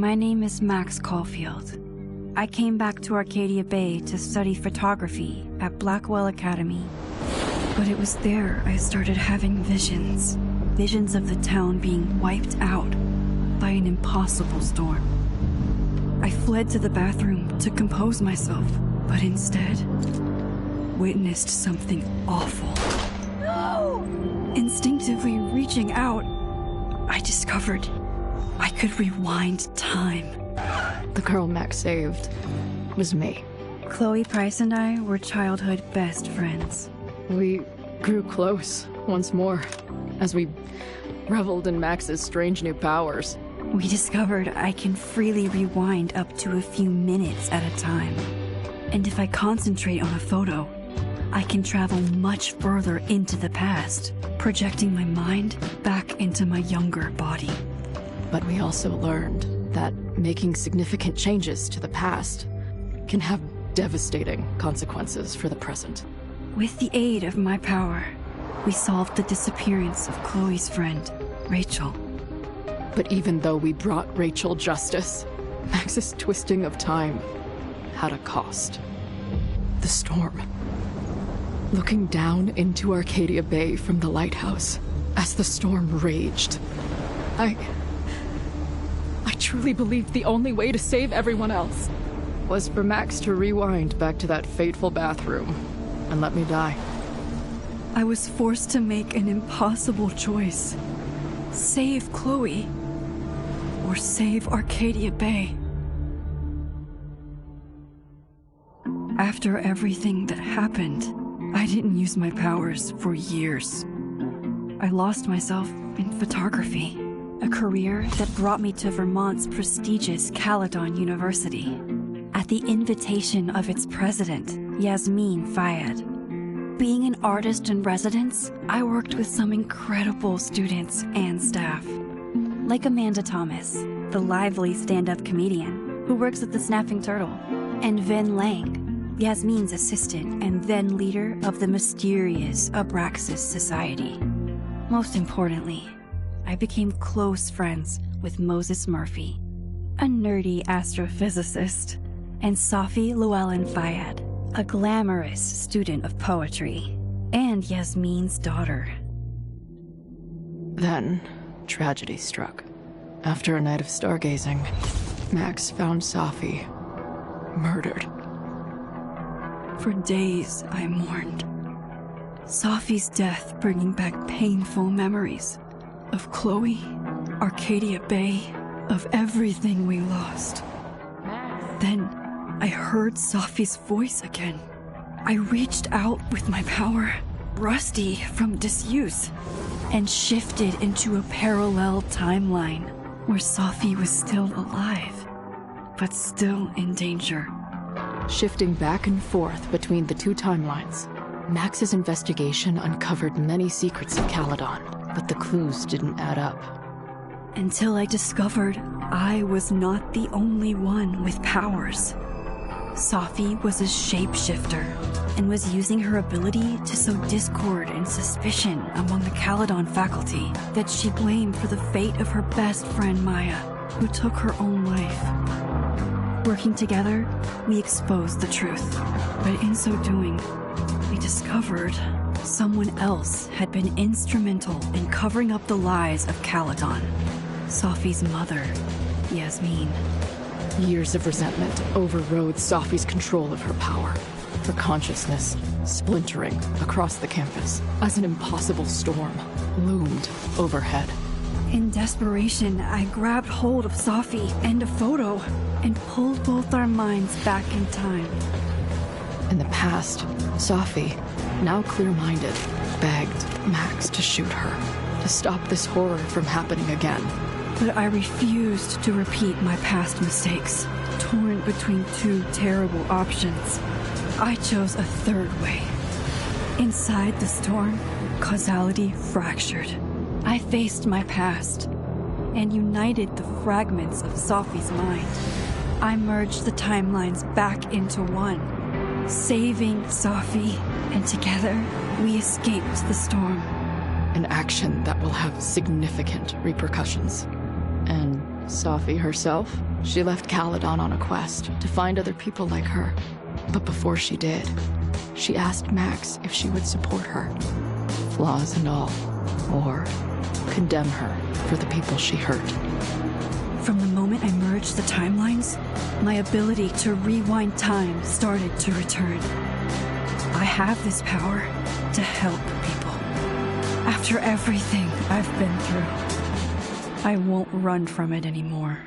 My name is Max Caulfield. I came back to Arcadia Bay to study photography at Blackwell Academy. But it was there I started having visions. Visions of the town being wiped out by an impossible storm. I fled to the bathroom to compose myself, but instead witnessed something awful. No! Instinctively reaching out, I discovered I could rewind time. The girl Max saved was me. Chloe Price and I were childhood best friends. We grew close once more as we reveled in Max's strange new powers. We discovered I can freely rewind up to a few minutes at a time. And if I concentrate on a photo, I can travel much further into the past, projecting my mind back into my younger body. But we also learned that making significant changes to the past can have devastating consequences for the present. With the aid of my power, we solved the disappearance of Chloe's friend, Rachel. But even though we brought Rachel justice, Max's twisting of time had a cost. The storm. Looking down into Arcadia Bay from the lighthouse as the storm raged, I truly believed the only way to save everyone else was for Max to rewind back to that fateful bathroom and let me die. I was forced to make an impossible choice. Save Chloe, or save Arcadia Bay. After everything that happened, I didn't use my powers for years. I lost myself in photography, a career that brought me to Vermont's prestigious Caledon University, at the invitation of its president, Yasmin Fayed. Being an artist in residence, I worked with some incredible students and staff, like Amanda Thomas, the lively stand-up comedian who works at the Snapping Turtle, and Vin Lang, Yasmin's assistant and then leader of the mysterious Abraxas Society. Most importantly, I became close friends with Moses Murphy, a nerdy astrophysicist, and Safi Llewellyn Fayed, a glamorous student of poetry, and Yasmin's daughter. Then, tragedy struck. After a night of stargazing, Max found Safi murdered. For days, I mourned. Safi's death bringing back painful memories of Chloe, Arcadia Bay, of everything we lost. Then, I heard Safi's voice again. I reached out with my power, rusty from disuse, and shifted into a parallel timeline where Safi was still alive, but still in danger. Shifting back and forth between the two timelines, Max's investigation uncovered many secrets of Caledon, but the clues didn't add up. Until I discovered I was not the only one with powers. Safi was a shapeshifter and was using her ability to sow discord and suspicion among the Caledon faculty that she blamed for the fate of her best friend Maya, who took her own life. Working together, we exposed the truth, but in so doing, we discovered someone else had been instrumental in covering up the lies of Caledon. Safi's mother, Yasmin. Years of resentment overrode Safi's control of her power, her consciousness splintering across the campus as an impossible storm loomed overhead. In desperation, I grabbed hold of Safi and a photo and pulled both our minds back in time. In the past, Safi, now clear-minded, begged Max to shoot her, to stop this horror from happening again. But I refused to repeat my past mistakes, torn between two terrible options. I chose a third way. Inside the storm, causality fractured. I faced my past and united the fragments of Safi's mind. I merged the timelines back into one, saving Safi, and together we escaped the storm. An action that will have significant repercussions. And Safi herself. She left Caledon on a quest to find other people like her. But before she did, she asked Max if she would support her, flaws and all, or condemn her for the people she hurt. From the moment I merged the timelines, my ability to rewind time started to return. I have this power to help people. After everything I've been through, I won't run from it anymore.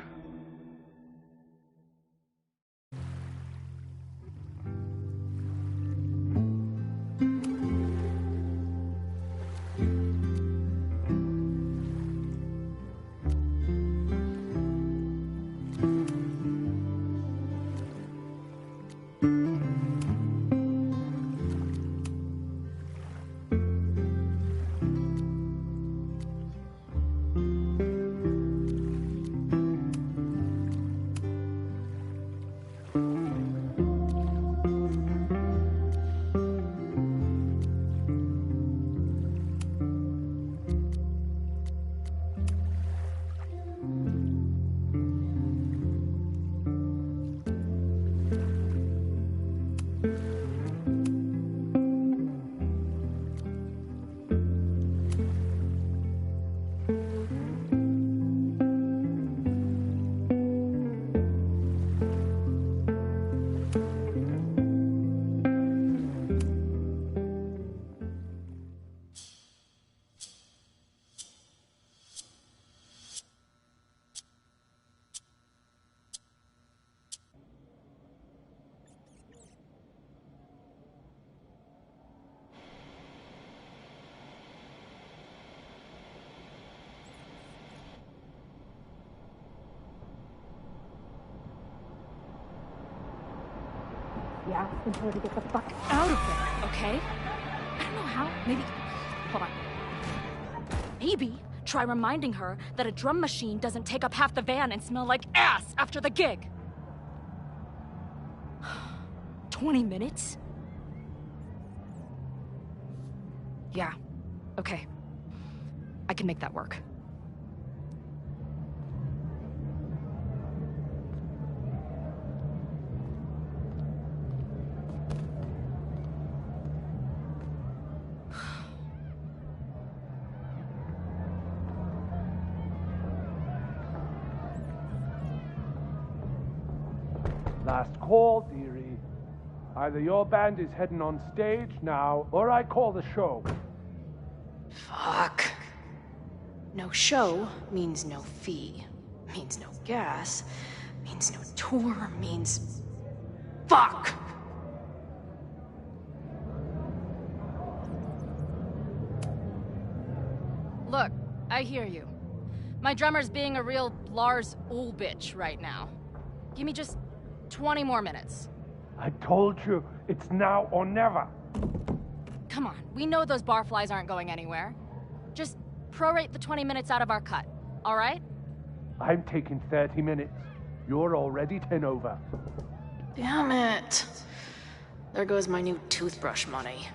Yeah, and tell her to get the fuck out of there, okay? I don't know how. Maybe... Hold on. Maybe try reminding her that a drum machine doesn't take up half the van and smell like ass after the gig. 20 minutes? Yeah. Okay. I can make that work. Last call, dearie. Either your band is heading on stage now, or I call the show. Fuck. No show means no fee. Means no gas. Means no tour. Means... Fuck! Look, I hear you. My drummer's being a real Lars Ulbich right now. Give me just 20 more minutes. I told you, it's now or never. Come on, we know those barflies aren't going anywhere. Just prorate the 20 minutes out of our cut, all right? I'm taking 30 minutes. You're already 10 over. Damn it. There goes my new toothbrush money.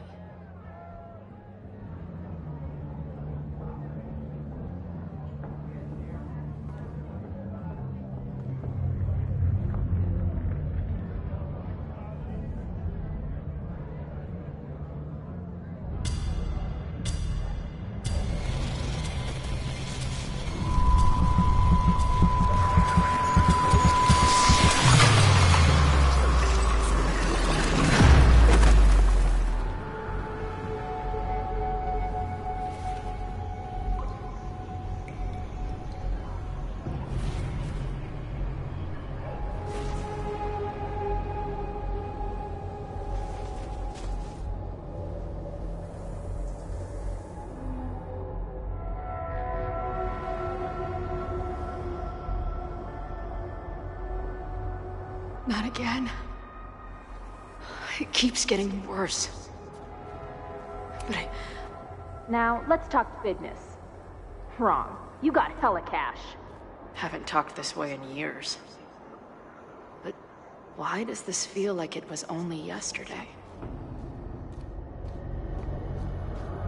Not again. It keeps getting worse. But Now, let's talk business. Wrong. You got hella cash. haven't talked this way in years. But why does this feel like it was only yesterday?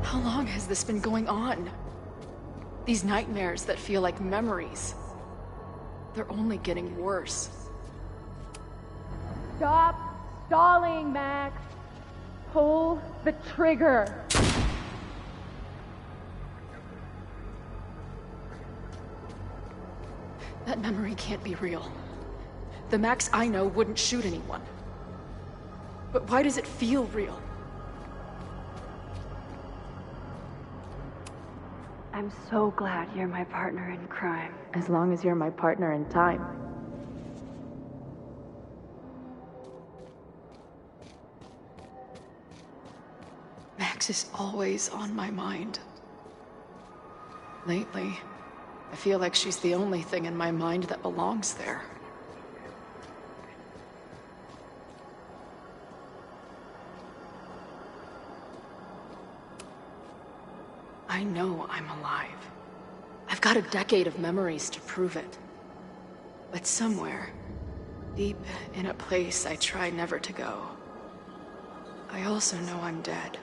How long has this been going on? These nightmares that feel like memories. They're only getting worse. Stop stalling, Max. Pull the trigger. That memory can't be real. The Max I know wouldn't shoot anyone. But why does it feel real? I'm so glad you're my partner in crime. As long as you're my partner in time. Max is always on my mind. Lately, I feel like she's the only thing in my mind that belongs there. I know I'm alive. I've got a decade of memories to prove it. But somewhere, deep in a place I try never to go, I also know I'm dead.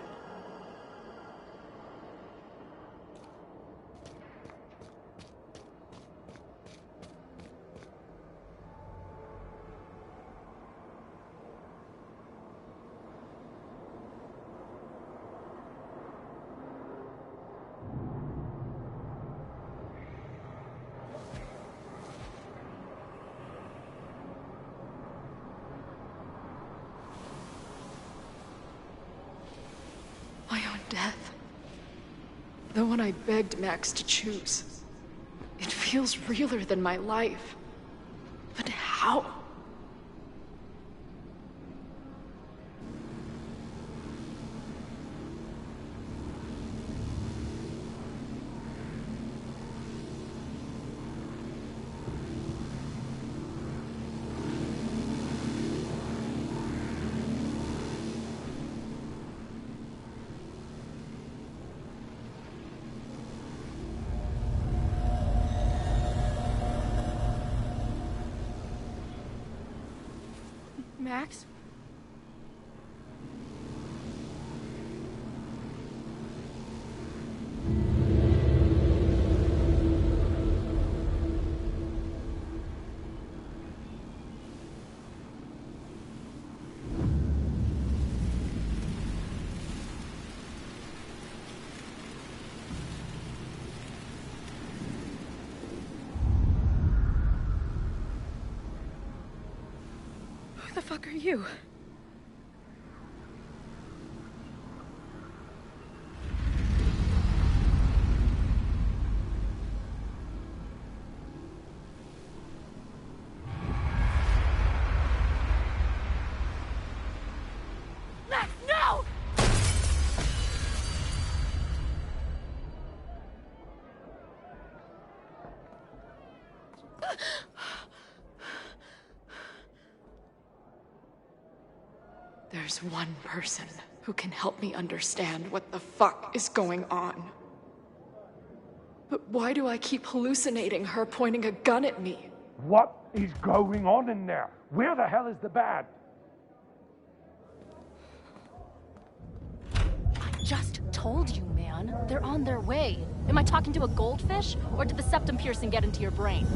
My own death. The one I begged Max to choose. It feels realer than my life. But how? Max? Who the fuck are you? Max, no! There's one person who can help me understand what the fuck is going on. But why do I keep hallucinating her pointing a gun at me? What is going on in there? Where the hell is the band? I just told you, man. They're on their way. Am I talking to a goldfish, or did the septum piercing get into your brain?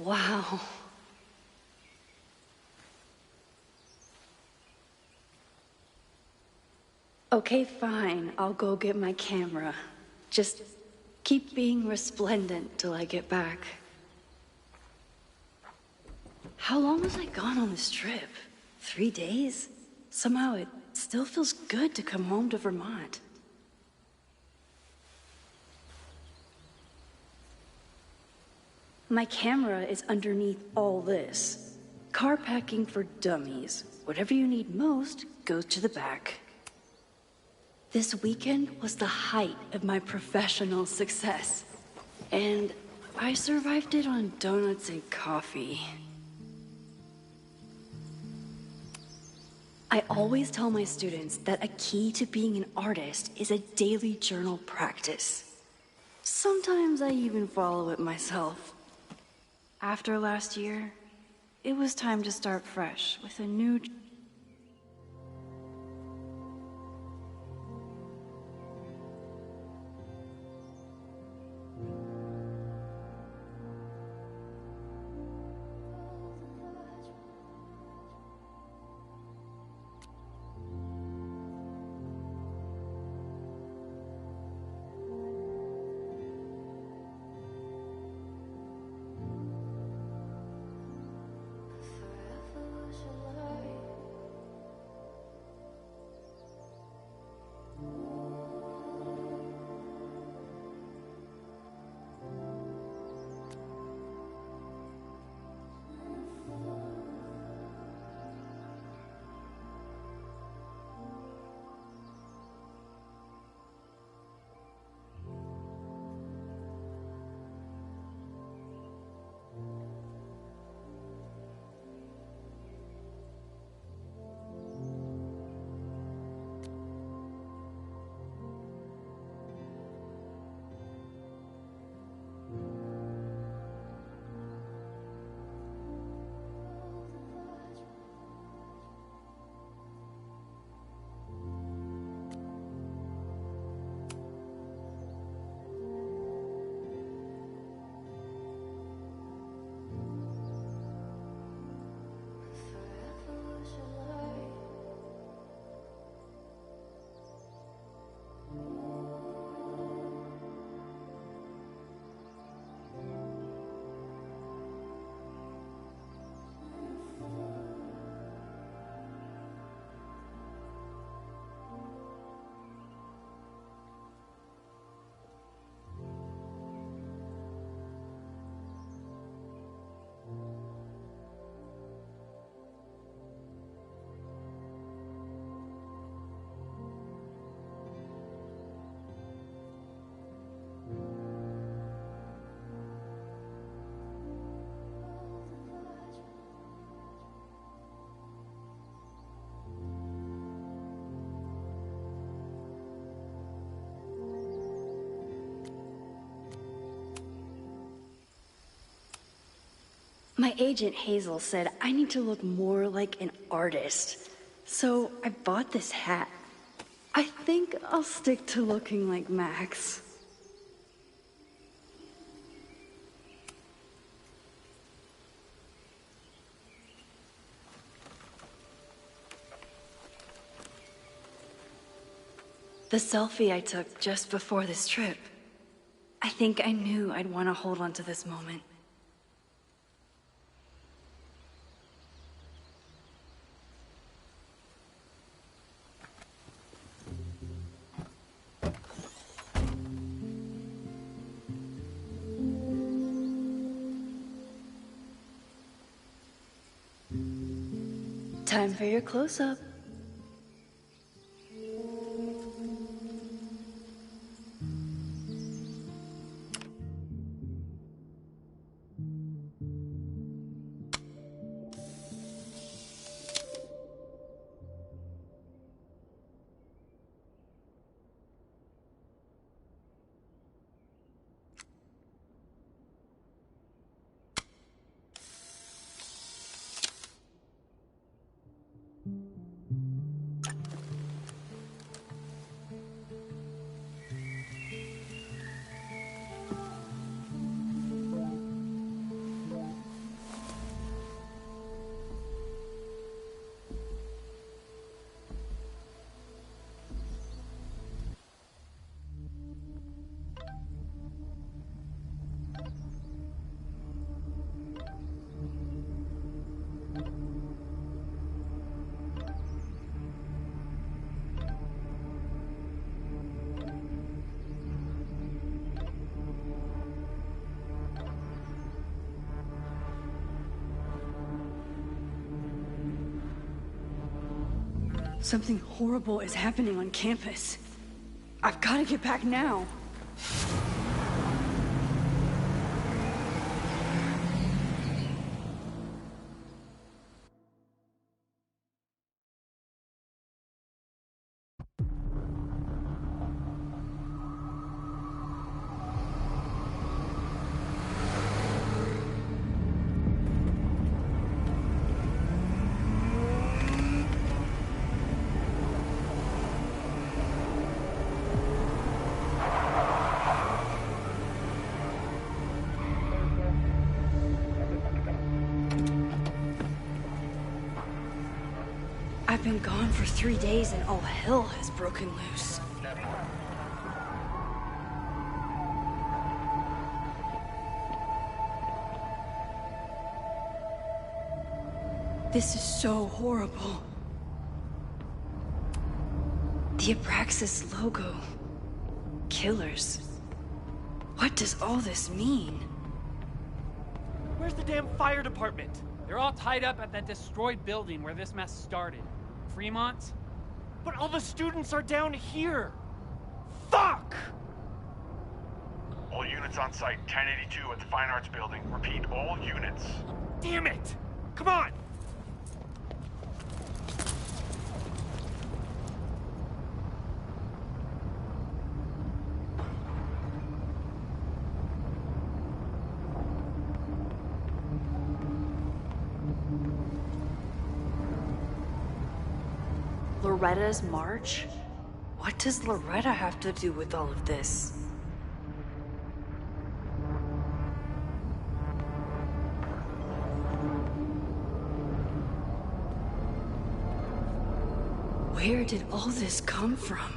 Wow. Okay, fine. I'll go get my camera. Just keep being resplendent till I get back. How long was I gone on this trip? 3 days? Somehow it still feels good to come home to Vermont. My camera is underneath all this. Car packing for dummies. Whatever you need most goes to the back. This weekend was the height of my professional success. And I survived it on donuts and coffee. I always tell my students that a key to being an artist is a daily journal practice. Sometimes I even follow it myself. After last year, it was time to start fresh with a new... My agent Hazel said I need to look more like an artist. So I bought this hat. I think I'll stick to looking like Max. The selfie I took just before this trip. I think I knew I'd want to hold on to this moment. Time for your close-up. Something horrible is happening on campus. I've got to get back now. I've been gone for 3 days and all hell has broken loose. This is so horrible. The Abraxas logo. Killers. What does all this mean? Where's the damn fire department? They're all tied up at that destroyed building where this mess started. Fremont? But all the students are down here! Fuck! All units on site, 1082 at the Fine Arts Building. Repeat, all units. Damn it! Come on! Loretta's march? What does Loretta have to do with all of this? Where did all this come from?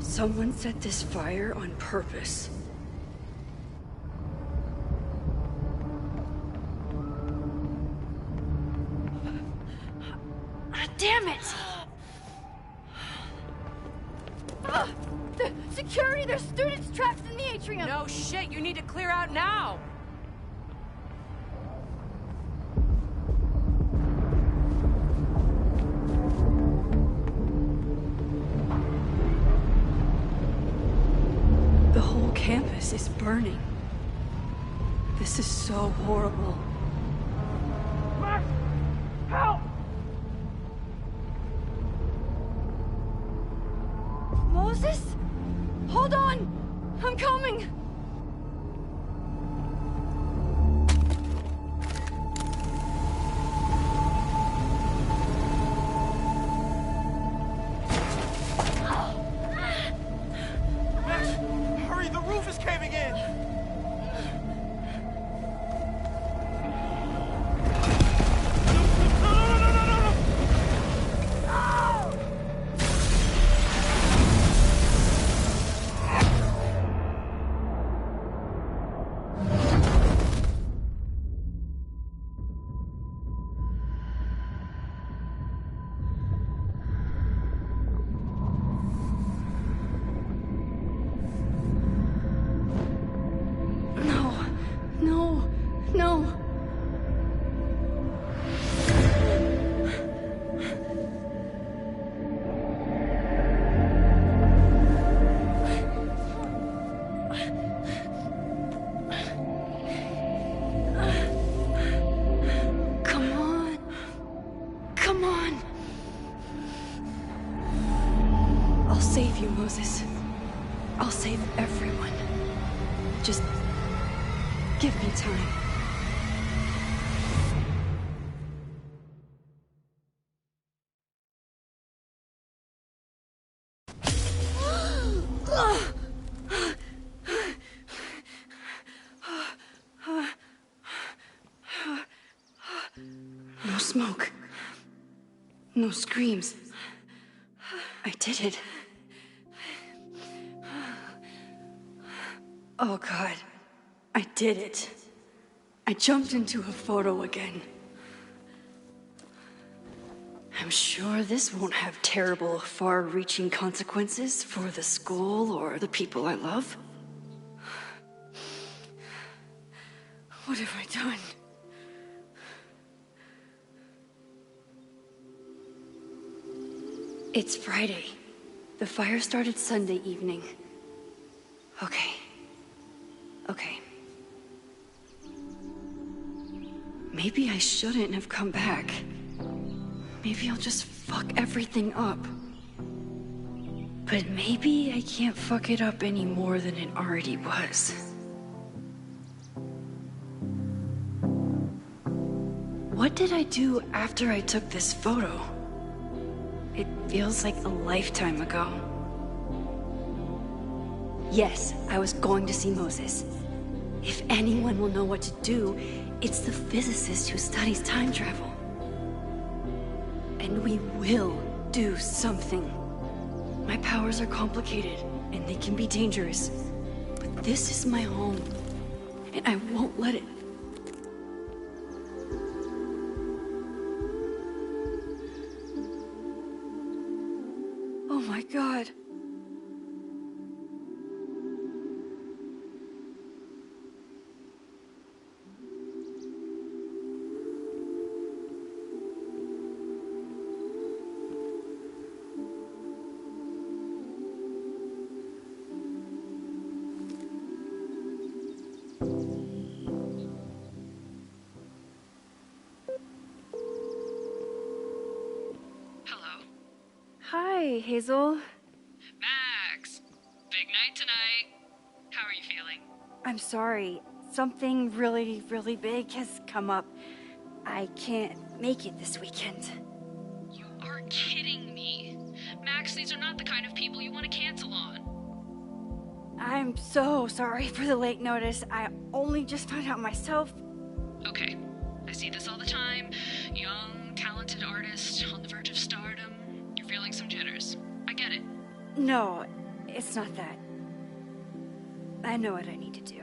Someone set this fire on purpose. Damn it! The security! There's students trapped in the atrium! No shit, you need to clear out now! The whole campus is burning. This is so horrible. Max! Help! Moses? Hold on! I'm coming! Hurry, the roof is caving in! save you, Moses. I'll save everyone. Just give me time. No smoke. No screams. I did it. Oh God, I did it. I jumped into a photo again. I'm sure this won't have terrible, far-reaching consequences for the school or the people I love. What have I done? It's Friday. The fire started Sunday evening. Okay. Maybe I shouldn't have come back. Maybe I'll just fuck everything up. But maybe I can't fuck it up any more than it already was. What did I do after I took this photo? It feels like a lifetime ago. Yes, I was going to see Moses. If anyone will know what to do, it's the physicist who studies time travel. And we will do something. My powers are complicated, and they can be dangerous. But this is my home, and I won't let it. Oh my God. Hi, Hazel. Max! Big night tonight. How are you feeling? I'm sorry. Something really, really big has come up. I can't make it this weekend. You are kidding me. Max, these are not the kind of people you want to cancel on. I'm so sorry for the late notice. I only just found out myself. Okay, I see this all the time. Young, talented artist on the verge of stardom. You're feeling some jitters. I get it. No, it's not that. I know what I need to do.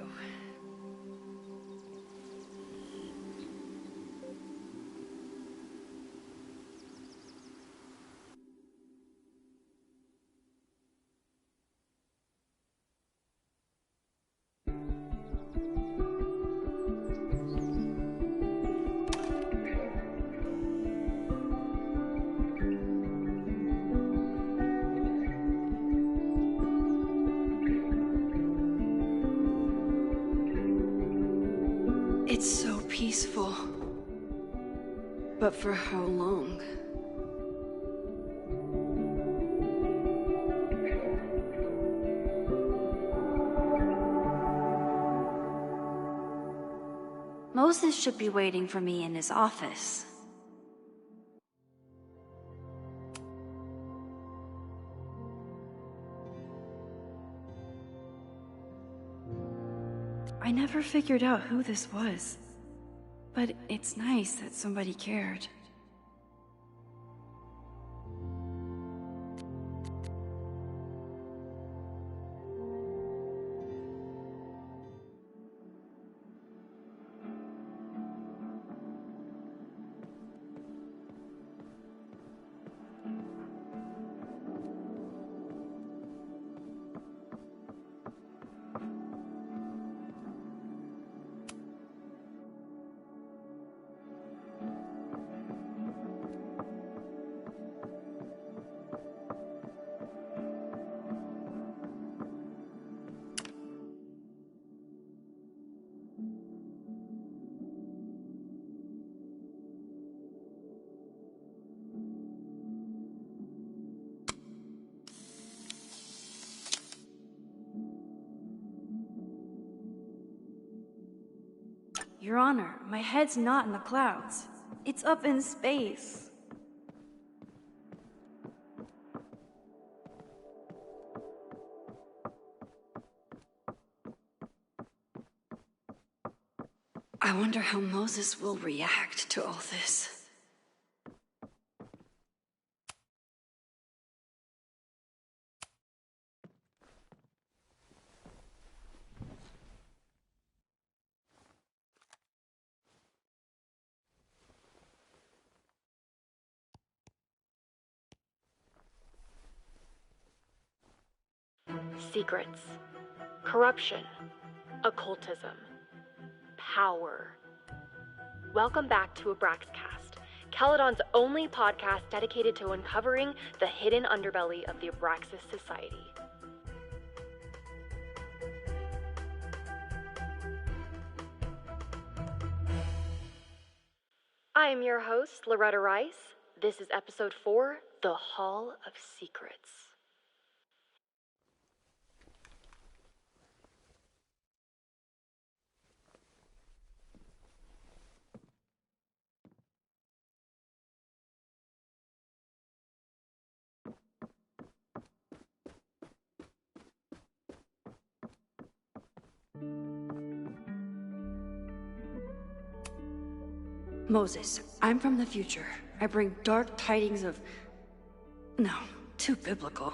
It's so peaceful. But for how long? Moses should be waiting for me in his office. I never figured out who this was, but it's nice that somebody cared. Your Honor, my head's not in the clouds. It's up in space. I wonder how Moses will react to all this. Secrets, corruption, occultism, power. Welcome back to Abraxcast, Caledon's only podcast dedicated to uncovering the hidden underbelly of the Abraxas Society. I am your host, Loretta Rice. This is episode 4, The Hall of Secrets. Moses, I'm from the future. I bring dark tidings of... No, too biblical.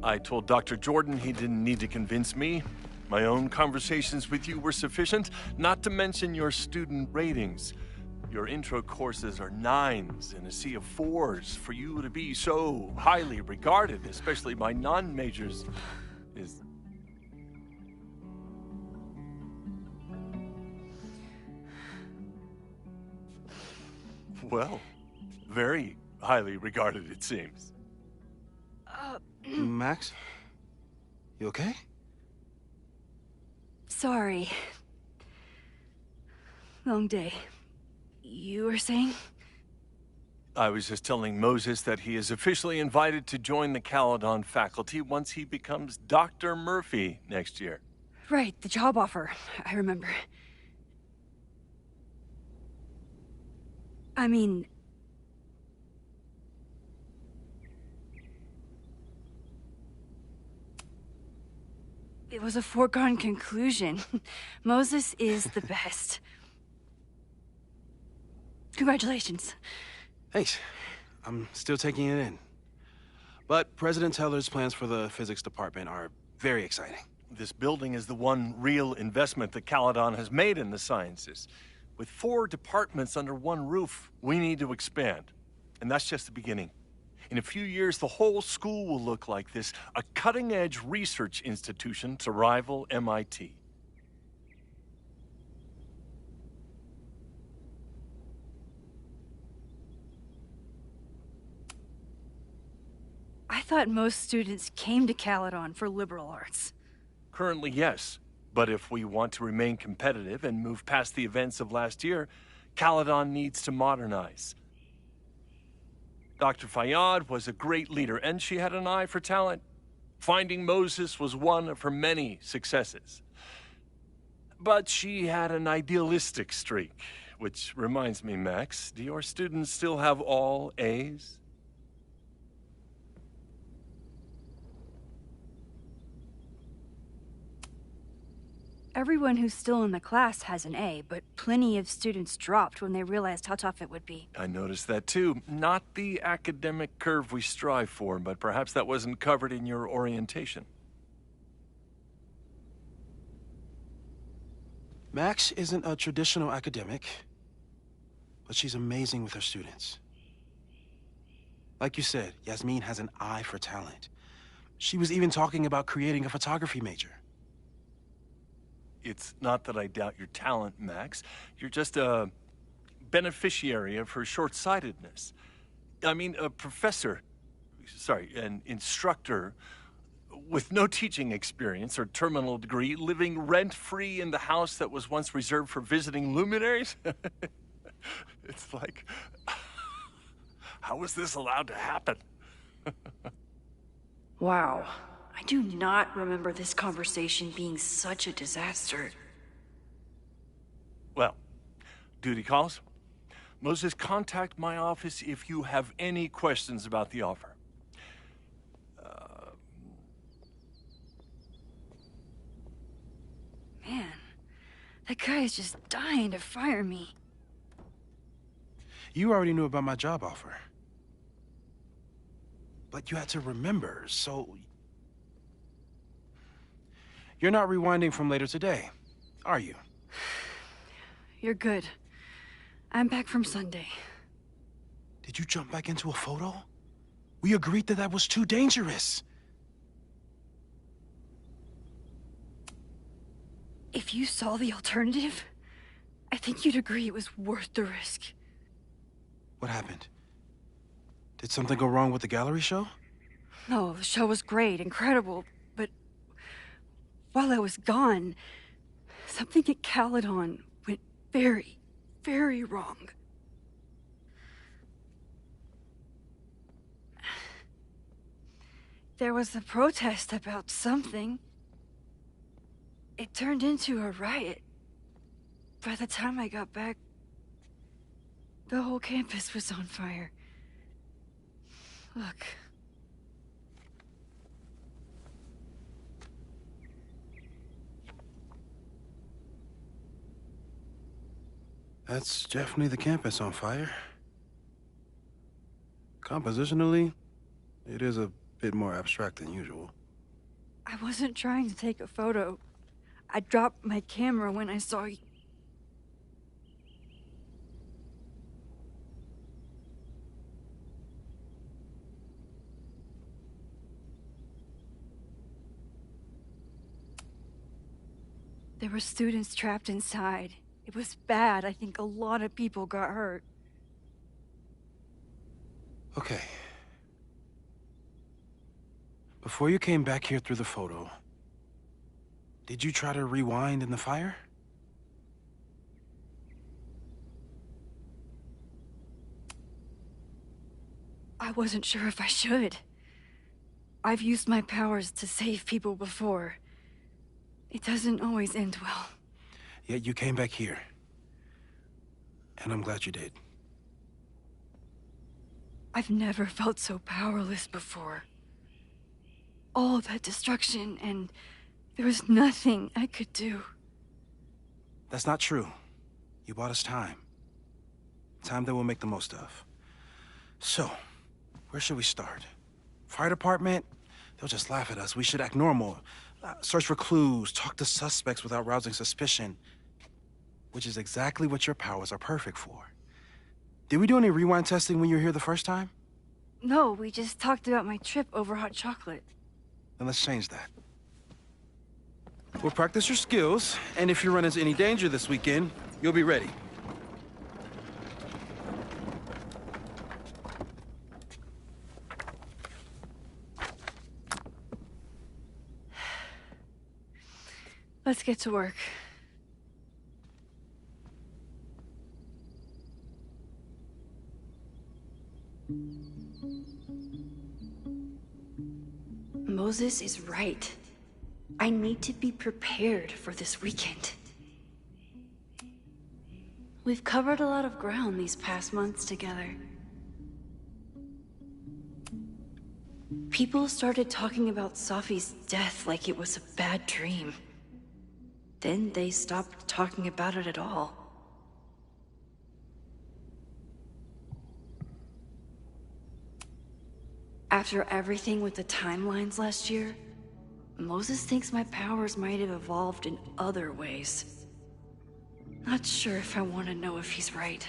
I told Dr. Jordan he didn't need to convince me. My own conversations with you were sufficient, not to mention your student ratings. Your intro courses are 9s in a sea of 4s. For you to be so highly regarded, especially by non-majors, is... Well, very highly regarded, it seems. Max? You okay? Sorry. Long day. You were saying? I was just telling Moses that he is officially invited to join the Caledon faculty once he becomes Dr. Murphy next year. Right, the job offer. I remember. I mean... It was a foregone conclusion. Moses is the best. Congratulations. Thanks. I'm still taking it in. But President Teller's plans for the physics department are very exciting. This building is the one real investment that Caledon has made in the sciences. With 4 departments under one roof, we need to expand. And that's just the beginning. In a few years, the whole school will look like this, a cutting-edge research institution to rival MIT. I thought most students came to Caledon for liberal arts. Currently, yes. But if we want to remain competitive and move past the events of last year, Caledon needs to modernize. Dr. Fayyad was a great leader, and she had an eye for talent. Finding Moses was one of her many successes. But she had an idealistic streak, which reminds me, Max, do your students still have all A's? Everyone who's still in the class has an A, but plenty of students dropped when they realized how tough it would be. I noticed that too. Not the academic curve we strive for, but perhaps that wasn't covered in your orientation. Max isn't a traditional academic, but she's amazing with her students. Like you said, Yasmin has an eye for talent. She was even talking about creating a photography major. It's not that I doubt your talent, Max. You're just a beneficiary of her short-sightedness. I mean, a professor, an instructor with no teaching experience or terminal degree, living rent-free in the house that was once reserved for visiting luminaries? It's like, how was this allowed to happen? Wow. I do not remember this conversation being such a disaster. Well, duty calls. Moses, contact my office if you have any questions about the offer. Man, that guy is just dying to fire me. You already knew about my job offer. But you had to remember, so... You're not rewinding from later today, are you? You're good. I'm back from Sunday. Did you jump back into a photo? We agreed that that was too dangerous. If you saw the alternative, I think you'd agree it was worth the risk. What happened? Did something go wrong with the gallery show? No, the show was great, incredible, but while I was gone, something at Caledon went very, very wrong. There was a protest about something. It turned into a riot. By the time I got back, the whole campus was on fire. Look. That's definitely the campus on fire. Compositionally, it is a bit more abstract than usual. I wasn't trying to take a photo. I dropped my camera when I saw you. There were students trapped inside. It was bad. I think a lot of people got hurt. Okay. Before you came back here through the photo, did you try to rewind in the fire? I wasn't sure if I should. I've used my powers to save people before. It doesn't always end well. Yet you came back here. And I'm glad you did. I've never felt so powerless before. All that destruction, and there was nothing I could do. That's not true. You bought us time. Time that we'll make the most of. So, where should we start? Fire department? They'll just laugh at us. We should act normal. Search for clues, talk to suspects without rousing suspicion. Which is exactly what your powers are perfect for. Did we do any rewind testing when you were here the first time? No, we just talked about my trip over hot chocolate. Then let's change that. We'll practice your skills, and if you run into any danger this weekend, you'll be ready. Let's get to work. Moses is right. I need to be prepared for this weekend. We've covered a lot of ground these past months together. People started talking about Safi's death like it was a bad dream. Then they stopped talking about it at all. After everything with the timelines last year, Moses thinks my powers might have evolved in other ways. Not sure if I want to know if he's right.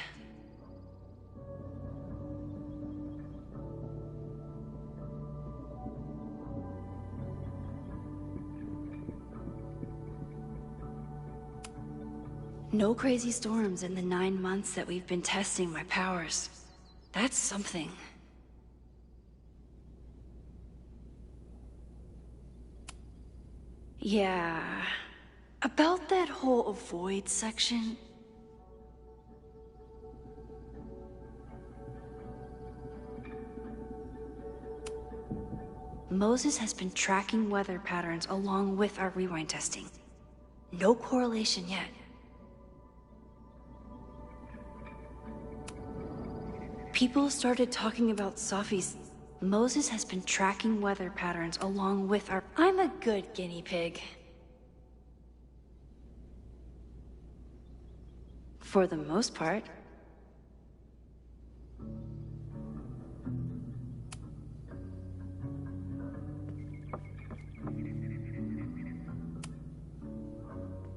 No crazy storms in the 9 months that we've been testing my powers. That's something. Yeah, about that whole avoid section. Moses has been tracking weather patterns along with our rewind testing. No correlation yet. people started talking about Safi's, Moses has been tracking weather patterns along with our... I'm a good guinea pig. For the most part.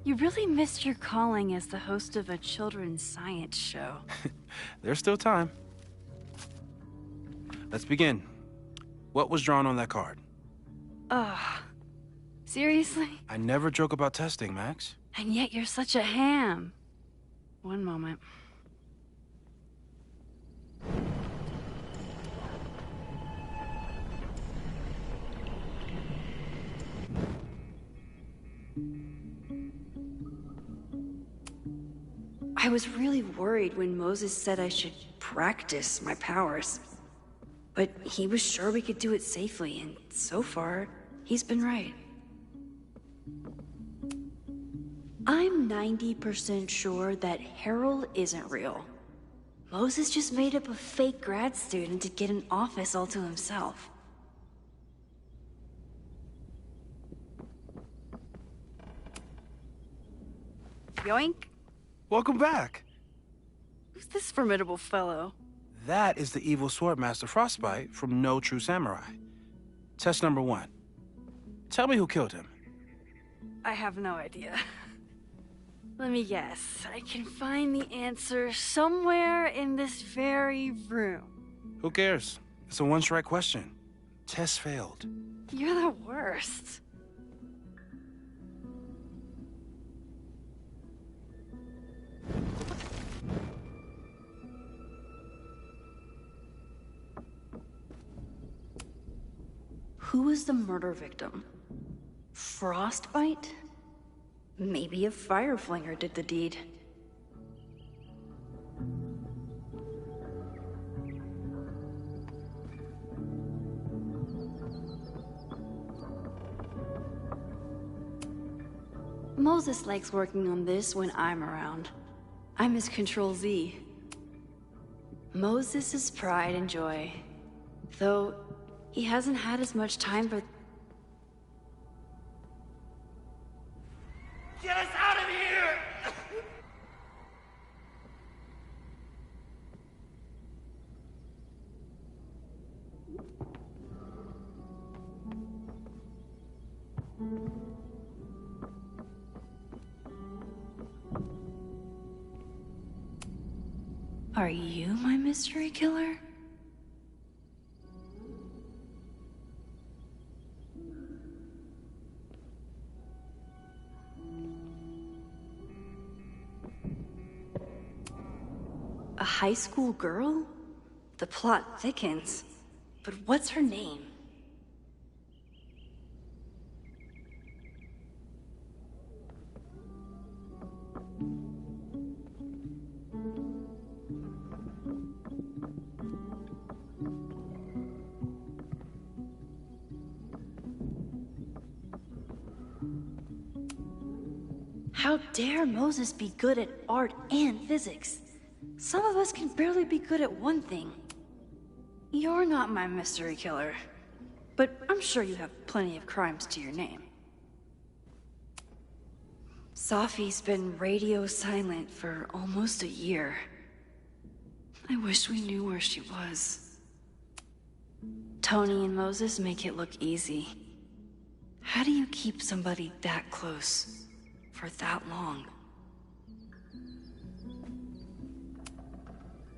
You really missed your calling as the host of a children's science show. There's still time. Let's begin. What was drawn on that card? Seriously? I never joke about testing, Max. And yet you're such a ham. One moment. I was really worried when Moses said I should practice my powers. But he was sure we could do it safely, and so far, he's been right. I'm 90% sure that Harold isn't real. Moses just made up a fake grad student to get an office all to himself. Yoink. Welcome back. Who's this formidable fellow? That is the evil Swordmaster Frostbite from No True Samurai. Test number 1. Tell me who killed him. I have no idea. Let me guess. I can find the answer somewhere in this very room. Who cares? It's a one-strike question. Test failed. You're the worst. Who was the murder victim? Frostbite? Maybe a fire flinger did the deed. Moses likes working on this when I'm around. I'm his Control-Z. Moses' pride and joy. Though, he hasn't had as much time for... Get us out of here! Are you my mystery killer? A high school girl? The plot thickens. But what's her name? How dare Moses be good at art and physics? Some of us can barely be good at one thing. You're not my mystery killer, but I'm sure you have plenty of crimes to your name. Safi's been radio silent for almost a year. I wish we knew where she was. Tony and Moses make it look easy. How do you keep somebody that close for that long?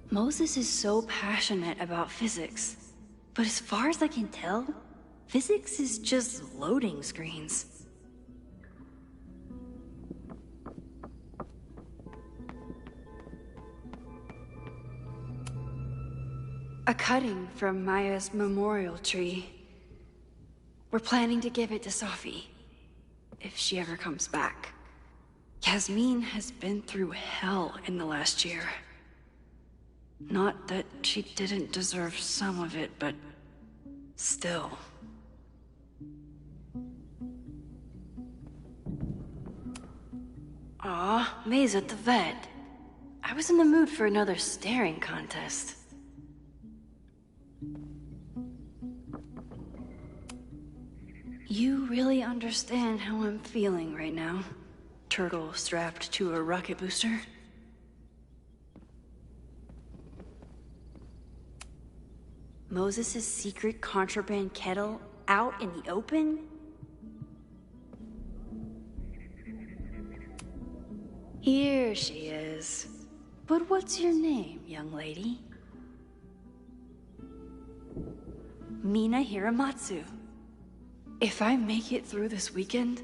Moses is so passionate about physics, but as far as I can tell, physics is just loading screens. A cutting from Maya's memorial tree. We're planning to give it to Safi, if she ever comes back. Yasmin has been through hell in the last year. Not that she didn't deserve some of it, but still. Aw, May's at the vet. I was in the mood for another staring contest. You really understand how I'm feeling right now. Turtle strapped to a rocket booster. Moses' secret contraband kettle out in the open? Here she is. But what's your name, young lady? Mina Hiramatsu. If I make it through this weekend,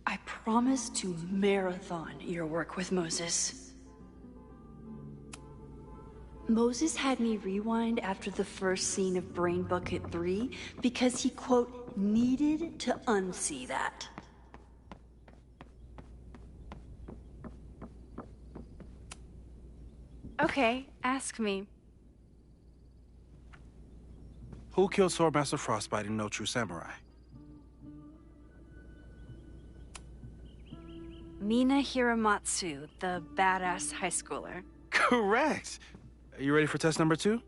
I promise to marathon your work with Moses. Moses had me rewind after the first scene of Brain Bucket 3 because he, quote, needed to unsee that. Okay, ask me. Who killed Swordmaster Frostbite in No True Samurai? Mina Hiramatsu, the badass high schooler. Correct! Are you ready for test number 2?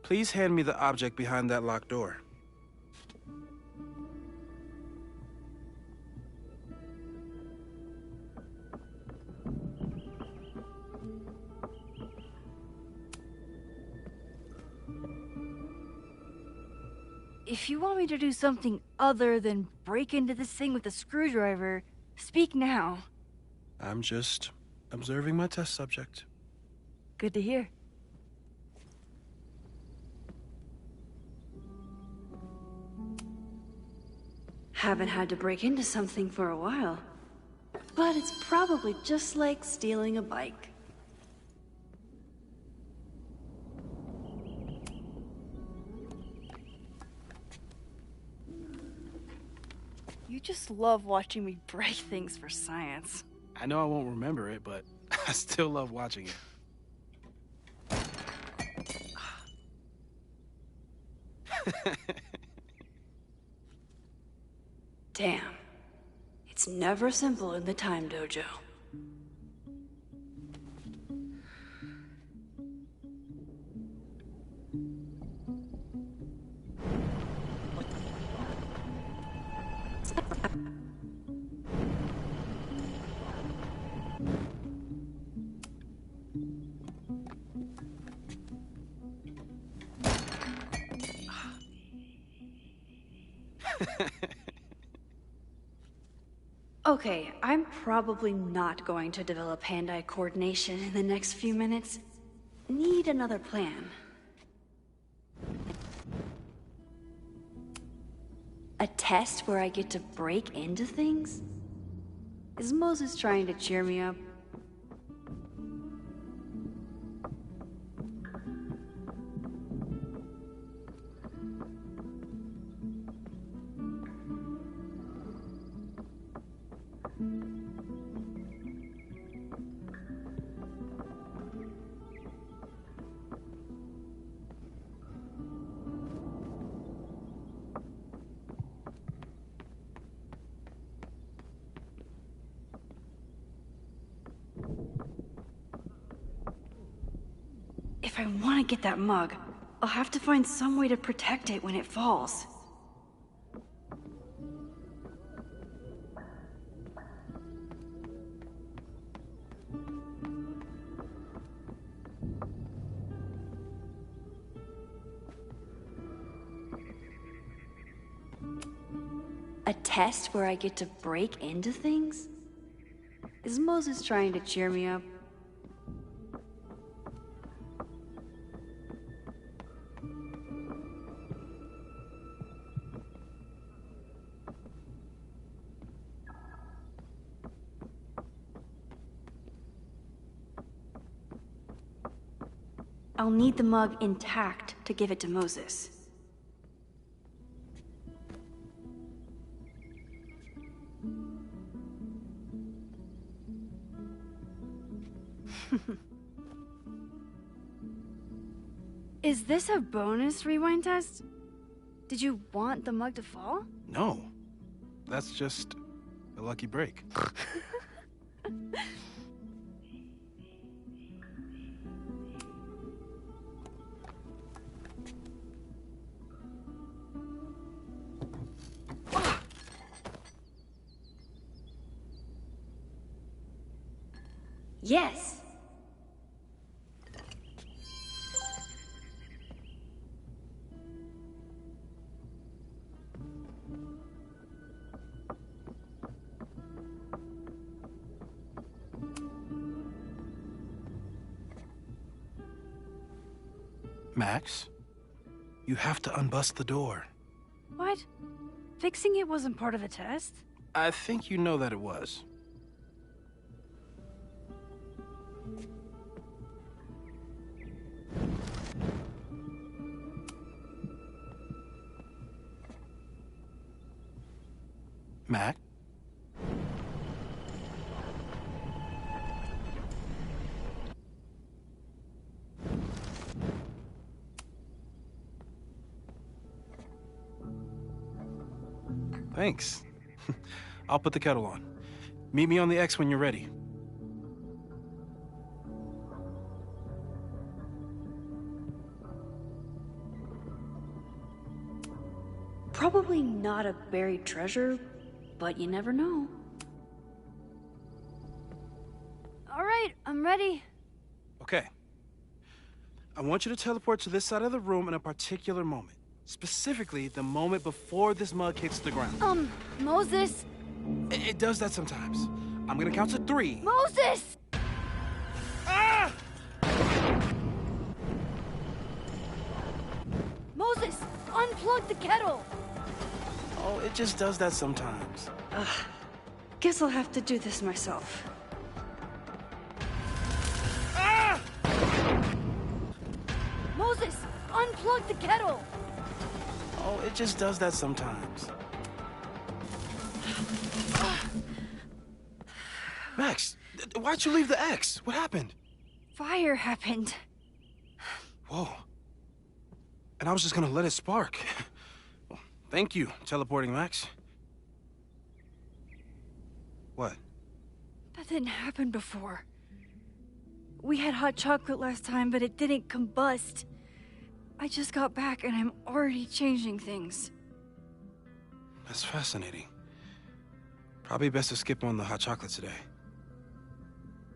Please hand me the object behind that locked door. If you want me to do something other than break into this thing with a screwdriver, speak now. I'm just observing my test subject. Good to hear. Haven't had to break into something for a while. But it's probably just like stealing a bike. You just love watching me break things for science. I know I won't remember it, but I still love watching it. Damn. It's never simple in the time dojo. Okay, I'm probably not going to develop hand-eye coordination in the next few minutes. Need another plan. A test where I get to break into things? Is Moses trying to cheer me up? If I want to get that mug, I'll have to find some way to protect it when it falls. A test where I get to break into things? Is Moses trying to cheer me up? I'll need the mug intact to give it to Moses. Is this a bonus rewind test? Did you want the mug to fall? No. That's just a lucky break. Yes. Max, you have to unbust the door. What? Fixing it wasn't part of the test? I think you know that it was. Mac? Thanks. I'll put the kettle on. Meet me on the X when you're ready. Probably not a buried treasure, but you never know. All right, I'm ready. Okay. I want you to teleport to this side of the room in a particular moment. Specifically, the moment before this mug hits the ground. Moses! It does that sometimes. I'm gonna count to 3. Moses! Ah! Moses, unplug the kettle! Oh, it just does that sometimes. Guess I'll have to do this myself. Ah! Moses, unplug the kettle! Oh, it just does that sometimes. Max, why'd you leave the X? What happened? Fire happened. Whoa. And I was just gonna let it spark. Well, thank you, teleporting Max. What? That didn't happen before. We had hot chocolate last time, but it didn't combust. I just got back and I'm already changing things. That's fascinating. Probably best to skip on the hot chocolate today.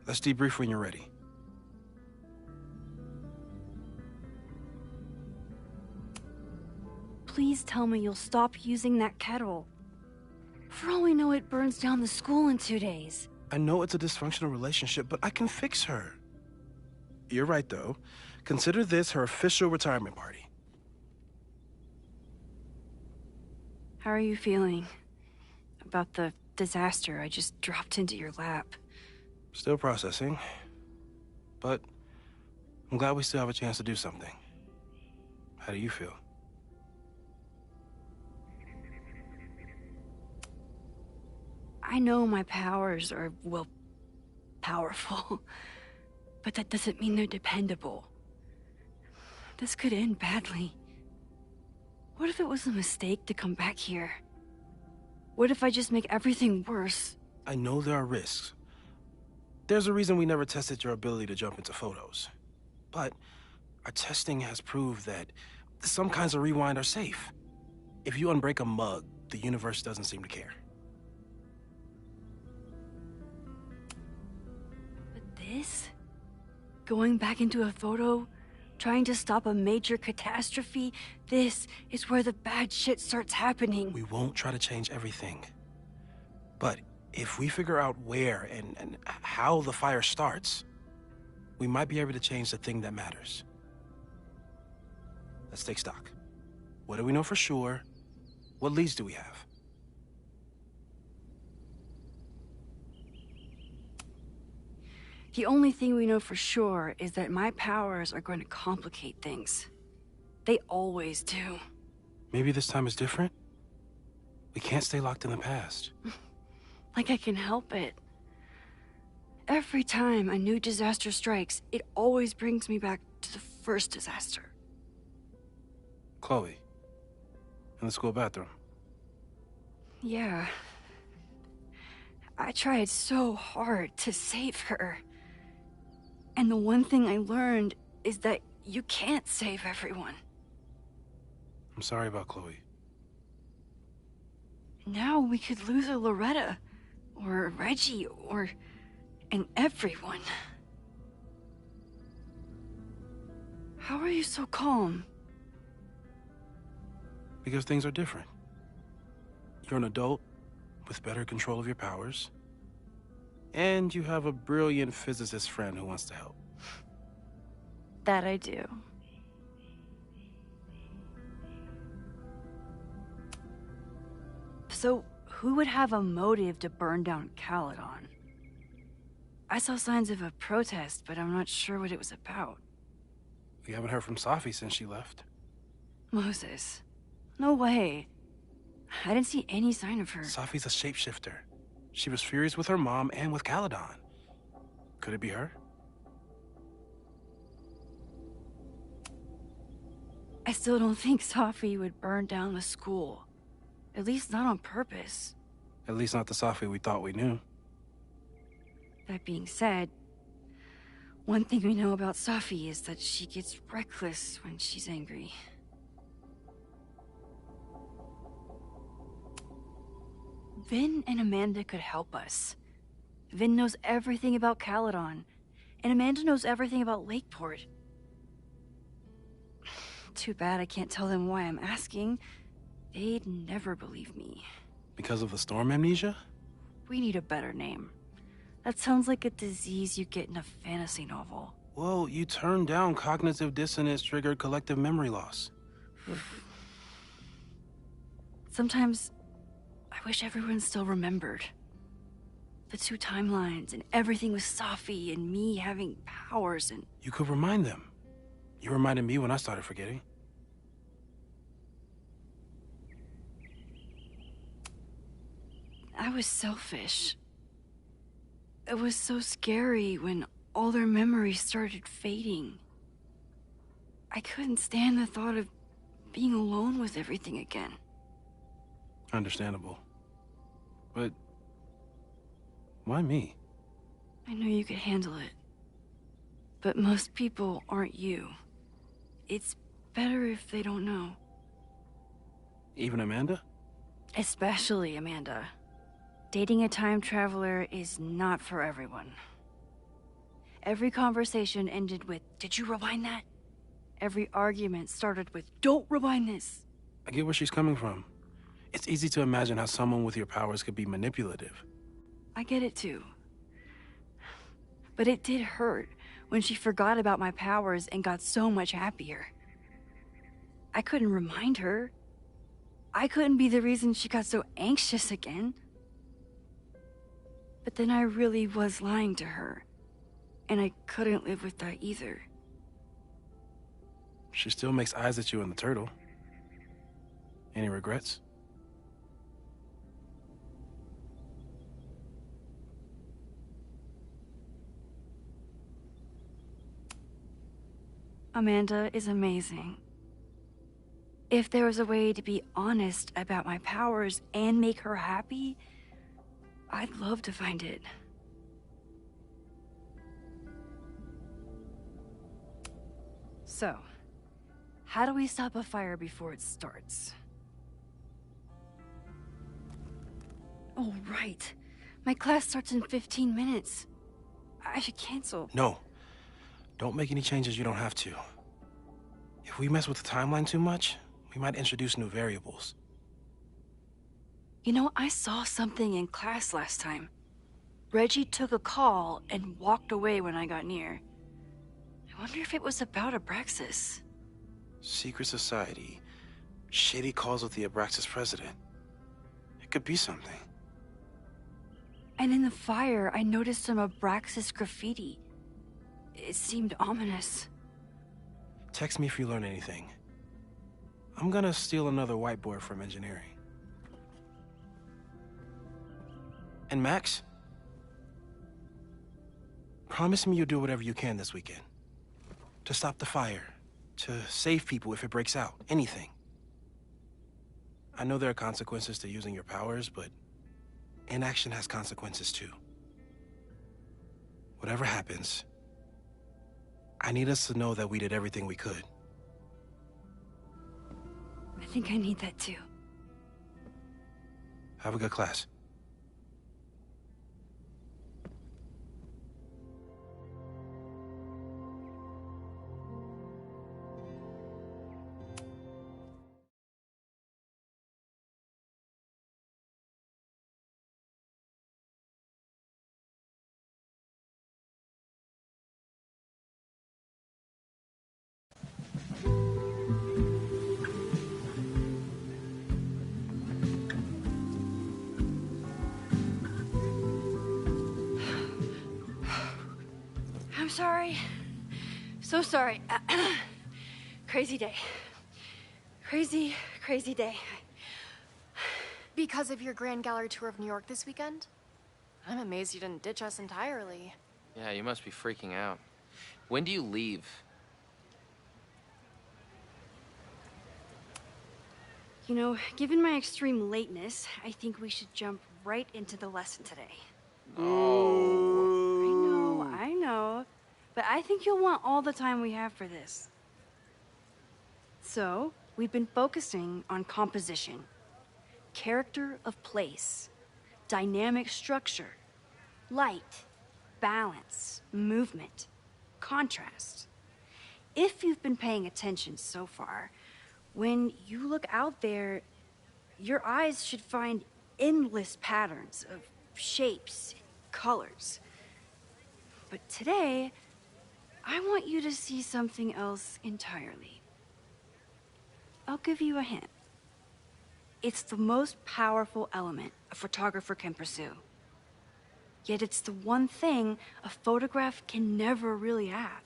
Let's debrief when you're ready. Please tell me you'll stop using that kettle. For all we know, it burns down the school in 2 days. I know it's a dysfunctional relationship, but I can fix her. You're right, though. Consider this her official retirement party. How are you feeling about the disaster I just dropped into your lap? Still processing, but I'm glad we still have a chance to do something. How do you feel? I know my powers are, well, powerful, but that doesn't mean they're dependable. This could end badly. What if it was a mistake to come back here? What if I just make everything worse? I know there are risks. There's a reason we never tested your ability to jump into photos. But our testing has proved that some kinds of rewind are safe. If you unbreak a mug, the universe doesn't seem to care. But this? Going back into a photo? Trying to stop a major catastrophe? This is where the bad shit starts happening. We won't try to change everything. But if we figure out where and how the fire starts, we might be able to change the thing that matters. Let's take stock. What do we know for sure? What leads do we have? The only thing we know for sure is that my powers are going to complicate things. They always do. Maybe this time is different? We can't stay locked in the past. Like I can help it. Every time a new disaster strikes, it always brings me back to the first disaster. Chloe, in the school bathroom. Yeah. I tried so hard to save her. And the one thing I learned is that you can't save everyone. I'm sorry about Chloe. Now we could lose a Loretta, or Reggie, or and everyone. How are you so calm? Because things are different. You're an adult with better control of your powers, and you have a brilliant physicist friend who wants to help. That I do. So, who would have a motive to burn down Caledon? I saw signs of a protest, but I'm not sure what it was about. We haven't heard from Safi since she left. Moses. No way. I didn't see any sign of her. Safi's a shapeshifter. She was furious with her mom and with Caledon. Could it be her? I still don't think Safi would burn down the school. At least not on purpose. At least not the Safi we thought we knew. That being said, one thing we know about Safi is that she gets reckless when she's angry. Vin and Amanda could help us. Vin knows everything about Caledon, and Amanda knows everything about Lakeport. Too bad I can't tell them why I'm asking. They'd never believe me. Because of the storm amnesia? We need a better name. That sounds like a disease you get in a fantasy novel. Well, you turned down cognitive dissonance triggered collective memory loss. Sometimes, I wish everyone still remembered. The two timelines and everything with Safi and me having powers and... You could remind them. You reminded me when I started forgetting. I was selfish. It was so scary when all their memories started fading. I couldn't stand the thought of being alone with everything again. Understandable. But why me? I knew you could handle it. But most people aren't you. It's better if they don't know. Even Amanda? Especially Amanda. Dating a time traveler is not for everyone. Every conversation ended with, "Did you rewind that?" Every argument started with, "Don't rewind this." I get where she's coming from. It's easy to imagine how someone with your powers could be manipulative. I get it too. But it did hurt when she forgot about my powers and got so much happier. I couldn't remind her. I couldn't be the reason she got so anxious again. But then I really was lying to her, and I couldn't live with that either. She still makes eyes at you and the turtle. Any regrets? Amanda is amazing. If there was a way to be honest about my powers and make her happy, I'd love to find it. So, how do we stop a fire before it starts? Oh, right. My class starts in 15 minutes. I should cancel. No. Don't make any changes you don't have to. If we mess with the timeline too much, we might introduce new variables. You know, I saw something in class last time. Reggie took a call and walked away when I got near. I wonder if it was about Abraxas. Secret society. Shady calls with the Abraxas president. It could be something. And in the fire, I noticed some Abraxas graffiti. It seemed ominous. Text me if you learn anything. I'm gonna steal another whiteboard from engineering. And Max? Promise me you'll do whatever you can this weekend. To stop the fire. To save people if it breaks out. Anything. I know there are consequences to using your powers, but inaction has consequences too. Whatever happens, I need us to know that we did everything we could. I think I need that too. Have a good class. sorry. So sorry. Crazy day. Crazy, crazy day. Because of your Grand Gallery tour of New York this weekend? I'm amazed you didn't ditch us entirely. Yeah, you must be freaking out. When do you leave? You know, given my extreme lateness, I think we should jump right into the lesson today. Oh. I know. But I think you'll want all the time we have for this. So, we've been focusing on composition, character of place, dynamic structure, light, balance, movement, contrast. If you've been paying attention so far, when you look out there, your eyes should find endless patterns of shapes, colors. But today, I want you to see something else entirely. I'll give you a hint. It's the most powerful element a photographer can pursue. Yet it's the one thing a photograph can never really have.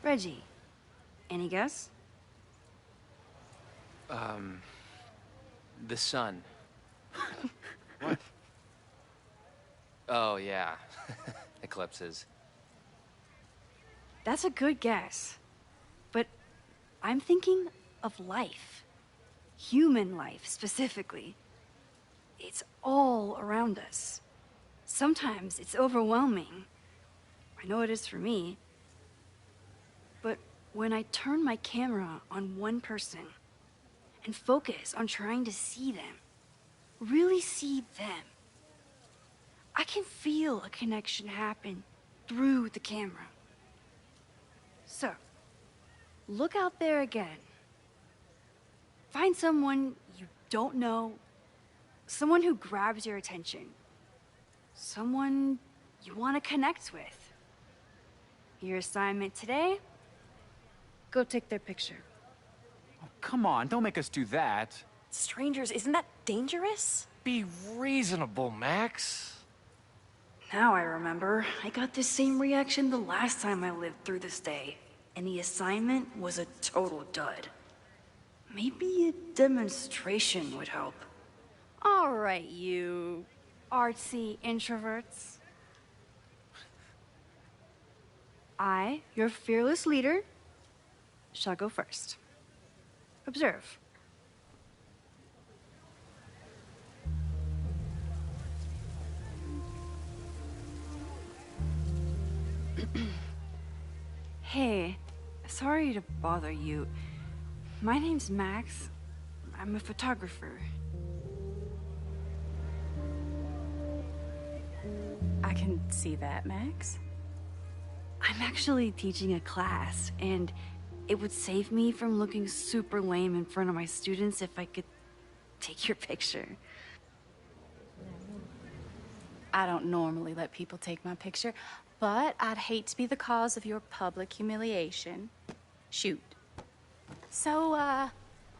Reggie, any guess? The sun. What? Oh, yeah. Eclipses. That's a good guess. But I'm thinking of life. Human life, specifically. It's all around us. Sometimes it's overwhelming. I know it is for me. But when I turn my camera on one person and focus on trying to see them, really see them, I can feel a connection happen through the camera. So, look out there again. Find someone you don't know, someone who grabs your attention, someone you want to connect with. Your assignment today? Go take their picture. Oh, come on, don't make us do that. Strangers, isn't that dangerous? Be reasonable, Max. Now I remember. I got the same reaction the last time I lived through this day, and the assignment was a total dud. Maybe a demonstration would help. All right, you artsy introverts. I, your fearless leader, shall go first. Observe. Hey, sorry to bother you. My name's Max. I'm a photographer. I can see that, Max. I'm actually teaching a class, and it would save me from looking super lame in front of my students if I could take your picture. I don't normally let people take my picture, but I'd hate to be the cause of your public humiliation. Shoot. So,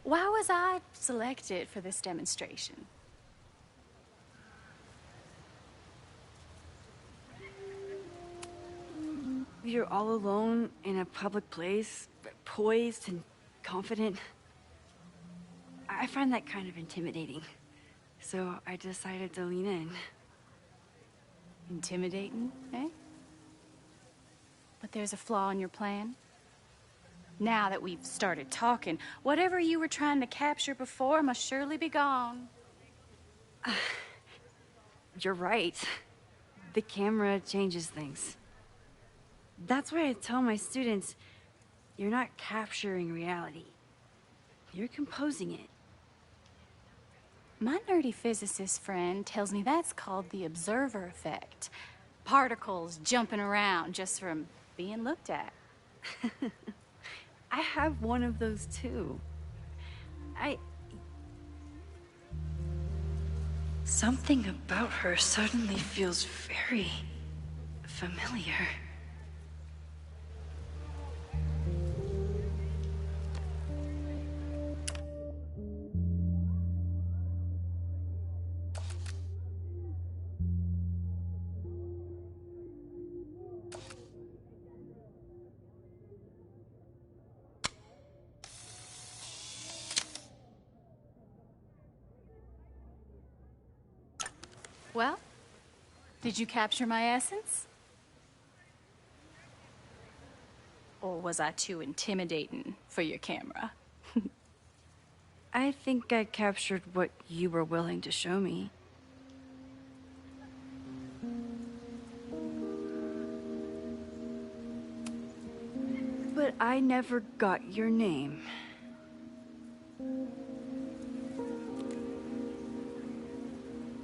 why was I selected for this demonstration? You're all alone in a public place, poised and confident. I find that kind of intimidating. So I decided to lean in. Intimidating, eh? But there's a flaw in your plan. Now that we've started talking, whatever you were trying to capture before must surely be gone. You're right. The camera changes things. That's why I tell my students, you're not capturing reality. You're composing it. My nerdy physicist friend tells me that's called the observer effect. Particles jumping around just from being looked at. I have one of those too. Something about her suddenly feels very familiar. Well, did you capture my essence? Or was I too intimidating for your camera? I think I captured what you were willing to show me. But I never got your name.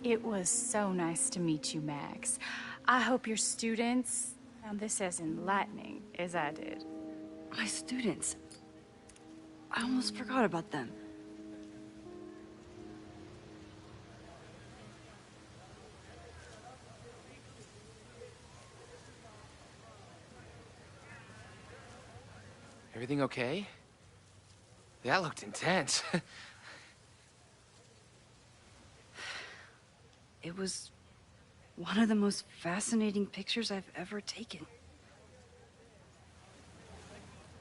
It was so nice to meet you, Max. I hope your students found this as enlightening as I did. My students. I almost forgot about them. Everything okay? That looked intense. It was one of the most fascinating pictures I've ever taken.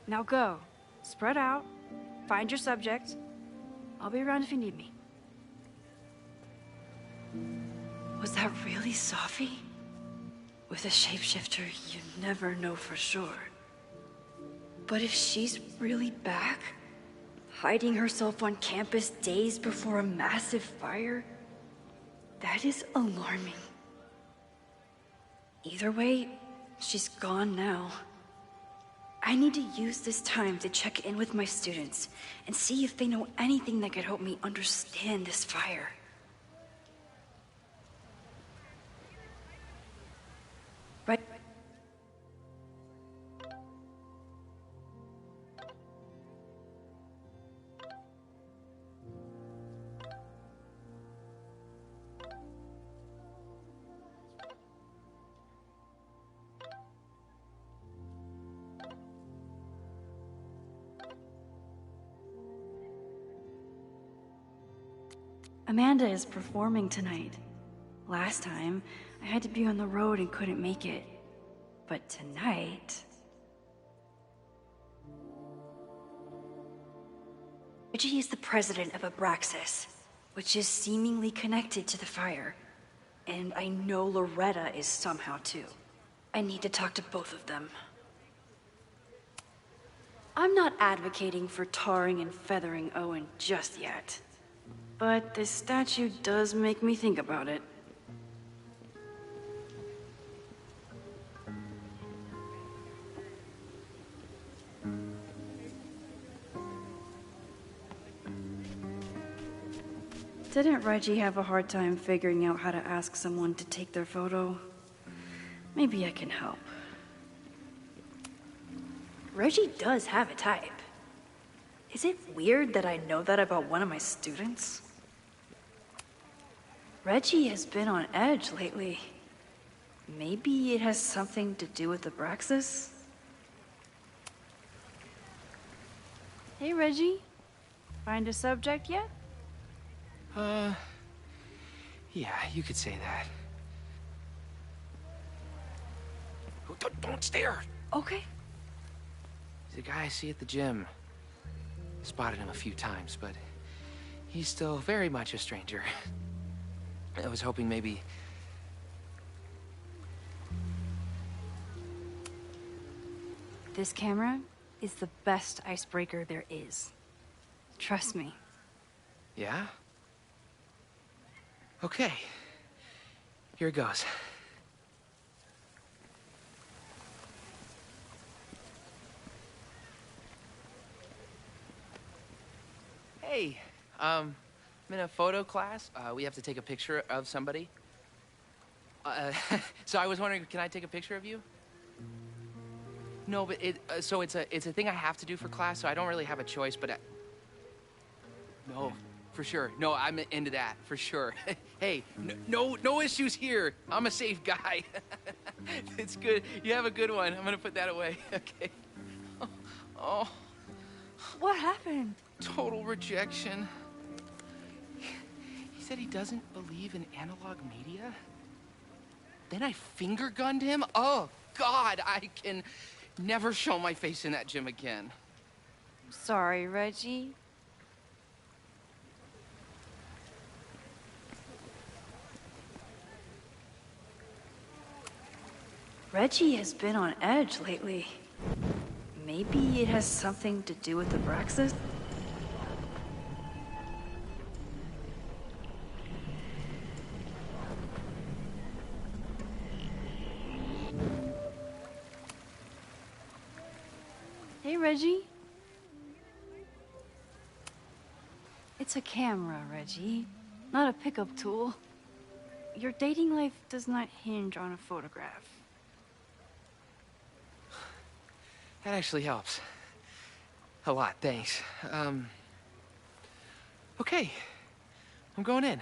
Now go. Spread out. Find your subject. I'll be around if you need me. Was that really Safi? With a shapeshifter, you never know for sure. But if she's really back, hiding herself on campus days before a massive fire, that is alarming. Either way, she's gone now. I need to use this time to check in with my students and see if they know anything that could help me understand this fire. Right? Amanda is performing tonight. Last time, I had to be on the road and couldn't make it. But tonight... Reggie is the president of Abraxas, which is seemingly connected to the fire. And I know Loretta is somehow too. I need to talk to both of them. I'm not advocating for tarring and feathering Owen just yet. But this statue does make me think about it. Didn't Reggie have a hard time figuring out how to ask someone to take their photo? Maybe I can help. Reggie does have a type. Is it weird that I know that about one of my students? Reggie has been on edge lately. Maybe it has something to do with Abraxas? Hey, Reggie. Find a subject yet? Yeah, you could say that. Oh, don't stare! Okay. He's a guy I see at the gym. Spotted him a few times, but he's still very much a stranger. I was hoping maybe... This camera is the best icebreaker there is. Trust me. Yeah? Okay. Here it goes. Hey, I'm in a photo class. We have to take a picture of somebody. So I was wondering, can I take a picture of you? No, but so it's a thing I have to do for class, so I don't really have a choice, but no, for sure. No, I'm into that, for sure. Hey, no issues here. I'm a safe guy. It's good. You have a good one. I'm gonna put that away. Okay. Oh. What happened? Total rejection. He said he doesn't believe in analog media. Then I finger gunned him? Oh, God, I can never show my face in that gym again. Sorry, Reggie. Reggie has been on edge lately. Maybe it has something to do with the Abraxas? Hey, Reggie. It's a camera, Reggie, not a pickup tool. Your dating life does not hinge on a photograph. That actually helps. A lot, thanks. Okay. I'm going in.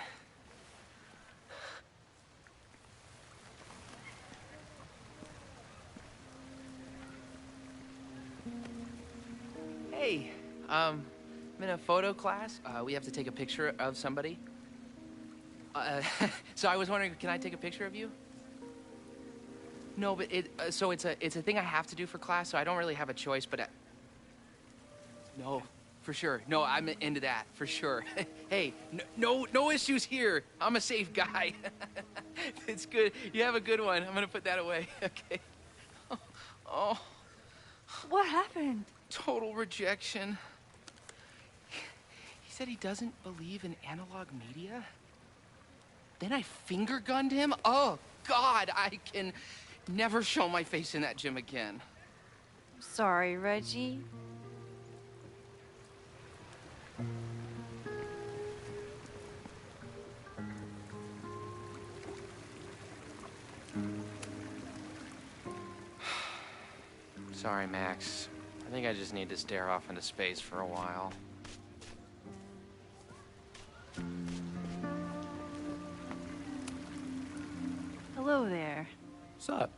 Hey, I'm in a photo class. We have to take a picture of somebody. So I was wondering, can I take a picture of you? No, but it's a thing I have to do for class, so I don't really have a choice, but no, for sure. No, I'm into that, for sure. Hey, no issues here. I'm a safe guy. It's good. You have a good one. I'm gonna put that away. Okay. Oh. What happened? Total rejection. He said he doesn't believe in analog media. Then I finger gunned him? Oh, God, I can never show my face in that gym again. Sorry, Reggie. Sorry, Max. I think I just need to stare off into space for a while. Hello there. What's up?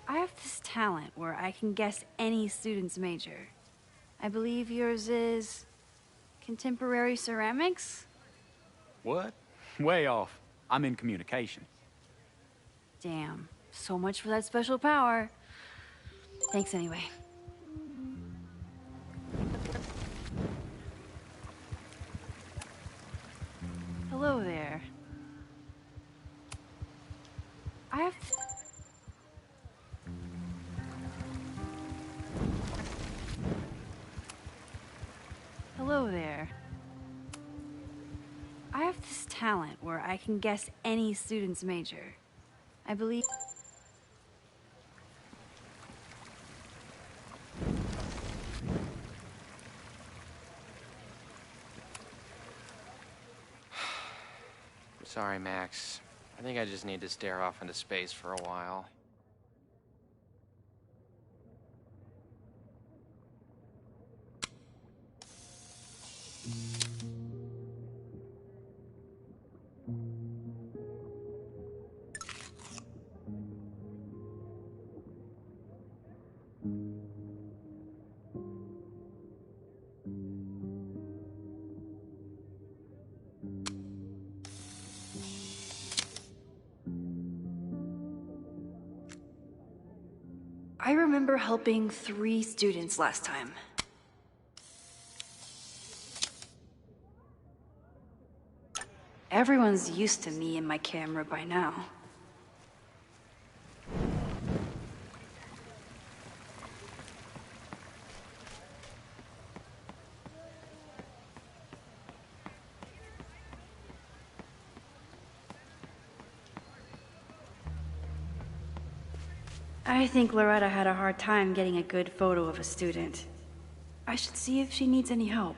I have this talent where I can guess any student's major. I believe yours is contemporary ceramics? What? Way off. I'm in communication. Damn. So much for that special power. Thanks anyway. Hello there. I have... Hello there. I have this talent where I can guess any student's major. I believe... Sorry, Max. I think I just need to stare off into space for a while. I remember helping 3 students last time. Everyone's used to me and my camera by now. I think Loretta had a hard time getting a good photo of a student. I should see if she needs any help.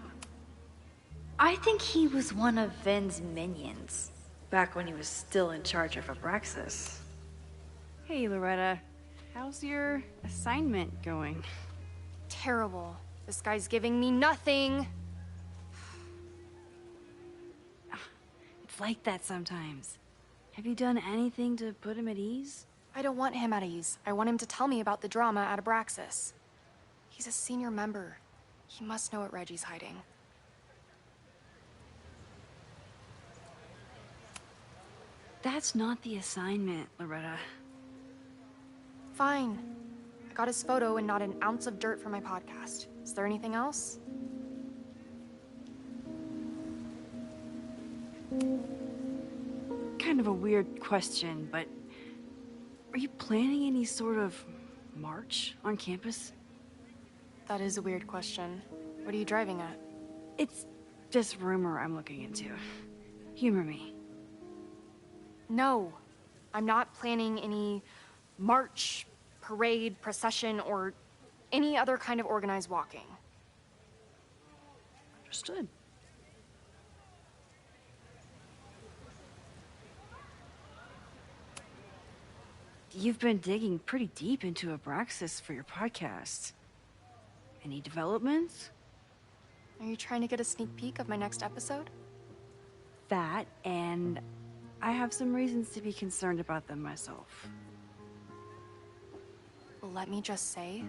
I think he was one of Ven's minions, back when he was still in charge of Abraxas. Hey, Loretta. How's your assignment going? Terrible. This guy's giving me nothing. It's like that sometimes. Have you done anything to put him at ease? I don't want him at ease. I want him to tell me about the drama at Abraxas. He's a senior member. He must know what Reggie's hiding. That's not the assignment, Loretta. Fine. I got his photo and not an ounce of dirt for my podcast. Is there anything else? kind of a weird question, but are you planning any sort of march on campus? That is a weird question. What are you driving at? It's just rumor I'm looking into. Humor me. No, I'm not planning any march, parade, procession, or any other kind of organized walking. Understood. You've been digging pretty deep into Abraxas for your podcast. Any developments? Are you trying to get a sneak peek of my next episode? That, and I have some reasons to be concerned about them myself. Well, let me just say,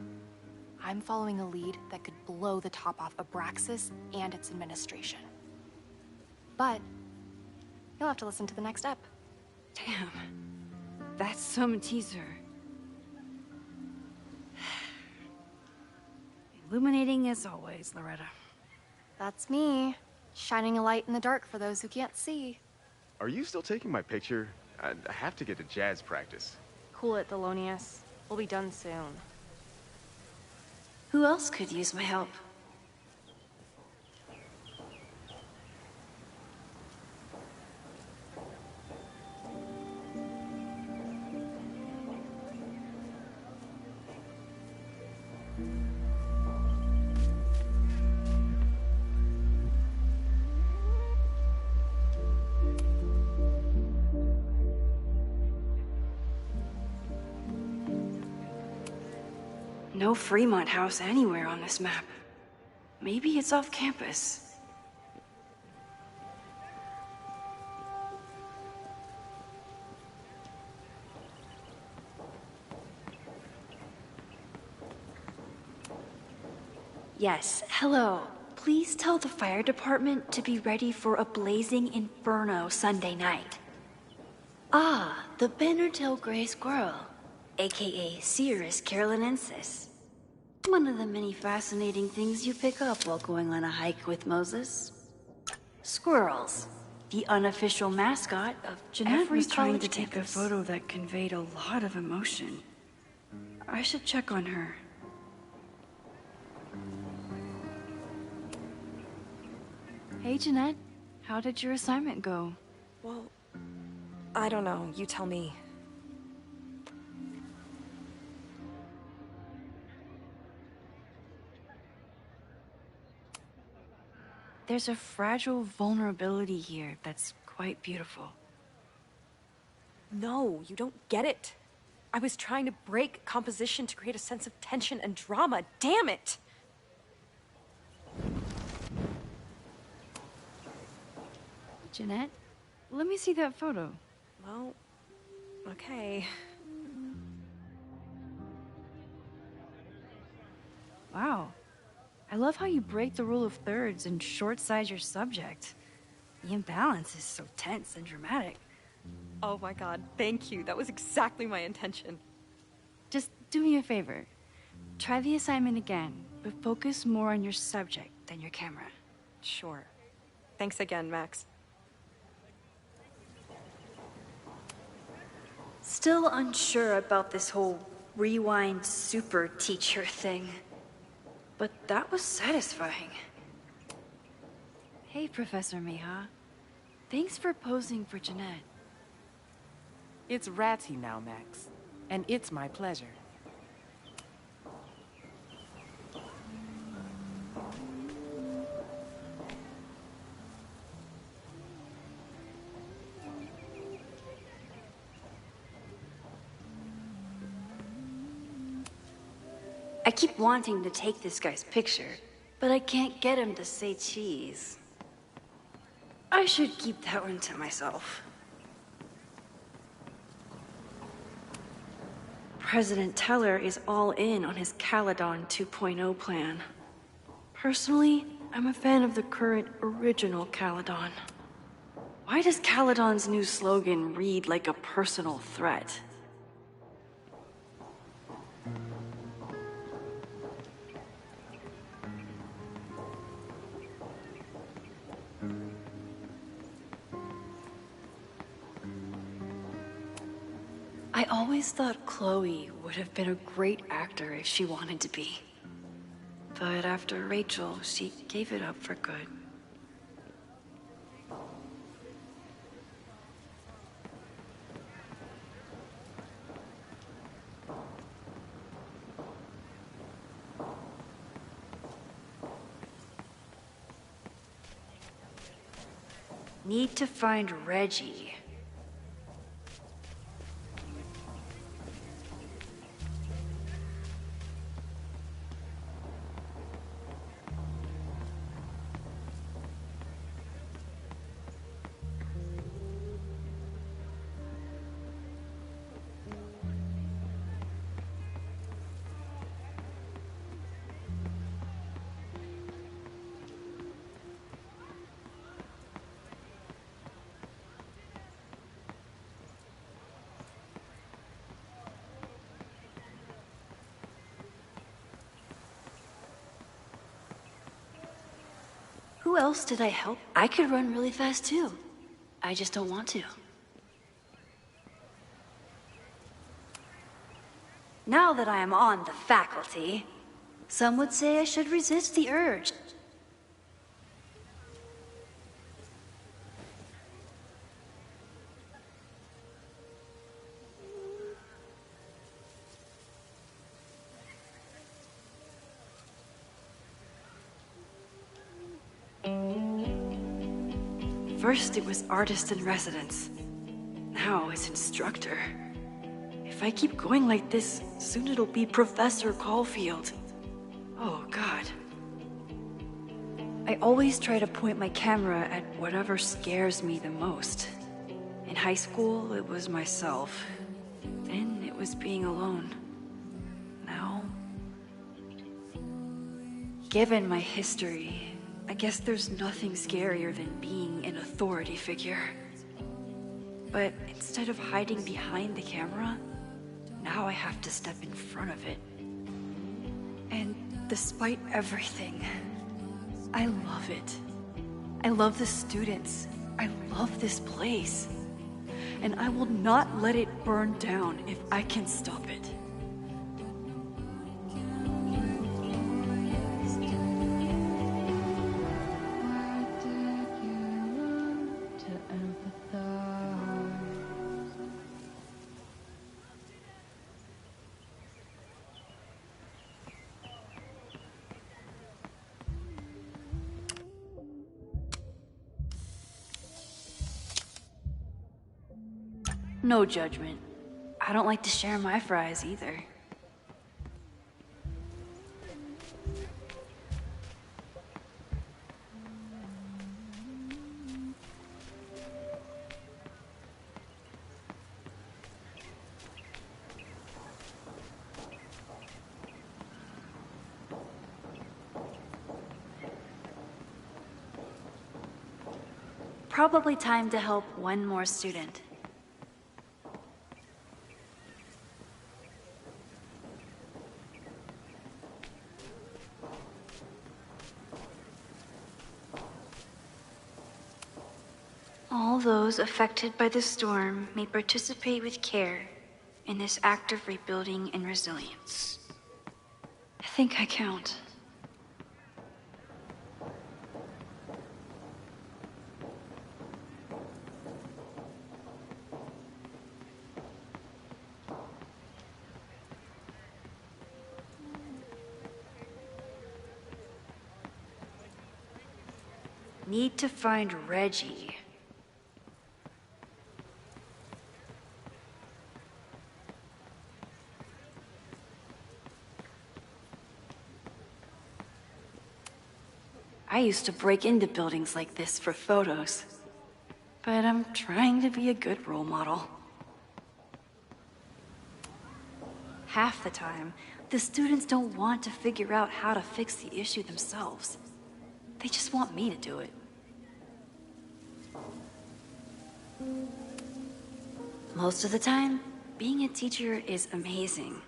I'm following a lead that could blow the top off Abraxas and its administration. But you'll have to listen to the next ep. Damn. That's some teaser. Illuminating as always, Loretta. That's me, shining a light in the dark for those who can't see. Are you still taking my picture? I have to get to jazz practice. Cool it, Thelonious. We'll be done soon. Who else could use my help? No Fremont House anywhere on this map. Maybe it's off campus. Yes, hello. Please tell the fire department to be ready for a blazing inferno Sunday night. Ah, the banner-tailed gray squirrel, aka Cirrus carolinensis. One of the many fascinating things you pick up while going on a hike with Moses. Squirrels, the unofficial mascot of Jeanette Every was trying to college take a campus. photo that conveyed a lot of emotion. I should check on her. Hey, Jeanette. How did your assignment go? Well, I don't know. You tell me. There's a fragile vulnerability here that's quite beautiful. No, you don't get it. I was trying to break composition to create a sense of tension and drama. Damn it! Jeanette, let me see that photo. Well, okay. Wow. I love how you break the rule of thirds and short-size your subject. The imbalance is so tense and dramatic. Oh my god, thank you. That was exactly my intention. Just do me a favor. Try the assignment again, but focus more on your subject than your camera. Sure. Thanks again, Max. Still unsure about this whole rewind super teacher thing. But that was satisfying. Hey, Professor Miha. Thanks for posing for Jeanette. It's Ratty now, Max. And it's my pleasure. I keep wanting to take this guy's picture, but I can't get him to say cheese. I should keep that one to myself. President Teller is all in on his Caledon 2.0 plan. Personally, I'm a fan of the current original Caledon. Why does Caledon's new slogan read like a personal threat? always thought Chloe would have been a great actor if she wanted to be. But after Rachel, she gave it up for good. Need to find Reggie. Who else did I help? I could run really fast too. I just don't want to. Now that I am on the faculty, some would say I should resist the urge. First it was artist in residence. Now it's instructor. If I keep going like this, soon it'll be Professor Caulfield. Oh, God. I always try to point my camera at whatever scares me the most. In high school, it was myself. Then it was being alone. Now... Given my history, I guess there's nothing scarier than being an authority figure. But instead of hiding behind the camera, now I have to step in front of it. And despite everything, I love it. I love the students. I love this place. And I will not let it burn down if I can stop it. No judgment. I don't like to share my fries either. Probably time to help one more student. All those affected by the storm may participate with care in this act of rebuilding and resilience. I think I count. Need to find Reggie. I used to break into buildings like this for photos, but I'm trying to be a good role model. Half the time, the students don't want to figure out how to fix the issue themselves. They just want me to do it. Most of the time, being a teacher is amazing.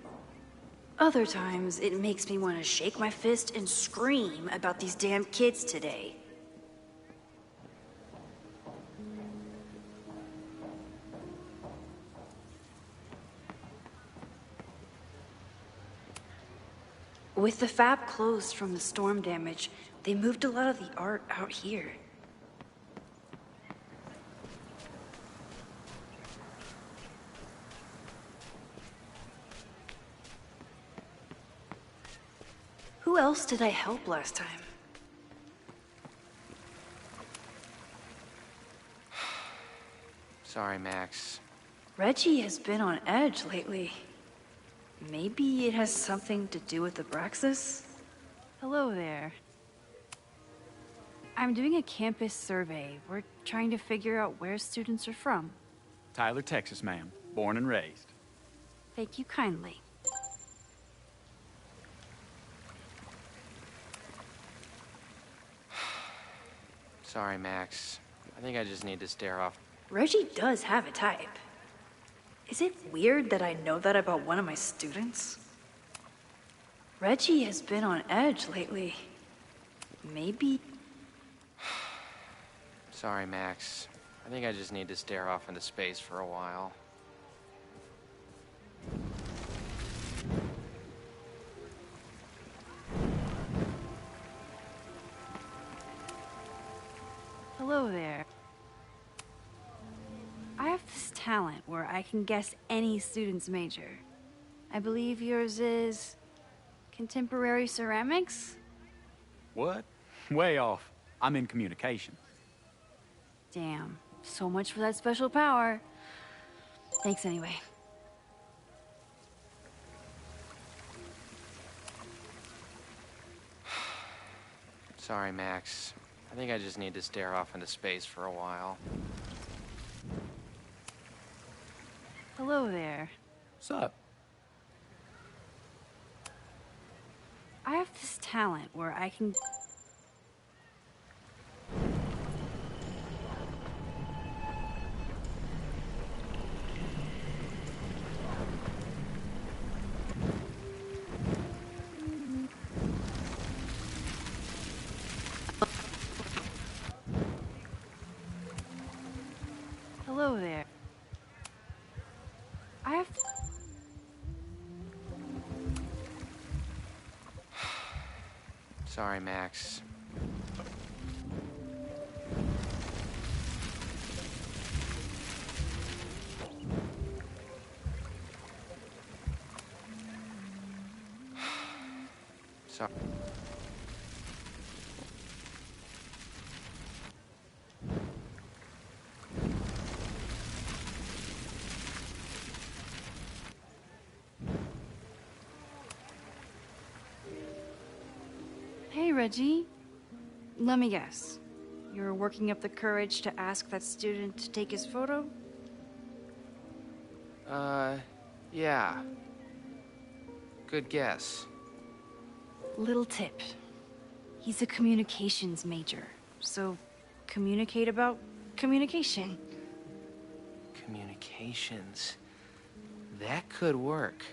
Other times, it makes me want to shake my fist and scream about these damn kids today. With the fab closed from the storm damage, they moved a lot of the art out here. Who else did I help last time? Sorry, Max. Reggie has been on edge lately. Maybe it has something to do with Abraxas? Hello there. I'm doing a campus survey. We're trying to figure out where students are from. Tyler, Texas, ma'am. Born and raised. Thank you kindly. Sorry, Max. I think I just need to stare off. Reggie does have a type. Is it weird that I know that about one of my students? Reggie has been on edge lately. Maybe... Sorry, Max. I think I just need to stare off into space for a while. Hello there. I have this talent where I can guess any student's major. I believe yours is... contemporary ceramics? What? Way off. I'm in communication. Damn. So much for that special power. Thanks anyway. Sorry, Max. I think I just need to stare off into space for a while. Hello there. What's up? I have this talent where I can... Hello there. I have... Sorry, Max. Sorry. Hey, Reggie. Let me guess. You're working up the courage to ask that student to take his photo? Yeah. Good guess. Little tip. He's a communications major, so communicate about communication. Communications. That could work.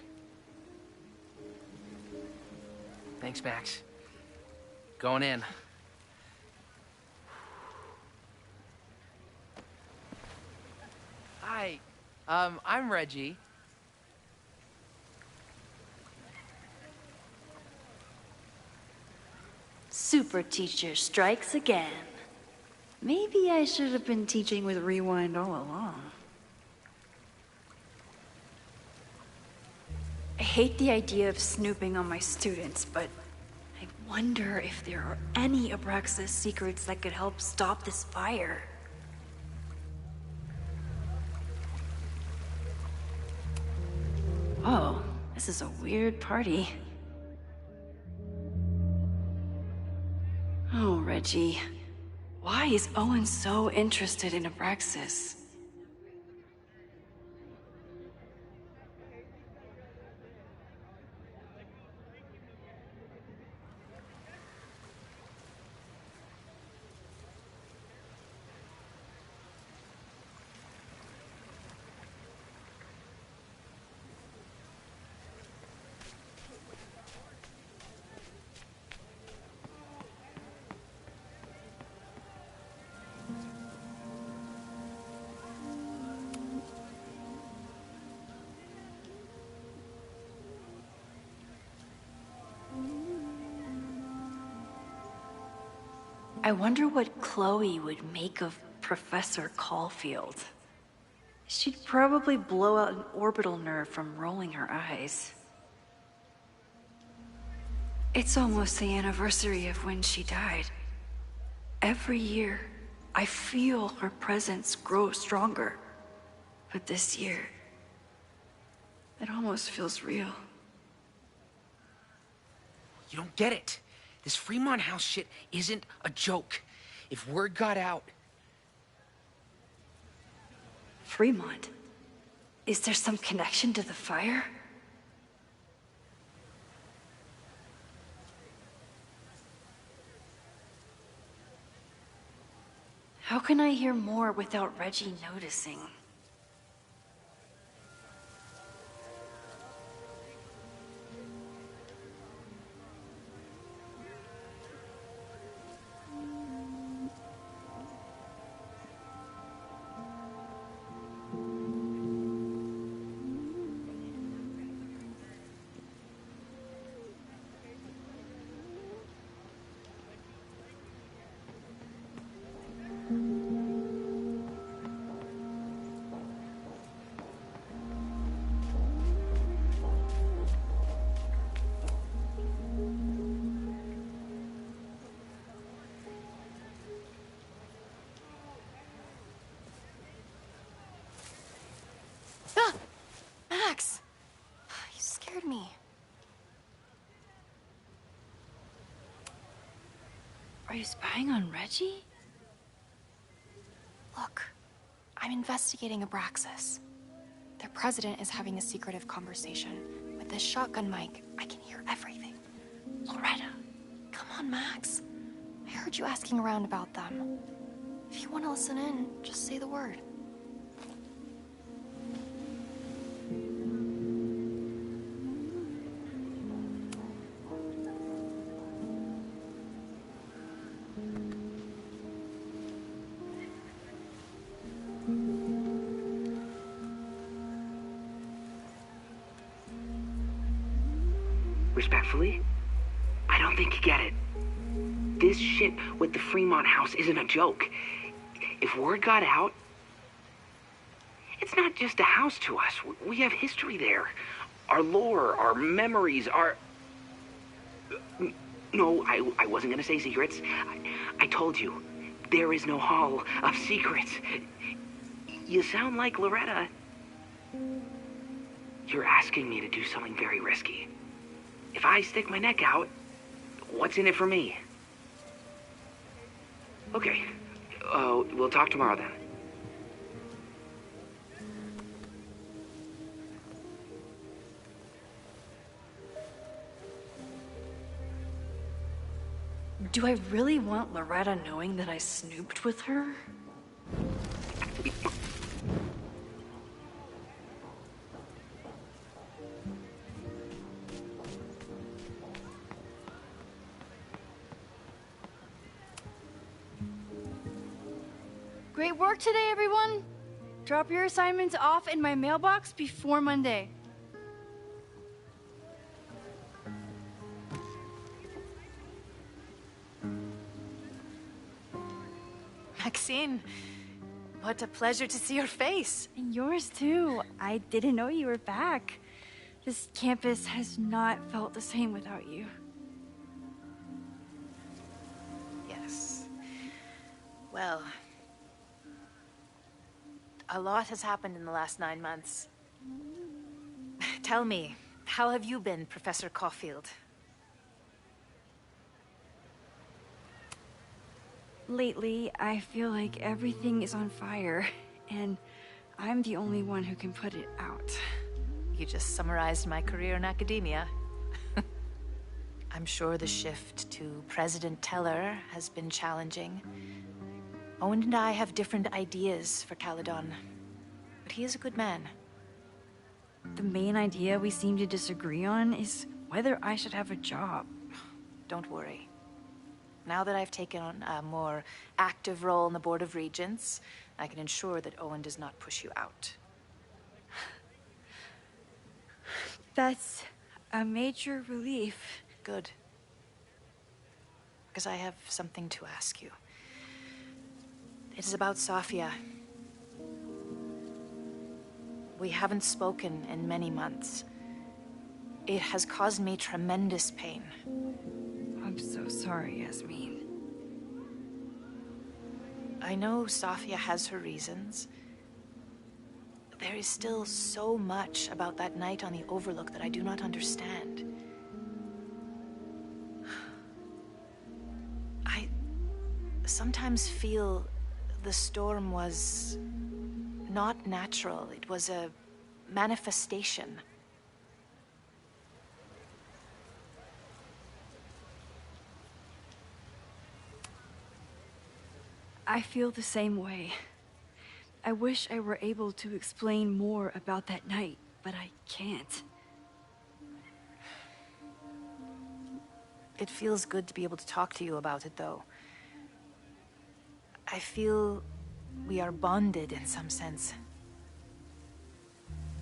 Thanks, Max. Going in. Hi. I'm Reggie. Super teacher strikes again. Maybe I should have been teaching with Rewind all along. I hate the idea of snooping on my students, but I wonder if there are any Abraxas secrets that could help stop this fire. Whoa, this is a weird party. Oh, Reggie. Why is Owen so interested in Abraxas? I wonder what Chloe would make of Professor Caulfield. She'd probably blow out an orbital nerve from rolling her eyes. It's almost the anniversary of when she died. Every year, I feel her presence grow stronger. But this year, it almost feels real. You don't get it. This Fremont House shit isn't a joke. If word got out... Fremont? Is there some connection to the fire? How can I hear more without Reggie noticing? Max! You scared me. Are you spying on Reggie? Look, I'm investigating Abraxas. Their president is having a secretive conversation. With this shotgun mic, I can hear everything. Loretta, come on, Max. I heard you asking around about them. If you want to listen in, just say the word. Respectfully, I don't think you get it. This shit with the Fremont House isn't a joke. If word got out, it's not just a house to us. We have history there. Our lore, our memories, our... No, I wasn't gonna say secrets. I told you, there is no hall of secrets. You sound like Loretta. You're asking me to do something very risky. If I stick my neck out, what's in it for me? Okay. We'll talk tomorrow then. Do I really want Loretta knowing that I snooped with her? Great work today, everyone! Drop your assignments off in my mailbox before Monday. Maxine, what a pleasure to see your face. And yours too. I didn't know you were back. This campus has not felt the same without you. Yes. Well, a lot has happened in the last 9 months. Tell me, how have you been, Professor Caulfield? Lately, I feel like everything is on fire, and I'm the only one who can put it out. You just summarized my career in academia. I'm sure the shift to President Teller has been challenging. Owen and I have different ideas for Caledon, but he is a good man. The main idea we seem to disagree on is whether I should have a job. Don't worry. Now that I've taken on a more active role in the Board of Regents, I can ensure that Owen does not push you out. That's a major relief. Good. because I have something to ask you. It is about Sofia. We haven't spoken in many months. It has caused me tremendous pain. I'm so sorry, Yasmin. I know Sofia has her reasons. There is still so much about that night on the Overlook that I do not understand. I sometimes feel the storm was not natural. It was a manifestation. I feel the same way. I wish I were able to explain more about that night, but I can't. It feels good to be able to talk to you about it, though. I feel we are bonded in some sense.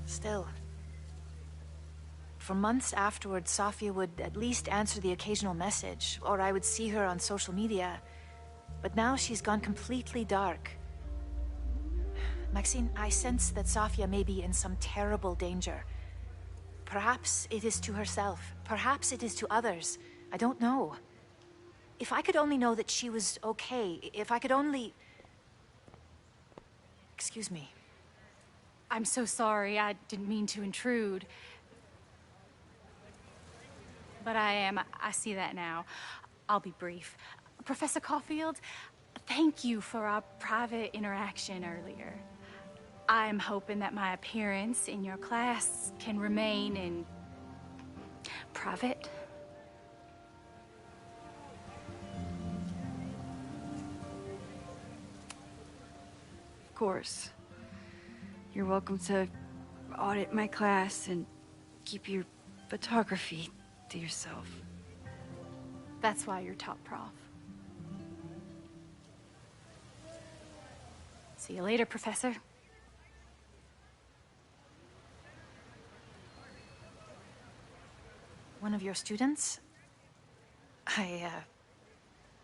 Still, for months afterwards, Sofia would at least answer the occasional message, or I would see her on social media. But now she's gone completely dark. Maxine, I sense that Sofia may be in some terrible danger. Perhaps it is to herself. Perhaps it is to others. I don't know. If I could only know that she was okay, if I could only... Excuse me. I'm so sorry. I didn't mean to intrude. But I see that now. I'll be brief. Professor Caulfield, thank you for our private interaction earlier. I'm hoping that my appearance in your class can remain in private. Of course. You're welcome to audit my class and keep your photography to yourself. That's why you're top prof. See you later, Professor. One of your students? I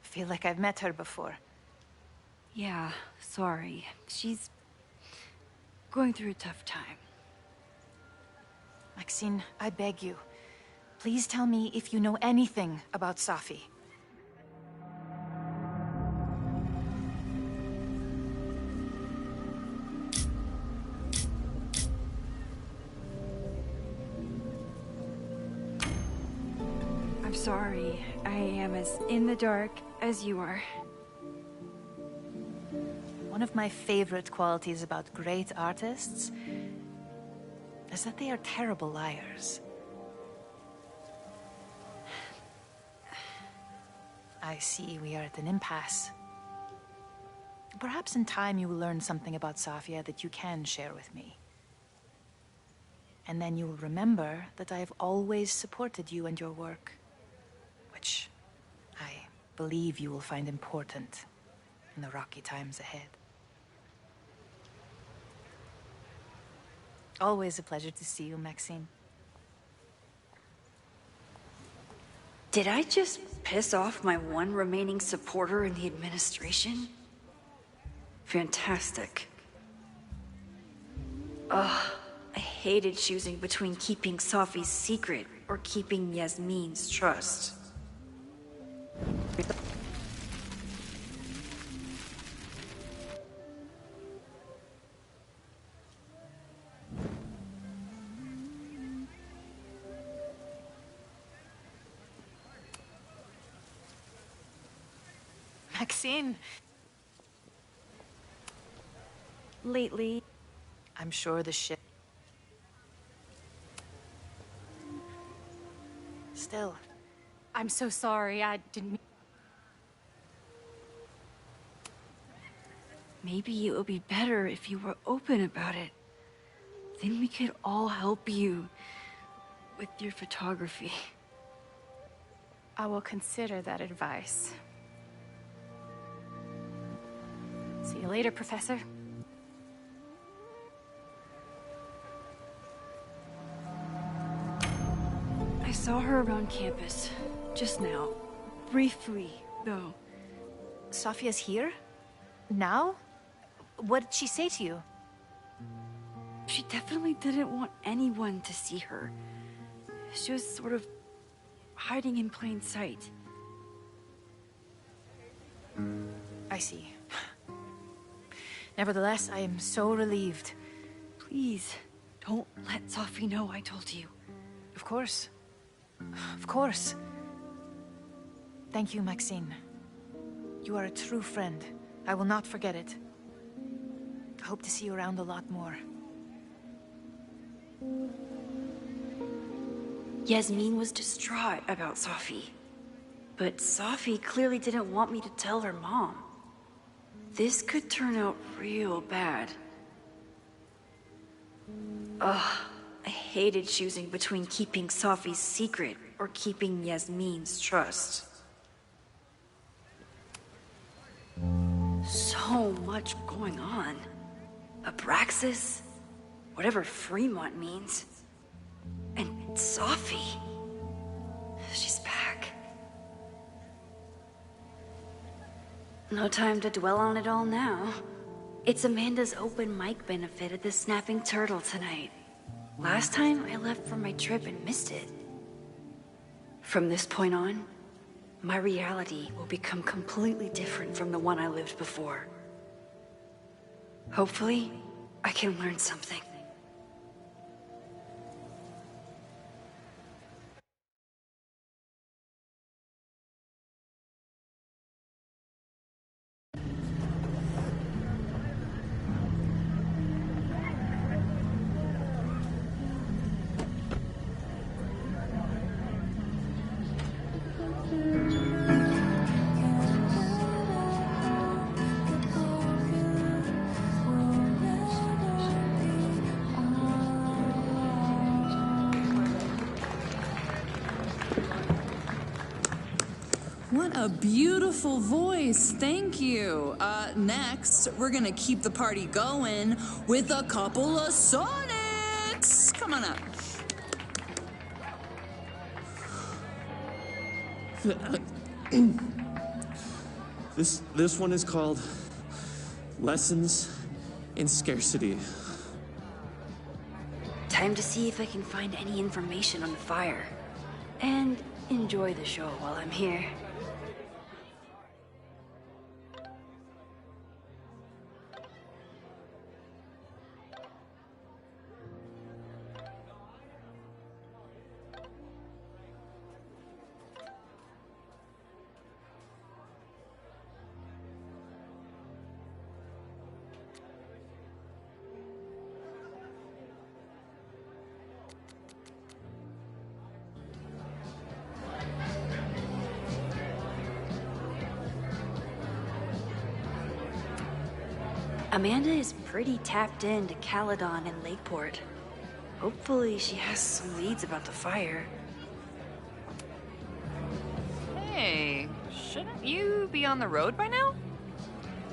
feel like I've met her before. Yeah, sorry. She's going through a tough time. Maxine, I beg you. Please tell me if you know anything about Safi. I'm sorry. I am as in the dark as you are. One of my favorite qualities about great artists is that they are terrible liars. I see we are at an impasse. Perhaps in time you will learn something about Sofia that you can share with me. And then you will remember that I have always supported you and your work, which I believe you will find important in the rocky times ahead. Always a pleasure to see you, Maxine. Did I just piss off my one remaining supporter in the administration? Fantastic. Ugh, I hated choosing between keeping Safi's secret or keeping Yasmin's trust. Maxine. Lately, I'm sure the ship... Still. I'm so sorry. I didn't... Maybe it would be better if you were open about it. Then we could all help you with your photography. I will consider that advice. See you later, Professor. I saw her around campus, just now, briefly, though. Sophia's here? Now? What did she say to you? She definitely didn't want anyone to see her. She was sort of hiding in plain sight. I see. Nevertheless, I am so relieved. Please, don't let Sophie know I told you. Of course. Of course. Thank you, Maxine. You are a true friend. I will not forget it. I hope to see you around a lot more. Yasmin was distraught about Sophie. But Sophie clearly didn't want me to tell her mom. This could turn out real bad. Ugh, I hated choosing between keeping Sophie's secret or keeping Yasmin's trust. So much going on. Abraxas, whatever Fremont means. And Sophie. She's back. No time to dwell on it all now. It's Amanda's open mic benefit at the Snapping Turtle tonight. Last time I left for my trip and missed it. From this point on, my reality will become completely different from the one I lived before. Hopefully, I can learn something. What a beautiful voice, thank you. Next, we're gonna keep the party going with a couple of sonics. Come on up. This one is called Lessons in Scarcity. Time to see if I can find any information on the fire. And enjoy the show while I'm here. Amanda is pretty tapped into Caledon and Lakeport. Hopefully she has some leads about the fire. Hey, shouldn't you be on the road by now?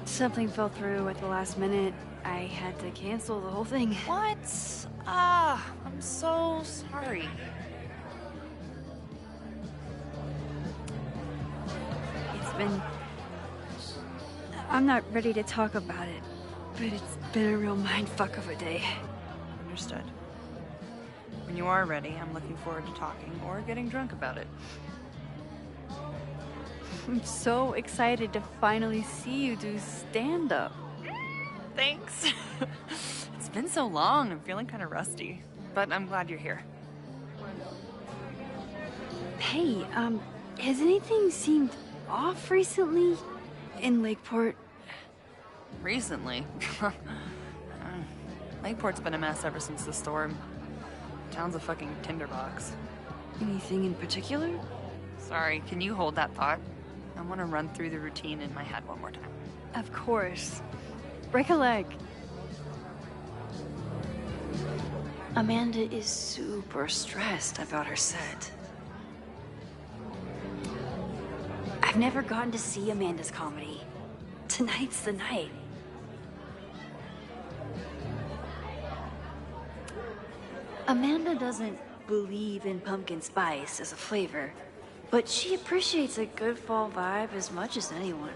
Something fell through at the last minute. I had to cancel the whole thing. What? I'm so sorry. It's been... I'm not ready to talk about it, but it's been a real mindfuck of a day. Understood. When you are ready, I'm looking forward to talking or getting drunk about it. I'm so excited to finally see you do stand-up. Thanks. It's been so long, I'm feeling kind of rusty, but I'm glad you're here. Hey, has anything seemed off recently in Lakeport? Recently? Lakeport's been a mess ever since the storm. Town's a fucking tinderbox. Anything in particular? Sorry, can you hold that thought? I want to run through the routine in my head one more time. Of course. Break a leg. Amanda is super stressed about her set. I've never gotten to see Amanda's comedy. Tonight's the night. Amanda doesn't believe in pumpkin spice as a flavor, but she appreciates a good fall vibe as much as anyone.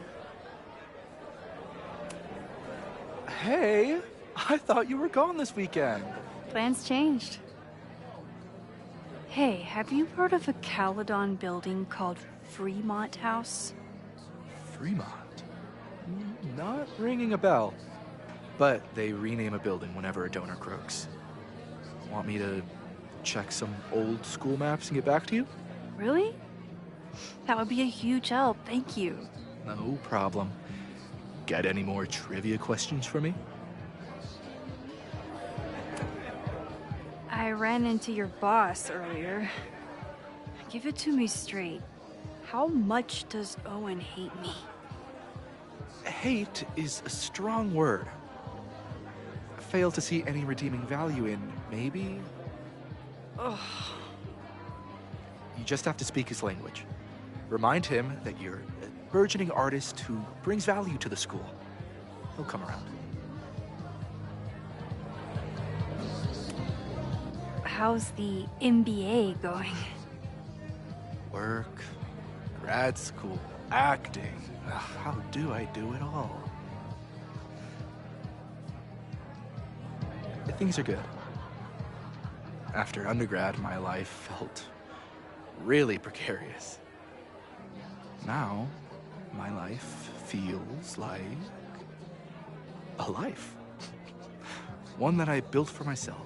Hey, I thought you were gone this weekend. Plans changed. Hey, have you heard of a Caledon building called Fremont House? Fremont? Not ringing a bell. But they rename a building whenever a donor croaks. Want me to check some old school maps and get back to you? Really? That would be a huge help, thank you. No problem. Got any more trivia questions for me? I ran into your boss earlier. Give it to me straight. How much does Owen hate me? Hate is a strong word. Fail to see any redeeming value in, maybe? Ugh. You just have to speak his language. Remind him that you're a burgeoning artist who brings value to the school. He'll come around. How's the MBA going? Work, grad school, acting. Ugh, how do I do it all? Things are good. After undergrad, my life felt really precarious. Now, my life feels like a life. One that I built for myself.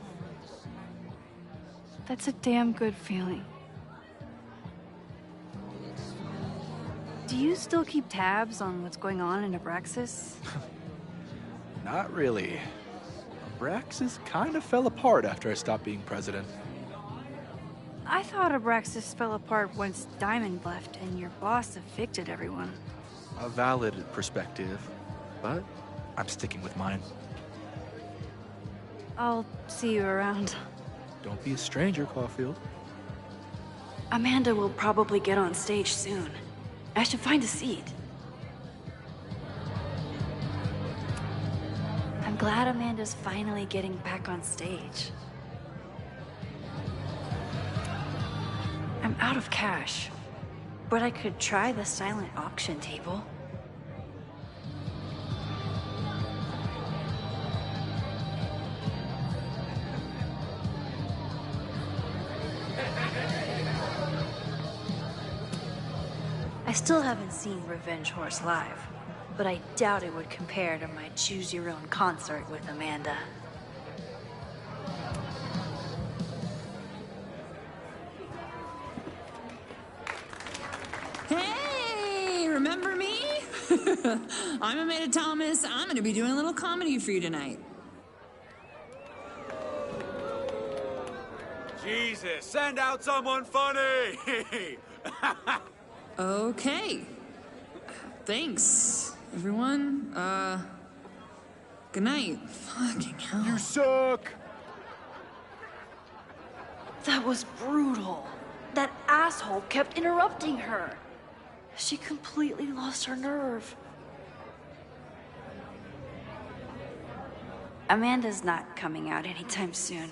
That's a damn good feeling. Do you still keep tabs on what's going on in Abraxas? Not really. Abraxas kind of fell apart after I stopped being president. I thought Abraxas fell apart once Diamond left and your boss evicted everyone. A valid perspective, but I'm sticking with mine. I'll see you around. Don't be a stranger, Caulfield. Amanda will probably get on stage soon. I should find a seat. I'm glad Amanda's finally getting back on stage. I'm out of cash, but I could try the silent auction table. I still haven't seen Revenge Horse live, but I doubt it would compare to my Choose Your Own concert with Amanda. Hey, remember me? I'm Amanda Thomas. I'm gonna be doing a little comedy for you tonight. Jesus, send out someone funny! Okay. Thanks, everyone. Good night. Fucking hell. You suck! That was brutal. That asshole kept interrupting her. She completely lost her nerve. Amanda's not coming out anytime soon.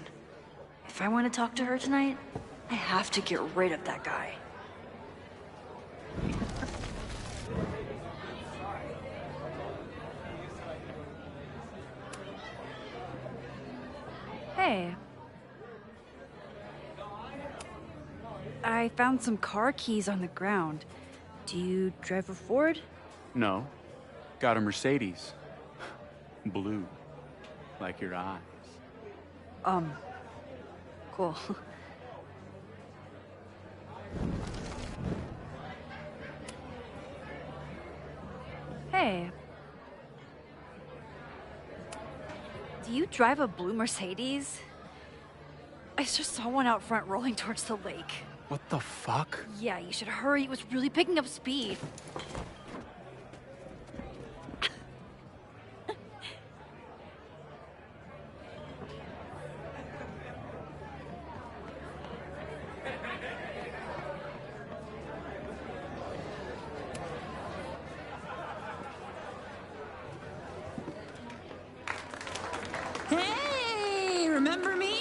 If I want to talk to her tonight, I have to get rid of that guy. Hey. I found some car keys on the ground. Do you drive a Ford? No. Got a Mercedes. Blue. Like your eyes. Cool. Hey. Do you drive a blue Mercedes? I just saw one out front rolling towards the lake. What the fuck? Yeah, you should hurry. It was really picking up speed. Hey, remember me?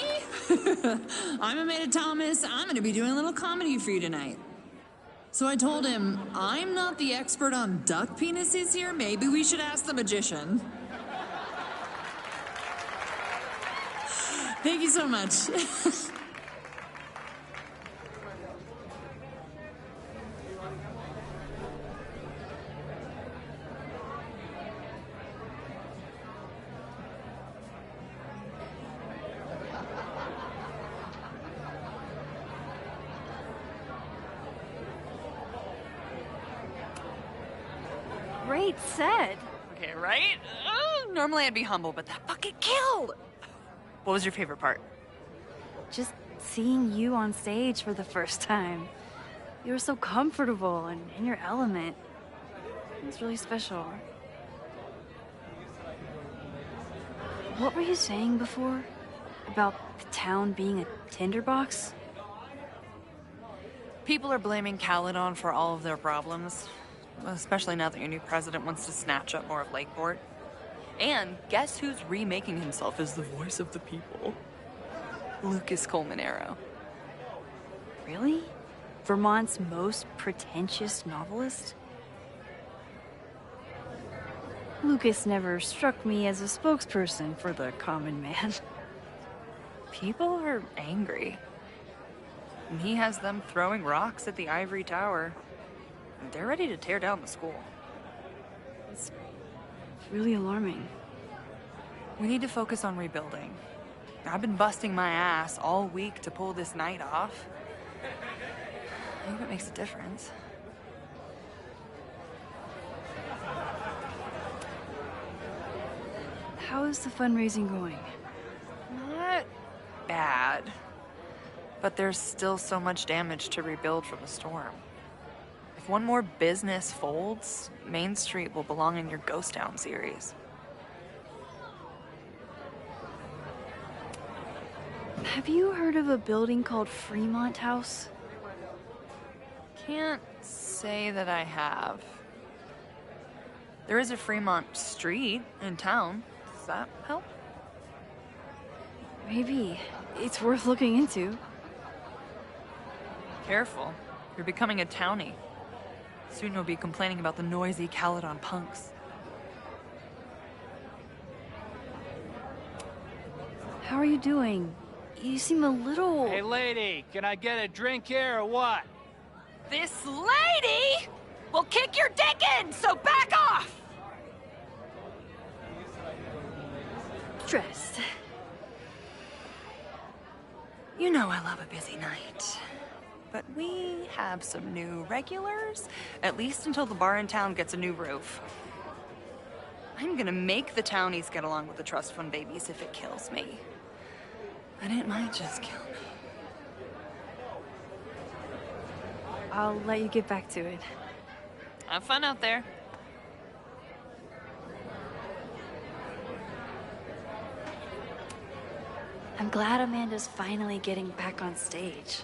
I'm Amanda Thomas. I'm gonna be doing a little comedy for you tonight. So I told him, I'm not the expert on duck penises here. Maybe we should ask the magician. Thank you so much. Great set. Okay, right? Normally I'd be humble, but that fucking killed! What was your favorite part? Just seeing you on stage for the first time. You were so comfortable and in your element. It was really special. What were you saying before? About the town being a tinderbox? People are blaming Caledon for all of their problems. Especially now that your new president wants to snatch up more of Lakeport. And guess who's remaking himself as the voice of the people? Lucas Colmenero. Really? Vermont's most pretentious novelist? Lucas never struck me as a spokesperson for the common man. People are angry. And he has them throwing rocks at the Ivory Tower. They're ready to tear down the school. It's really alarming. We need to focus on rebuilding. I've been busting my ass all week to pull this night off. I think it makes a difference. How is the fundraising going? Not bad. But there's still so much damage to rebuild from the storm. If one more business folds, Main Street will belong in your Ghost Town series. Have you heard of a building called Fremont House? Can't say that I have. There is a Fremont Street in town. Does that help? Maybe. It's worth looking into. Careful. You're becoming a townie. Soon you'll be complaining about the noisy Caledon punks. How are you doing? You seem a little... Hey, lady, can I get a drink here or what? This lady will kick your dick in, so back off! Dressed. You know I love a busy night. But we have some new regulars, at least until the bar in town gets a new roof. I'm gonna make the townies get along with the trust fund babies if it kills me. And it might just kill me. I'll let you get back to it. Have fun out there. I'm glad Amanda's finally getting back on stage.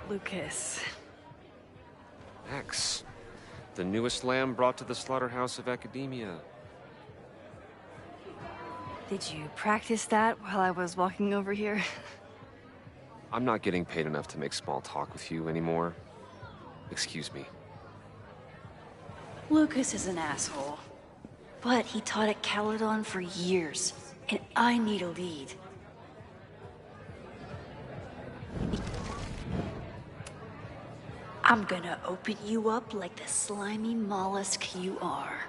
Lucas. Max, the newest lamb brought to the slaughterhouse of academia. Did you practice that while I was walking over here? I'm not getting paid enough to make small talk with you anymore. Excuse me. Lucas is an asshole. But he taught at Caledon for years, and I need a lead. I'm gonna open you up like the slimy mollusk you are.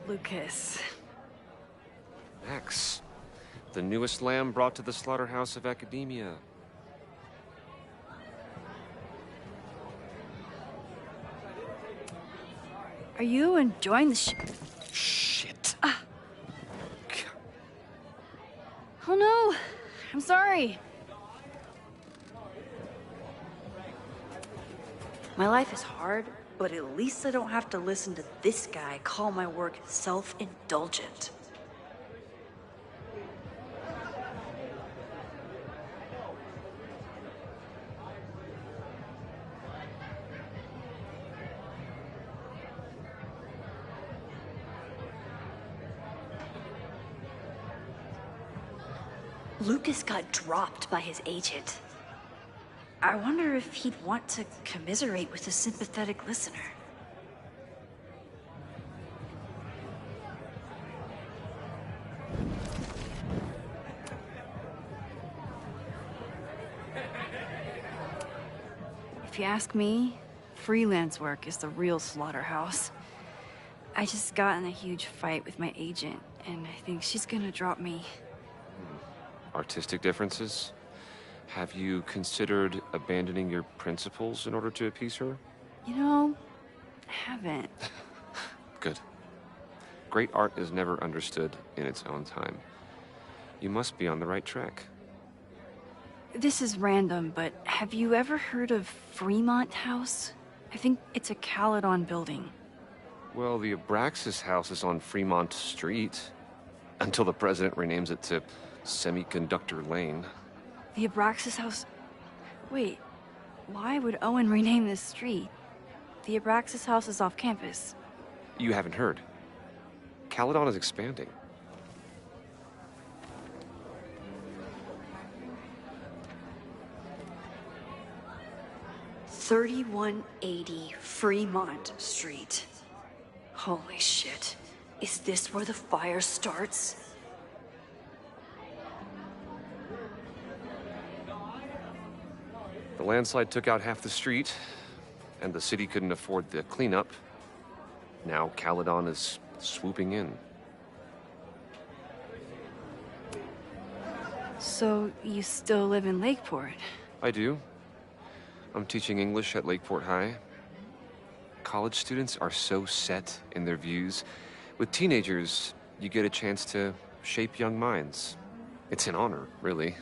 Lucas. Max, the newest lamb brought to the slaughterhouse of academia. Are you enjoying the Shit. Oh no, I'm sorry. My life is hard, but at least I don't have to listen to this guy call my work self-indulgent. Lucas got dropped by his agent. I wonder if he'd want to commiserate with a sympathetic listener. If you ask me, freelance work is the real slaughterhouse. I just got in a huge fight with my agent, and I think she's gonna drop me. Artistic differences? Have you considered abandoning your principles in order to appease her? You know, I haven't. Good. Great art is never understood in its own time. You must be on the right track. This is random, but have you ever heard of Fremont House? I think it's a Caledon building. Well, the Abraxas house is on Fremont Street. Until the president renames it to Semiconductor Lane. The Abraxas House? Wait, why would Owen rename this street? The Abraxas House is off campus. You haven't heard. Caledon is expanding. $3180 Fremont Street. Holy shit. Is this where the fire starts? The landslide took out half the street, and the city couldn't afford the cleanup. Now Caledon is swooping in. So, you still live in Lakeport? I do. I'm teaching English at Lakeport High. College students are so set in their views. With teenagers, you get a chance to shape young minds. It's an honor, really.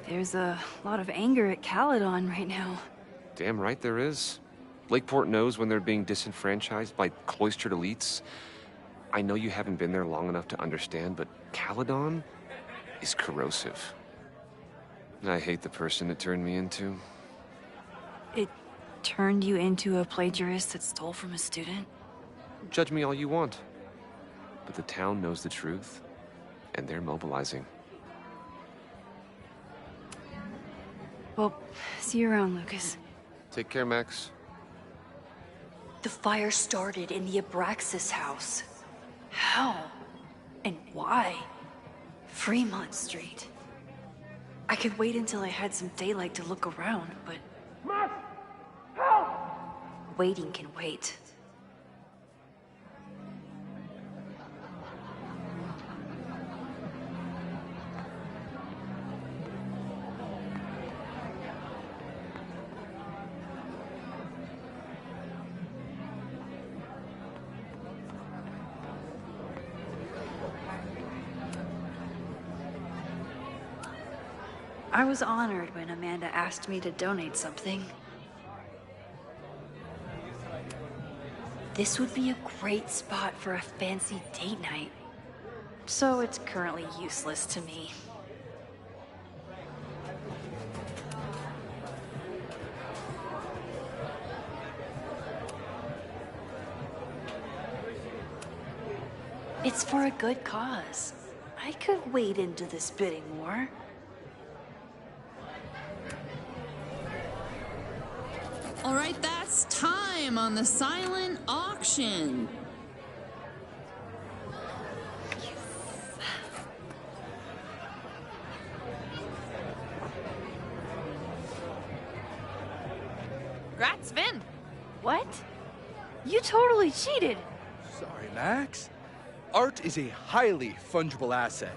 There's a lot of anger at Caledon right now. Damn right there is. Lakeport knows when they're being disenfranchised by cloistered elites. I know you haven't been there long enough to understand, but Caledon is corrosive. I hate the person it turned me into. It turned you into a plagiarist that stole from a student? Judge me all you want. But the town knows the truth, and they're mobilizing. Well, see you around, Lucas. Take care, Max. The fire started in the Abraxas house. How? And why? Fremont Street. I could wait until I had some daylight to look around, but... Max! Help! Waiting can wait. I was honored when Amanda asked me to donate something. This would be a great spot for a fancy date night. So it's currently useless to me. It's for a good cause. I could wade into this bidding war. All right, that's time on the silent auction. Congrats, Vin. What? You totally cheated. Sorry, Max. Art is a highly fungible asset.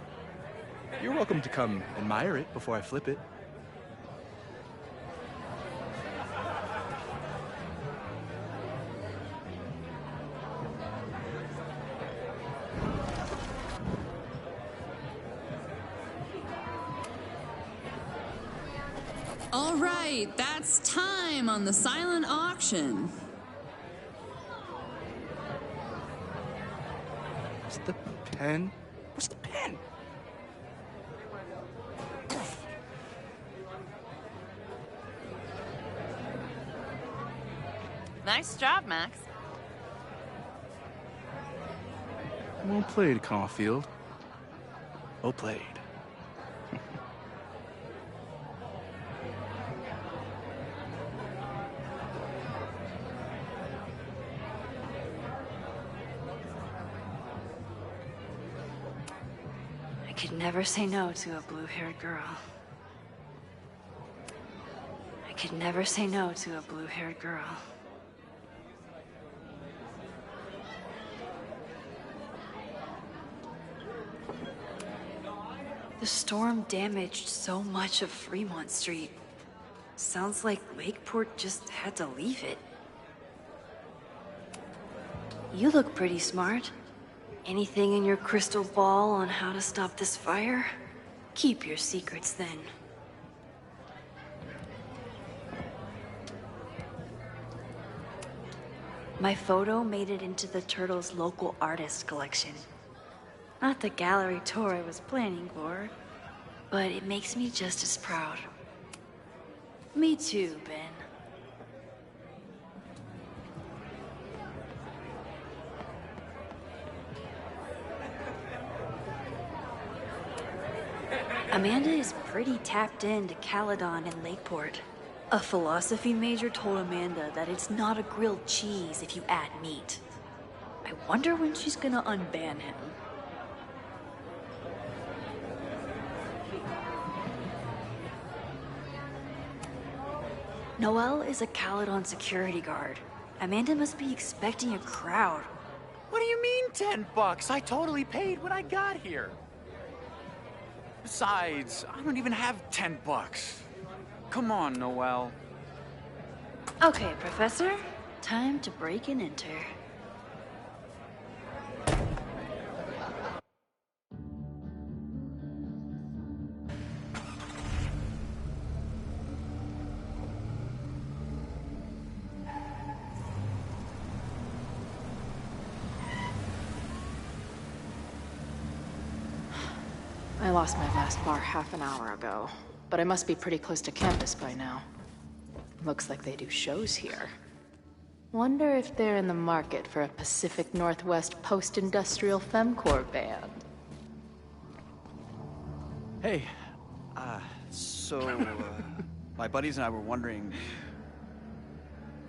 You're welcome to come admire it before I flip it. All right, that's time on the silent auction. Where's the pen? Where's the pen? Nice job, Max. Well played, Caulfield. Well played. I could never say no to a blue-haired girl. I could never say no to a blue-haired girl. The storm damaged so much of Fremont Street. Sounds like Lakeport just had to leave it. You look pretty smart. Anything in your crystal ball on how to stop this fire? Keep your secrets then. My photo made it into the Turtles' local artist collection. Not the gallery tour I was planning for, but it makes me just as proud. Me too, Ben. Amanda is pretty tapped into Caledon and Lakeport. A philosophy major told Amanda that it's not a grilled cheese if you add meat. I wonder when she's gonna unban him. Noelle is a Caledon security guard. Amanda must be expecting a crowd. What do you mean $10? I totally paid when I got here. Besides, I don't even have $10. Come on, Noelle. Okay, Professor. Time to break and enter. I lost my last bar half an hour ago, but I must be pretty close to campus by now. Looks like they do shows here. Wonder if they're in the market for a Pacific Northwest post-industrial femcore band. Hey, my buddies and I were wondering,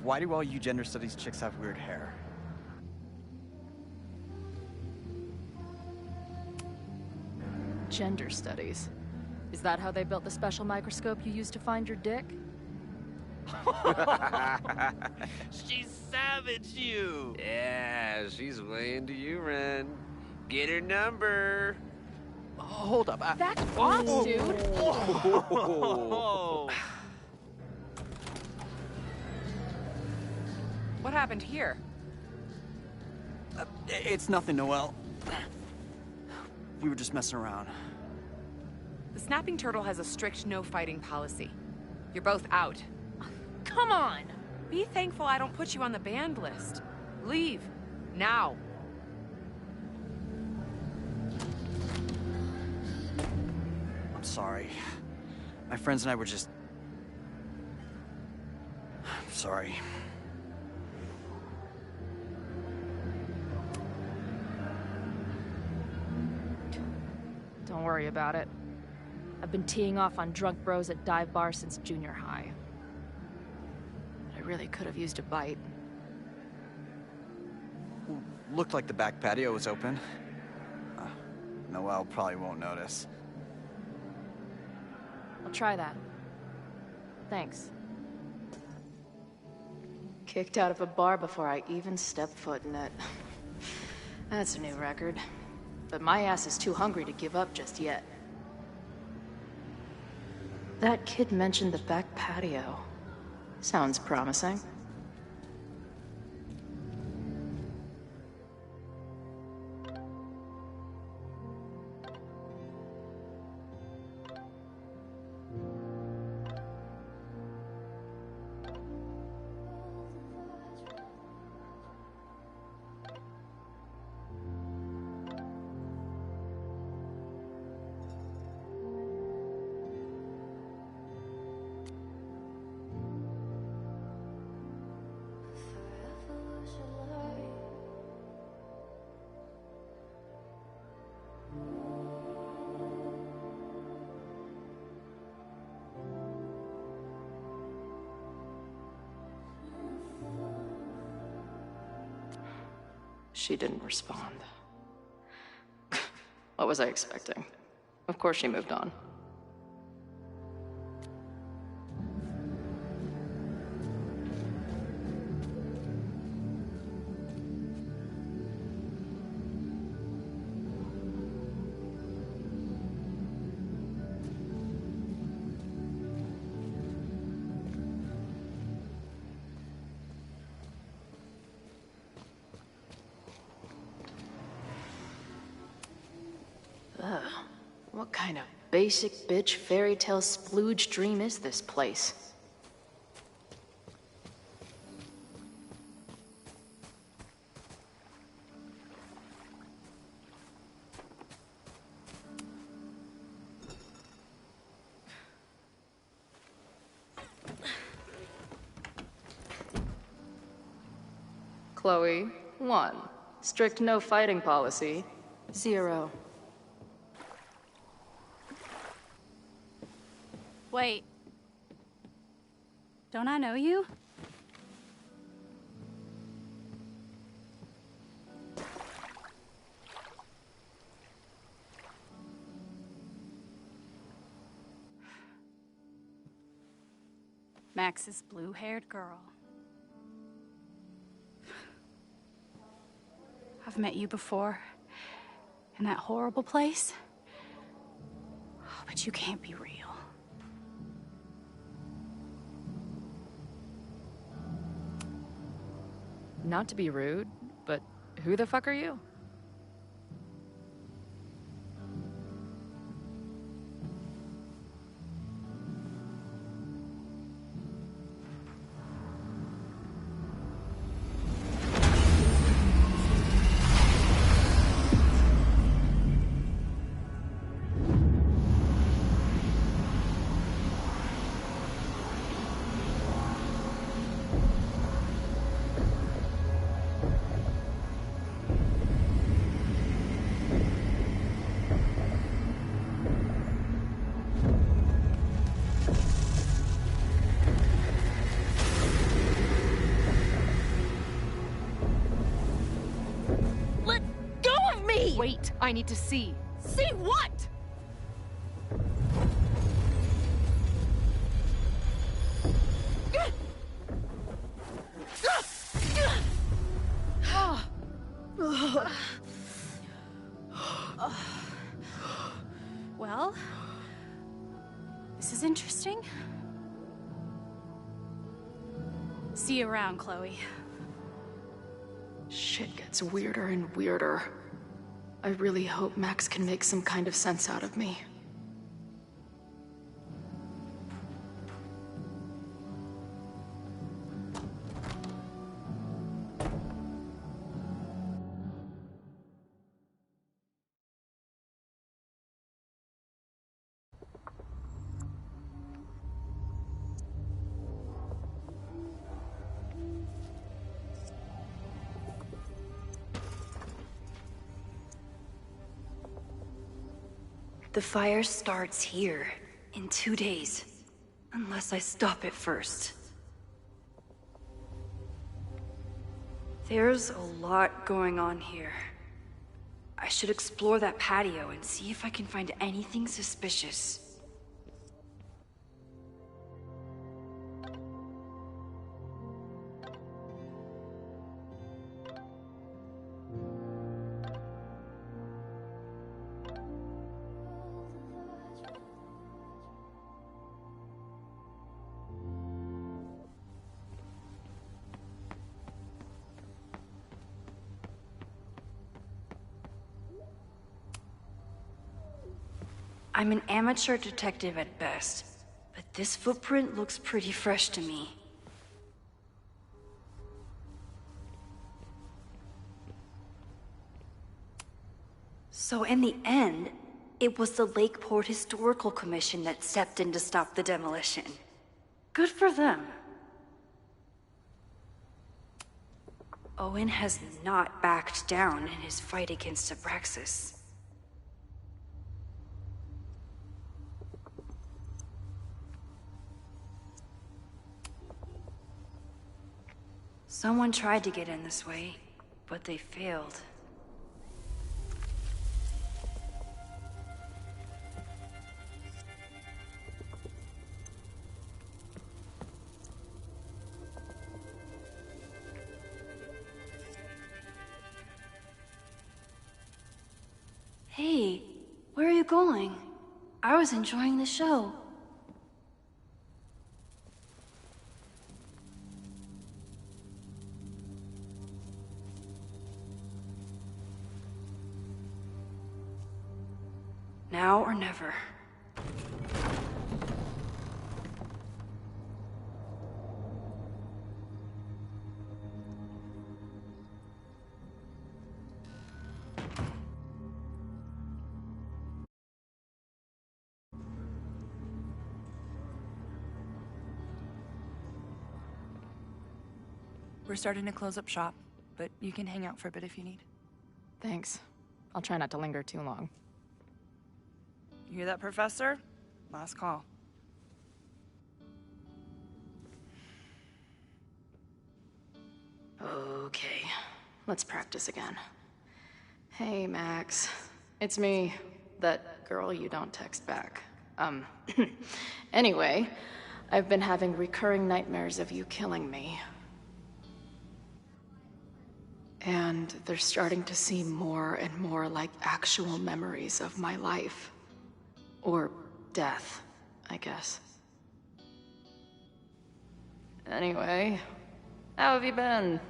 why do all you gender studies chicks have weird hair? Gender studies. Is that how they built the special microscope you used to find your dick? She savaged you! Yeah, she's way into you, Ren. Get her number. Hold up. That's off, dude! What happened here? It's nothing, Noelle. We were just messing around. The snapping turtle has a strict no-fighting policy. You're both out. Come on! Be thankful I don't put you on the banned list. Leave. Now. I'm sorry. My friends and I were just... I'm sorry. Don't worry about it. I've been teeing off on drunk bros at dive bars since junior high. But I really could have used a bite. Looked like the back patio was open. Noelle probably won't notice. I'll try that. Thanks. Kicked out of a bar before I even stepped foot in it. That's a new record. But my ass is too hungry to give up just yet. That kid mentioned the back patio. Sounds promising. She didn't respond. What was I expecting? Of course she moved on. Ugh. What kind of basic bitch fairy tale splooge dream is this place? Chloe, 1. Strict no fighting policy. 0. Wait. Don't I know you? Max's blue-haired girl. I've met you before. In that horrible place. Oh, but you can't be real. Not to be rude, but who the fuck are you? Wait, I need to see. See what? Well, this is interesting. See you around, Chloe. Shit gets weirder and weirder. I really hope Max can make some kind of sense out of me. The fire starts here, in 2 days. Unless I stop it first. There's a lot going on here. I should explore that patio and see if I can find anything suspicious. I'm an amateur detective at best, but this footprint looks pretty fresh to me. So in the end, it was the Lakeport Historical Commission that stepped in to stop the demolition. Good for them. Owen has not backed down in his fight against Abraxas. Someone tried to get in this way, but they failed. Hey, where are you going? I was enjoying the show. Now or never. We're starting to close up shop, but you can hang out for a bit if you need. Thanks. I'll try not to linger too long. You hear that, Professor? Last call. Okay, let's practice again. Hey, Max. It's me, that girl you don't text back. Anyway, I've been having recurring nightmares of you killing me. And they're starting to seem more and more like actual memories of my life. Or death, I guess. Anyway, how have you been?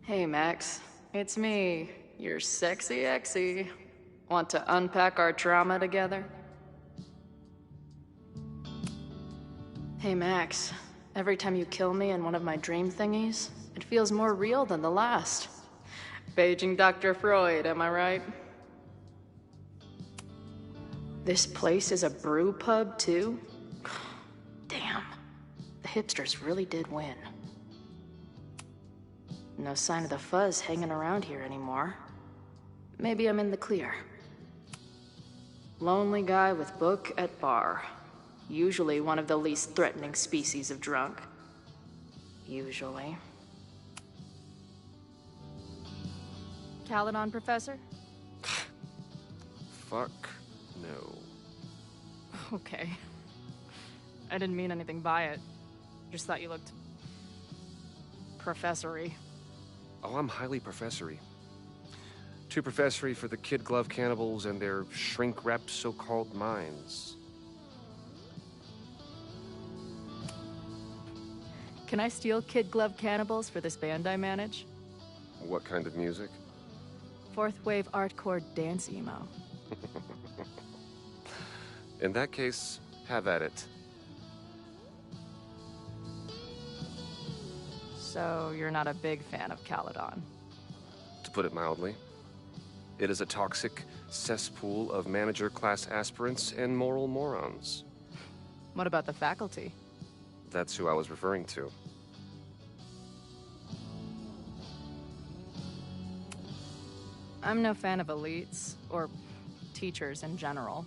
Hey, Max. It's me, your sexy exy. Want to unpack our trauma together? Hey, Max. Every time you kill me in one of my dream thingies, it feels more real than the last. Paging Dr. Freud, am I right? This place is a brew pub, too? Damn. The hipsters really did win. No sign of the fuzz hanging around here anymore. Maybe I'm in the clear. Lonely guy with book at bar. Usually one of the least threatening species of drunk. Usually. Caledon, Professor? Fuck no. Okay. I didn't mean anything by it. Just thought you looked... professory. Oh, I'm highly professory. Too professory for the kid glove cannibals and their shrink-wrapped so-called minds. Can I steal kid glove cannibals for this band I manage? What kind of music? Fourth wave artcore dance emo. In that case, have at it. So you're not a big fan of Caledon? To put it mildly. It is a toxic cesspool of manager-class aspirants and moral morons. What about the faculty? That's who I was referring to. I'm no fan of elites, or teachers in general.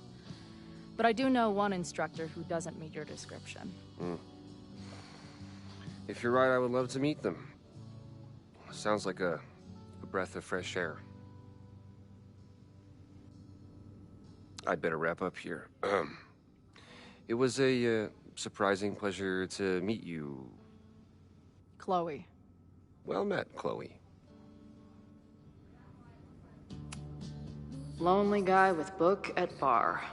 But I do know one instructor who doesn't meet your description. If you're right, I would love to meet them. Sounds like a breath of fresh air. I'd better wrap up here. It was a surprising pleasure to meet you. Chloe. Well met, Chloe. Lonely guy with book at bar.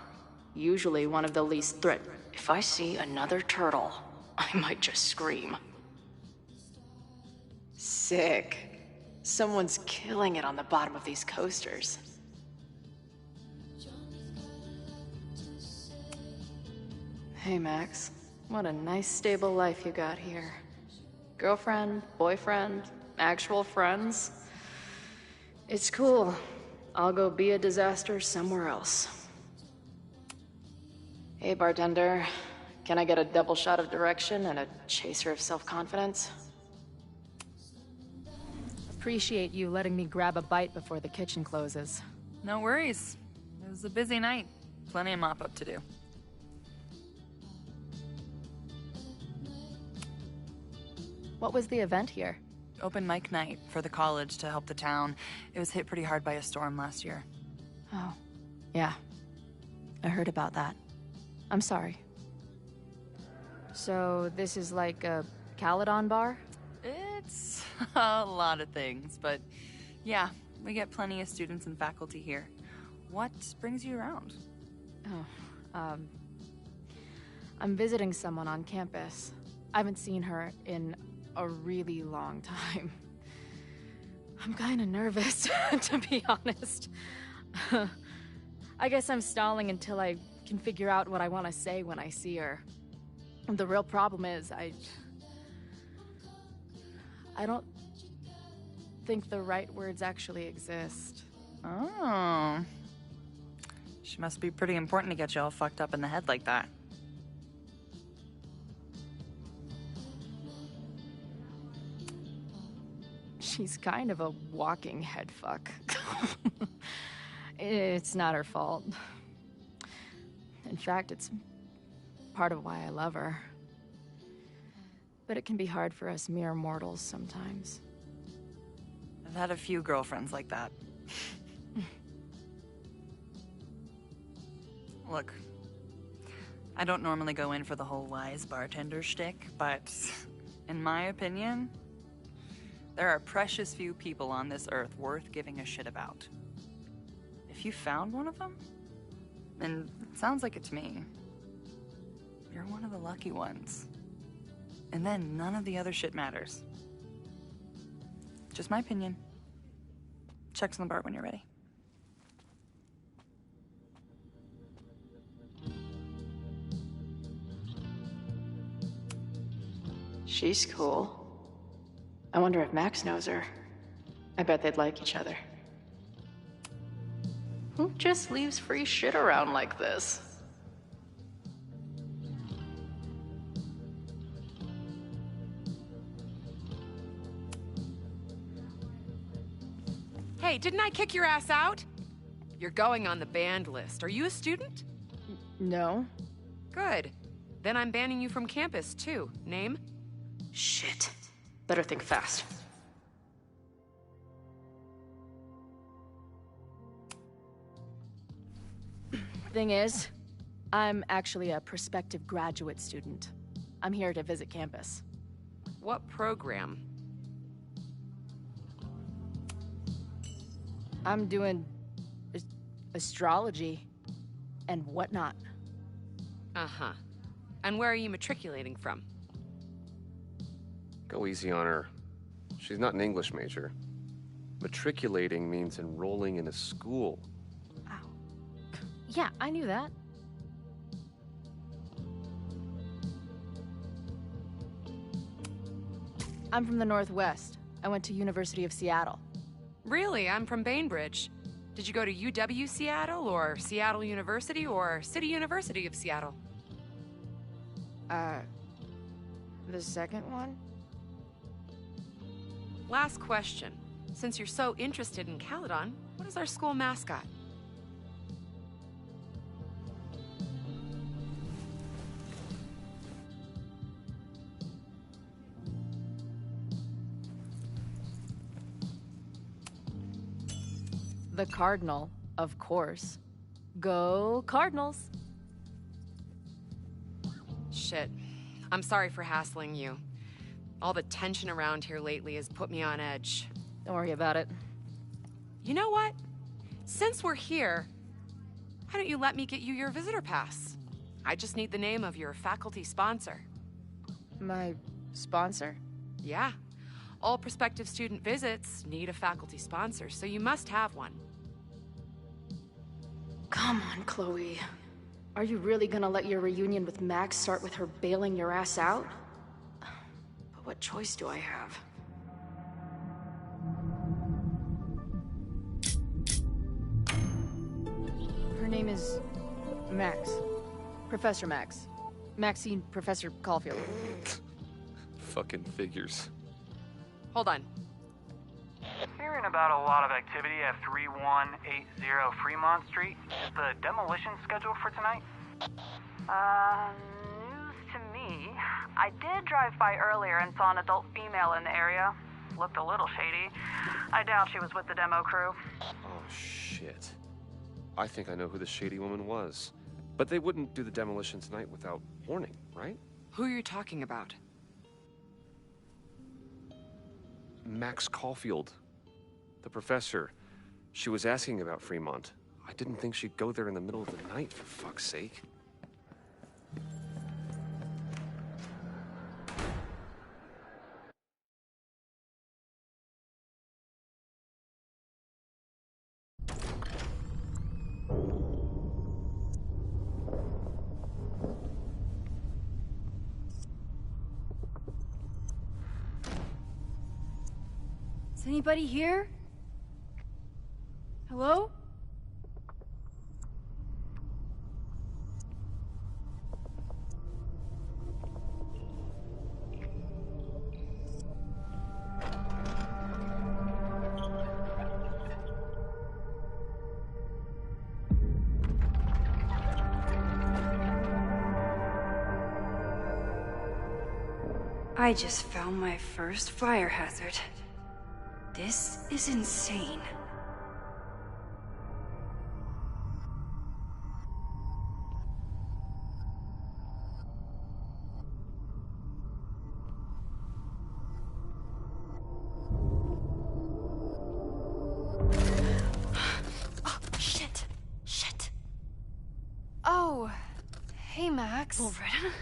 Usually one of the least threat. If I see another turtle, I might just scream. Sick. Someone's killing it on the bottom of these coasters. Hey, Max. What a nice, stable life you got here. Girlfriend, boyfriend, actual friends. It's cool. I'll go be a disaster somewhere else. Hey, bartender. Can I get a double shot of direction and a chaser of self-confidence? Appreciate you letting me grab a bite before the kitchen closes. No worries. It was a busy night. Plenty of mop-up to do. What was the event here? Open mic night for the college to help the town. It was hit pretty hard by a storm last year. Oh, yeah. I heard about that. I'm sorry. So, this is like a Caledon bar? It's a lot of things, but yeah, we get plenty of students and faculty here. What brings you around? Oh, I'm visiting someone on campus. I haven't seen her in a really long time. I'm kinda nervous, to be honest. I guess I'm stalling until I can figure out what I want to say when I see her. The real problem is, I don't think the right words actually exist. Oh. She must be pretty important to get you all fucked up in the head like that. She's kind of a walking head fuck. It's not her fault. In fact, it's part of why I love her. But it can be hard for us mere mortals sometimes. I've had a few girlfriends like that. Look, I don't normally go in for the whole wise bartender shtick, but in my opinion, there are precious few people on this earth worth giving a shit about. If you found one of them, and it sounds like it's me, you're one of the lucky ones. And then none of the other shit matters. Just my opinion. Check's on the bar when you're ready. She's cool. I wonder if Max knows her. I bet they'd like each other. Who just leaves free shit around like this? Hey, didn't I kick your ass out? You're going on the banned list. Are you a student? No. Good. Then I'm banning you from campus, too. Name? Shit. Better think fast. Thing is, I'm actually a prospective graduate student. I'm here to visit campus. What program? I'm doing astrology and whatnot. Uh-huh. And where are you matriculating from? Go easy on her. She's not an English major. Matriculating means enrolling in a school. Yeah, I knew that. I'm from the Northwest. I went to University of Seattle. Really? I'm from Bainbridge. Did you go to UW Seattle, or Seattle University, or City University of Seattle? The second one? Last question. Since you're so interested in Caledon, what is our school mascot? The Cardinal, of course. Go Cardinals! Shit. I'm sorry for hassling you. All the tension around here lately has put me on edge. Don't worry about it. You know what? Since we're here, why don't you let me get you your visitor pass? I just need the name of your faculty sponsor. My sponsor? Yeah. All prospective student visits need a faculty sponsor, so you must have one. Come on, Chloe. Are you really gonna let your reunion with Max start with her bailing your ass out? But what choice do I have? Her name is Max. Professor Max. Maxine Professor Caulfield. Fucking figures. Hold on. Hearing about a lot of activity at 3180 Fremont Street. Is the demolition scheduled for tonight? News to me. me. I did drive by earlier and saw an adult female in the area. Looked a little shady. I doubt she was with the demo crew. Oh, shit. I think I know who the shady woman was. But they wouldn't do the demolition tonight without warning, right? Who are you talking about? Max Caulfield. The professor. She was asking about Fremont. I didn't think she'd go there in the middle of the night, for fuck's sake. Is anybody here? Hello? I just found my first fire hazard. This is insane. Oh, shit. Shit. Oh, hey, Max. Loretta?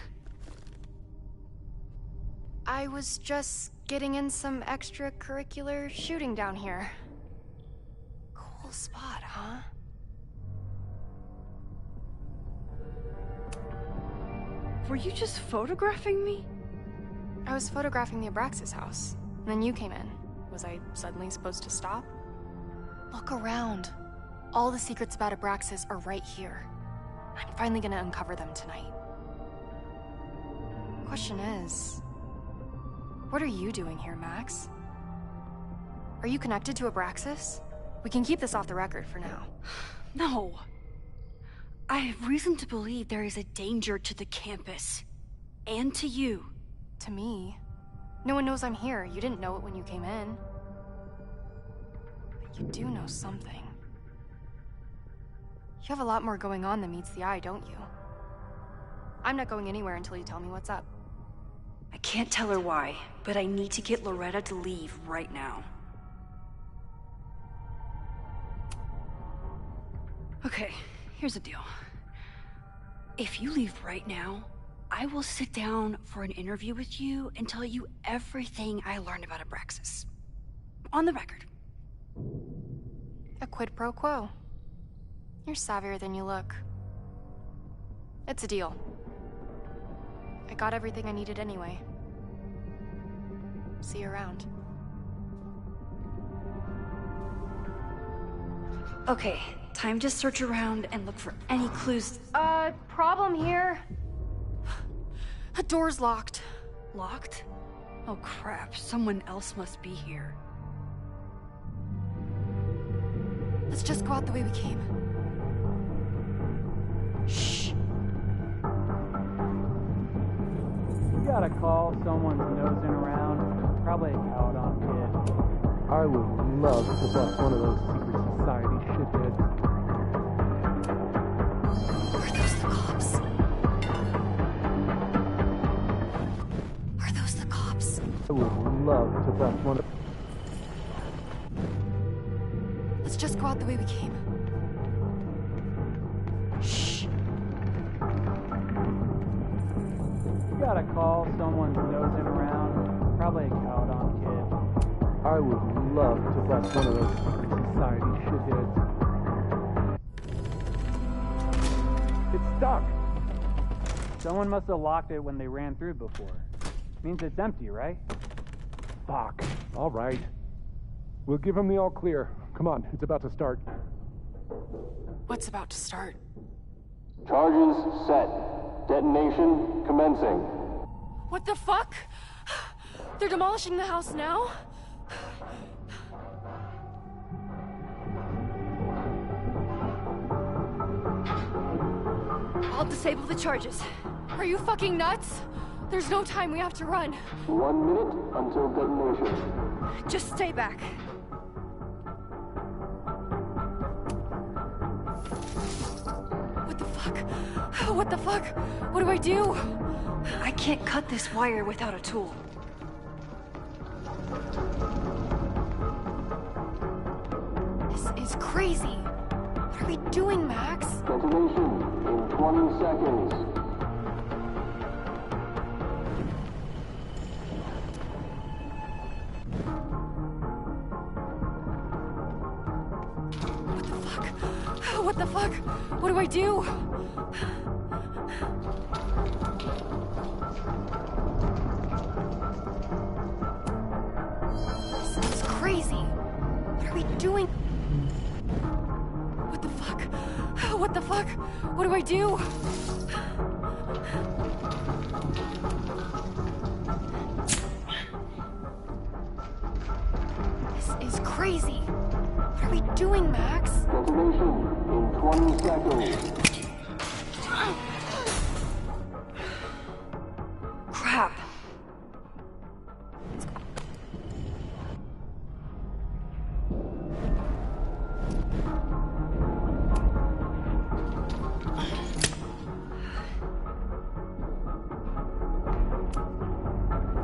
I was just getting in some extracurricular shooting down here. Cool spot, huh? Were you just photographing me? I was photographing the Abraxas house, and then you came in. Was I suddenly supposed to stop? Look around. All the secrets about Abraxas are right here. I'm finally gonna uncover them tonight. Question is, what are you doing here, Max? Are you connected to Abraxas? We can keep this off the record for now. No. I have reason to believe there is a danger to the campus. And to you. To me? No one knows I'm here. You didn't know it when you came in. But you do know something. You have a lot more going on than meets the eye, don't you? I'm not going anywhere until you tell me what's up. I can't tell her why, but I need to get Loretta to leave right now. Okay, here's the deal. If you leave right now, I will sit down for an interview with you and tell you everything I learned about Abraxas. On the record. A quid pro quo. You're savvier than you look. It's a deal. I got everything I needed anyway. See you around. Okay, time to search around and look for any clues. Problem here. The door's locked. Locked? Oh crap, someone else must be here. Let's just go out the way we came. Shh. You gotta call someone's nosing around. Probably a Caledon kid. I would love to bust one of those secret society shitheads. Are those the cops? Are those the cops? I would love to bust one of... Let's just go out the way we came. Shh. You gotta call someone's nosing around. Probably a Caledon kid. I would love to bust one of those secret society shitheads. It's stuck. Someone must have locked it when they ran through before. Means it's empty, right? Fuck. All right. We'll give him the all clear. Come on, it's about to start. What's about to start? Charges set. Detonation commencing. What the fuck? They're demolishing the house now? I'll disable the charges. Are you fucking nuts? There's no time, we have to run. 1 minute until detonation. Just stay back. What the fuck? What the fuck? What do I do? I can't cut this wire without a tool. This is crazy. What are we doing, Max? Detonation in 20 seconds. What the fuck? What do I do? This is crazy. What are we doing? What the fuck? What the fuck? What do I do? This is crazy. What are we doing, Max? Detonation in 20 seconds. Crap.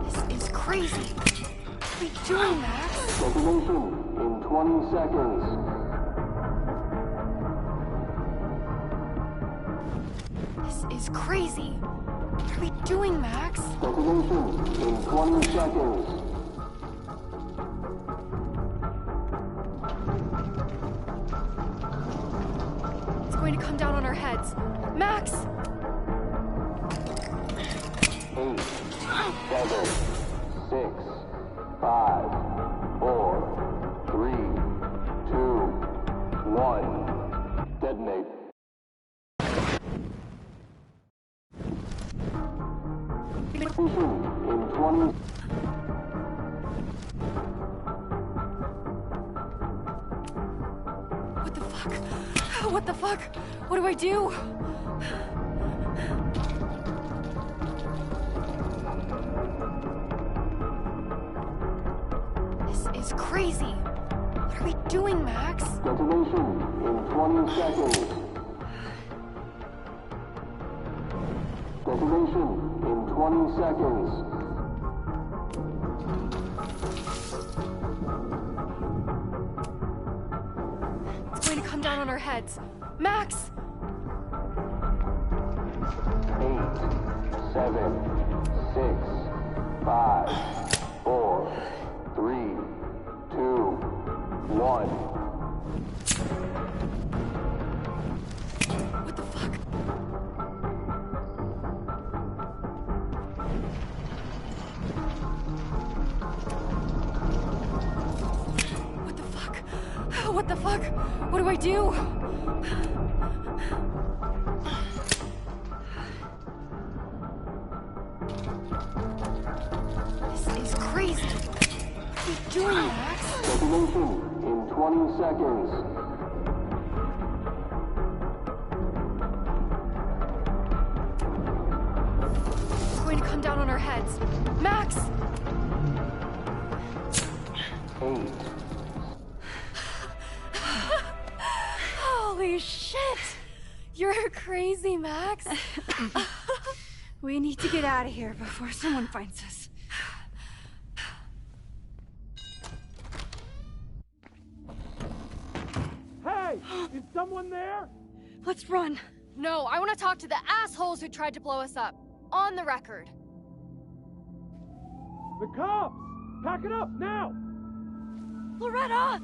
This is crazy. What are we doing, Max? Detonation in 20 seconds. This is crazy. What are we doing, Max? Detonation in 20 seconds. It's going to come down on our heads. Max! 8, 7, 6, 5, 4, 3, 2, 1. Detonate. Detonation in 20. What the fuck? What the fuck? What do I do? This is crazy. What are we doing, Max? Detonation in 20 seconds. Detonation in 20 seconds. It's going to come down on our heads. Max! 8, 7, 6, 5, 4, 3, 2, 1. What the fuck? What the fuck? What the fuck? What do I do? This is crazy. What are we doing, Max? Detonation in 20 seconds. It's going to come down on our heads. Max! 8. Holy shit! You're crazy, Max. We need to get out of here before someone finds us. Hey! Is someone there? Let's run. No, I want to talk to the assholes who tried to blow us up. On the record. The cops! Pack it up, now! Loretta!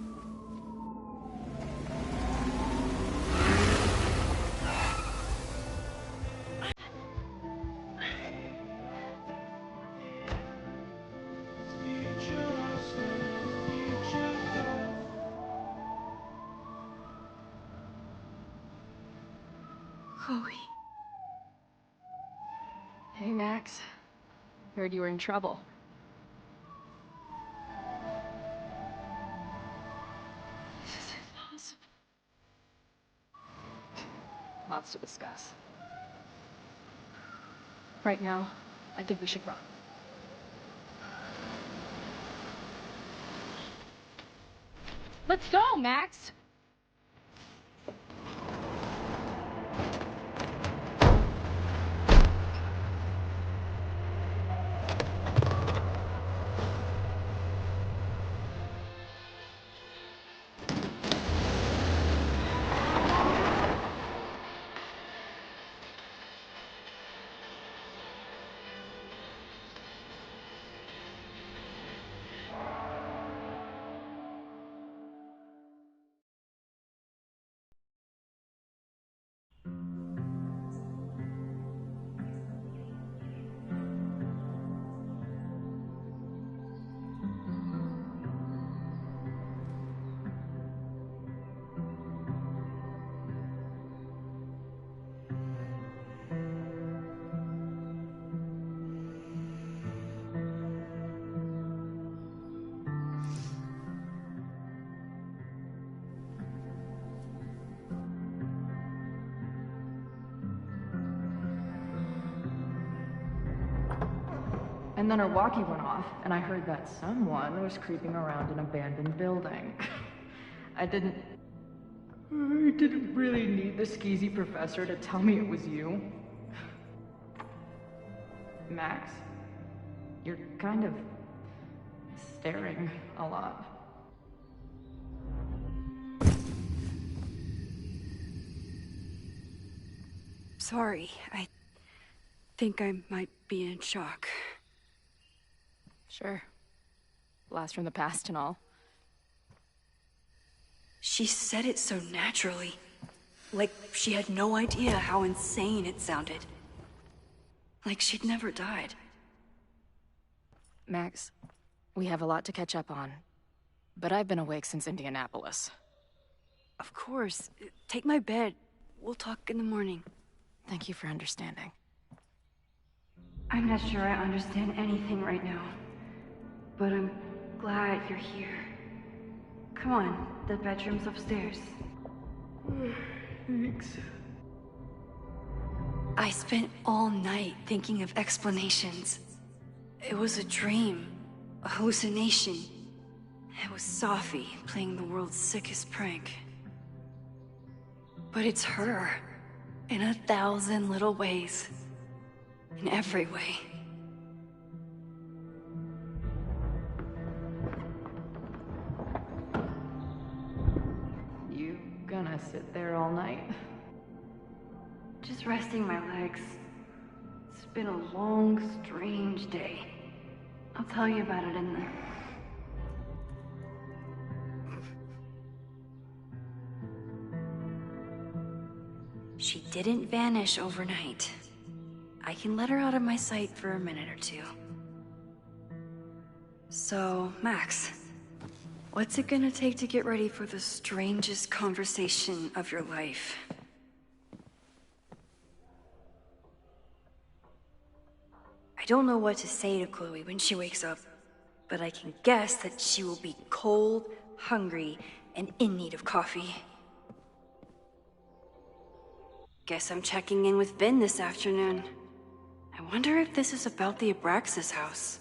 Chloe. Hey, Max. Heard you were in trouble. This is impossible. Lots to discuss. Right now, I think we should run. Let's go, Max! And then her walkie went off, and I heard that someone was creeping around an abandoned building. I didn't really need the skeezy professor to tell me it was you. Max, you're kind of staring a lot. Sorry, I think I might be in shock. Sure. Blast from the past and all. She said it so naturally. Like she had no idea how insane it sounded. Like she'd never died. Max, we have a lot to catch up on. But I've been awake since Indianapolis. Of course. Take my bed. We'll talk in the morning. Thank you for understanding. I'm not sure I understand anything right now. But I'm glad you're here. Come on, the bedroom's upstairs. Thanks. I spent all night thinking of explanations. It was a dream, a hallucination. It was Sophie playing the world's sickest prank. But it's her, in 1,000 little ways. In every way. You gonna sit there all night? Just resting my legs. It's been a long, strange day. I'll tell you about it in the... She didn't vanish overnight. I can let her out of my sight for a minute or two. So, Max, what's it gonna take to get ready for the strangest conversation of your life? I don't know what to say to Chloe when she wakes up, but I can guess that she will be cold, hungry, and in need of coffee. Guess I'm checking in with Vin this afternoon. I wonder if this is about the Abraxas house.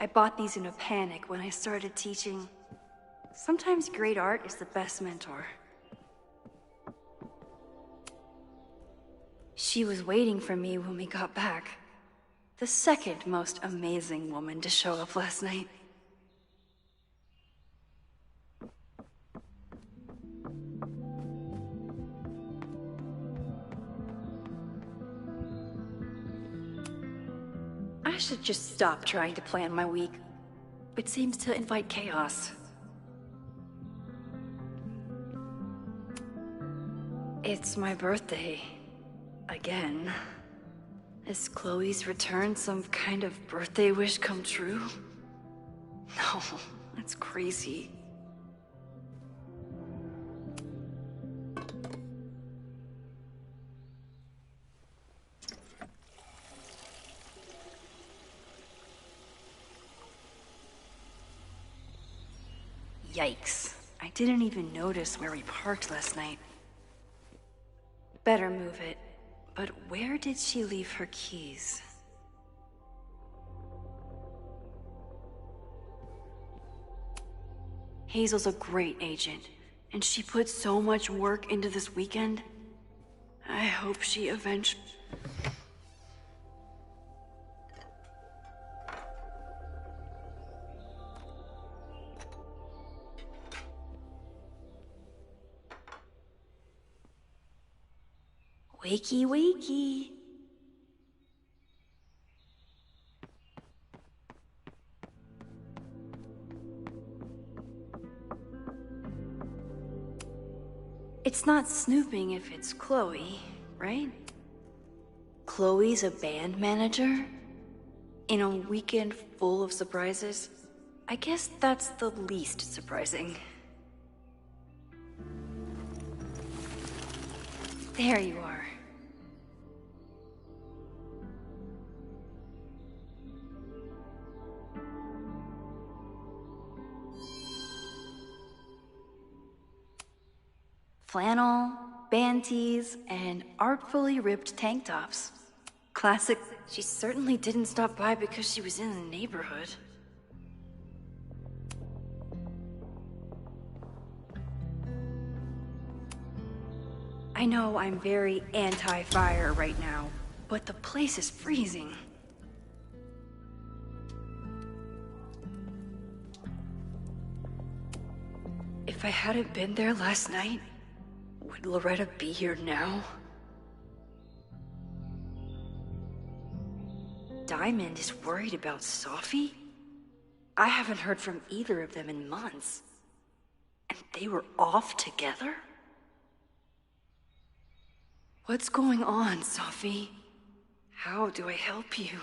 I bought these in a panic when I started teaching. Sometimes great art is the best mentor. She was waiting for me when we got back. The second most amazing woman to show up last night. I should just stop trying to plan my week. It seems to invite chaos. It's my birthday. Again. Is Chloe's return some kind of birthday wish come true? No, that's crazy. Yikes. I didn't even notice where we parked last night. Better move it. But where did she leave her keys? Hazel's a great agent, and she put so much work into this weekend. I hope she eventually... Wakey, wakey. It's not snooping if it's Chloe, right? Chloe's a band manager? In a weekend full of surprises? I guess that's the least surprising. There you are. Flannel, band tees, and artfully ripped tank tops. Classic. She certainly didn't stop by because she was in the neighborhood. I know I'm very anti-fire right now, but the place is freezing. If I hadn't been there last night, would Loretta be here now? Diamond is worried about Sophie? I haven't heard from either of them in months. And they were off together? What's going on, Sophie? How do I help you?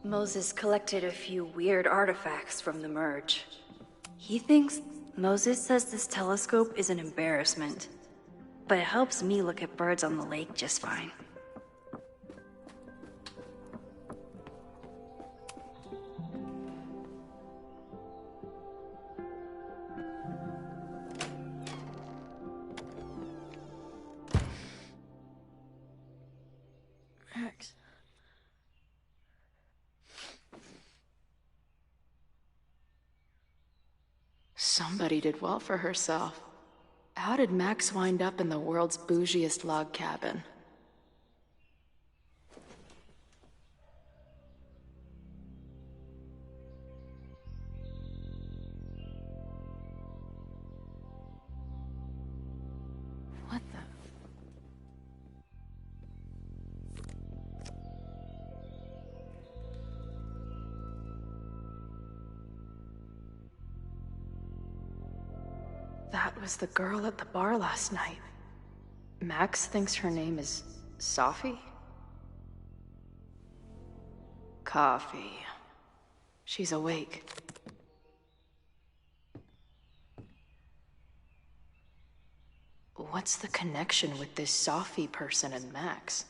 Moses collected a few weird artifacts from the merge. Moses says this telescope is an embarrassment, but it helps me look at birds on the lake just fine. Max. Somebody did well for herself. How did Max wind up in the world's bougiest log cabin? What the? That was the girl at the bar last night. Max thinks her name is Sophie? Coffee. She's awake. What's the connection with this Sophie person and Max?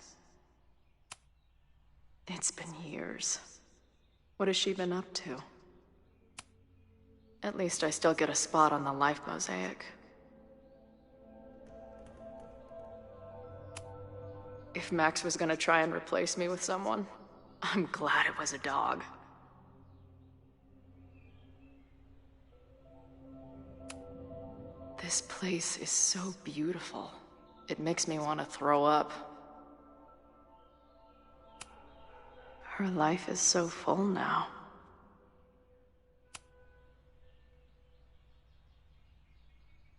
It's been years. What has she been up to? At least I still get a spot on the life mosaic. If Max was gonna try and replace me with someone, I'm glad it was a dog. This place is so beautiful. It makes me want to throw up. Her life is so full now.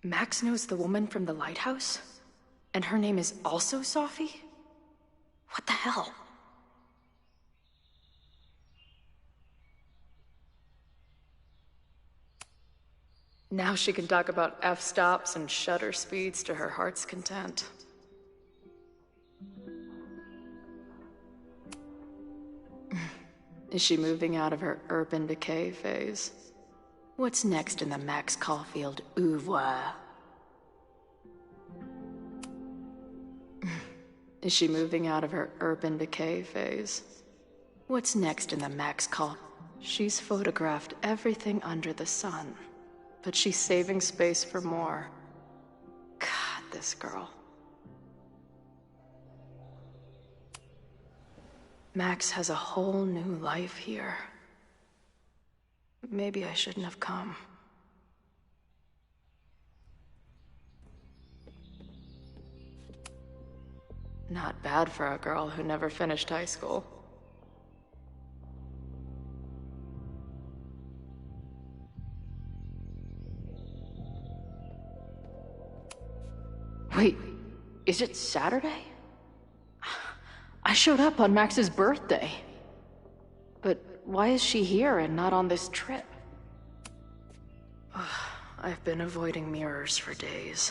Max knows the woman from the lighthouse? And her name is also Sophie? What the hell? Now she can talk about f-stops and shutter speeds to her heart's content. Is she moving out of her urban decay phase? What's next in the Max Caulfield oeuvre? Is she moving out of her urban decay phase? What's next in the Max Caul? She's photographed everything under the sun, but she's saving space for more. God, this girl. Max has a whole new life here. Maybe I shouldn't have come. Not bad for a girl who never finished high school. Wait, is it Saturday? I showed up on Max's birthday. But why is she here and not on this trip? I've been avoiding mirrors for days.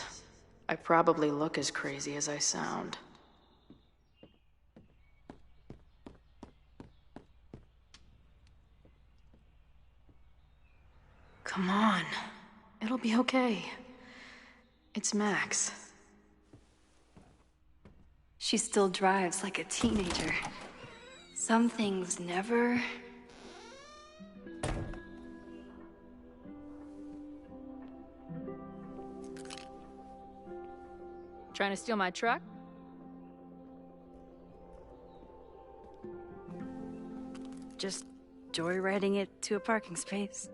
I probably look as crazy as I sound. Come on. It'll be okay. It's Max. She still drives like a teenager. Some things never... Trying to steal my truck? Just joyriding it to a parking space.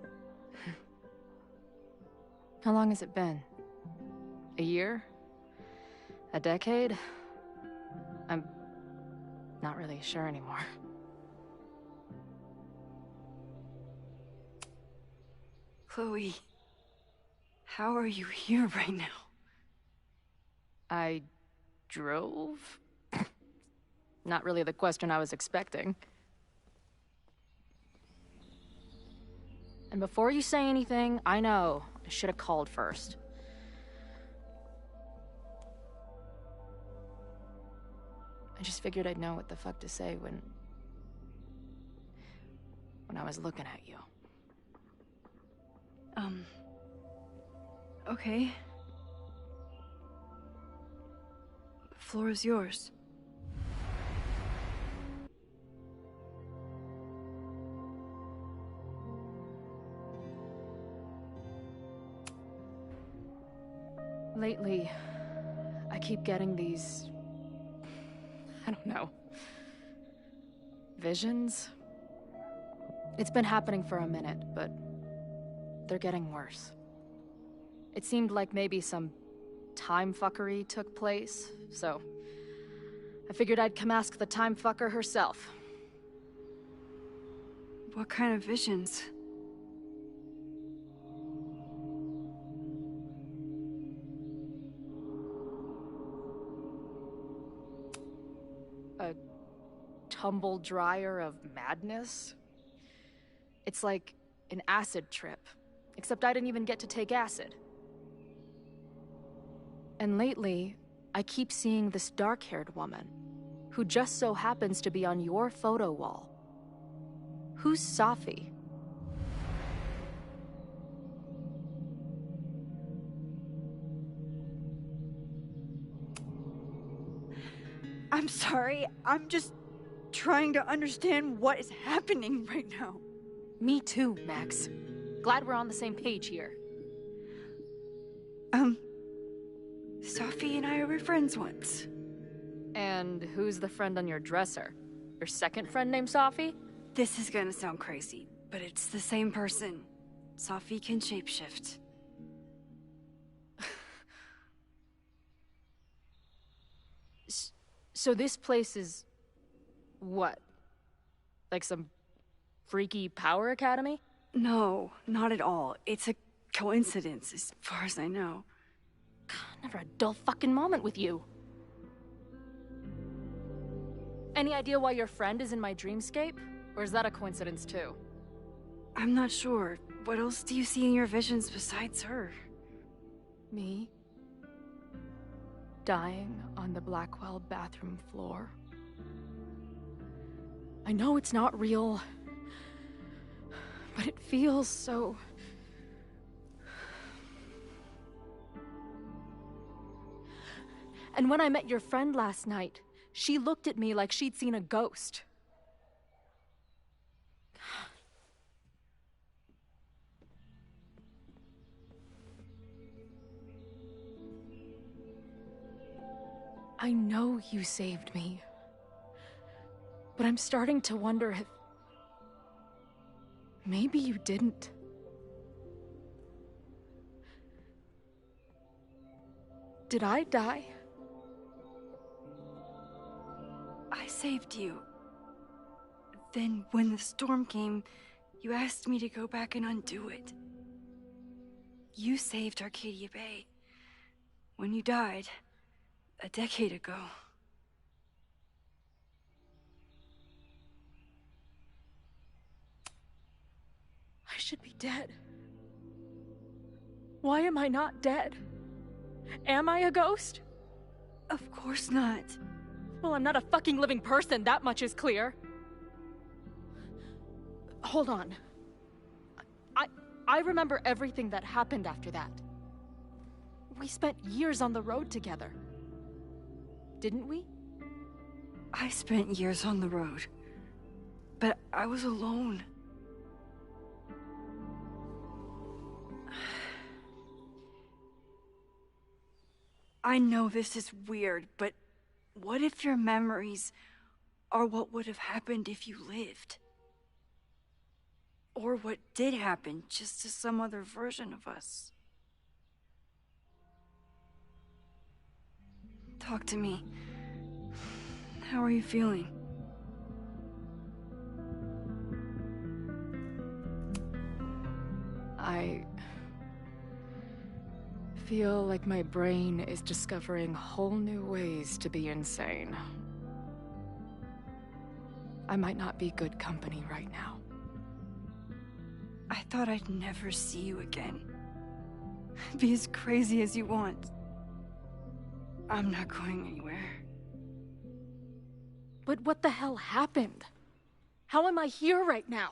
How long has it been? A year? A decade? I'm not really sure anymore. Chloe, how are you here right now? I drove? Not really the question I was expecting. And before you say anything, I know I should have called first. I just figured I'd know what the fuck to say when I was looking at you. Okay. The floor is yours. Lately, I keep getting these... I don't know. Visions? It's been happening for a minute, but they're getting worse. It seemed like maybe some time fuckery took place, so I figured I'd come ask the time fucker herself. What kind of visions? A tumble dryer of madness? It's like an acid trip, except I didn't even get to take acid. And lately, I keep seeing this dark-haired woman, who just so happens to be on your photo wall. Who's Sophie? I'm sorry, I'm just trying to understand what is happening right now. Me too, Max. Glad we're on the same page here. Sophie and I were friends once. And who's the friend on your dresser? Your second friend named Sophie? This is gonna sound crazy, but it's the same person. Sophie can shapeshift. So this place is... what? Like some freaky power academy? No, not at all. It's a coincidence, as far as I know. Never a dull fucking moment with you. Any idea why your friend is in my dreamscape? Or is that a coincidence too? I'm not sure. What else do you see in your visions besides her? Me? Dying on the Blackwell bathroom floor. I know it's not real, but it feels so... And when I met your friend last night, she looked at me like she'd seen a ghost. I know you saved me, but I'm starting to wonder if... maybe you didn't. Did I die? I saved you. Then, when the storm came, you asked me to go back and undo it. You saved Arcadia Bay. When you died, a decade ago. I should be dead. Why am I not dead? Am I a ghost? Of course not. Well, I'm not a fucking living person, that much is clear. Hold on. I remember everything that happened after that. We spent years on the road together. Didn't we? I spent years on the road. But I was alone. I know this is weird, but what if your memories are what would have happened if you lived? Or what did happen, just to some other version of us? Talk to me. How are you feeling? I feel like my brain is discovering whole new ways to be insane. I might not be good company right now. I thought I'd never see you again. Be as crazy as you want. I'm not going anywhere. But what the hell happened? How am I here right now?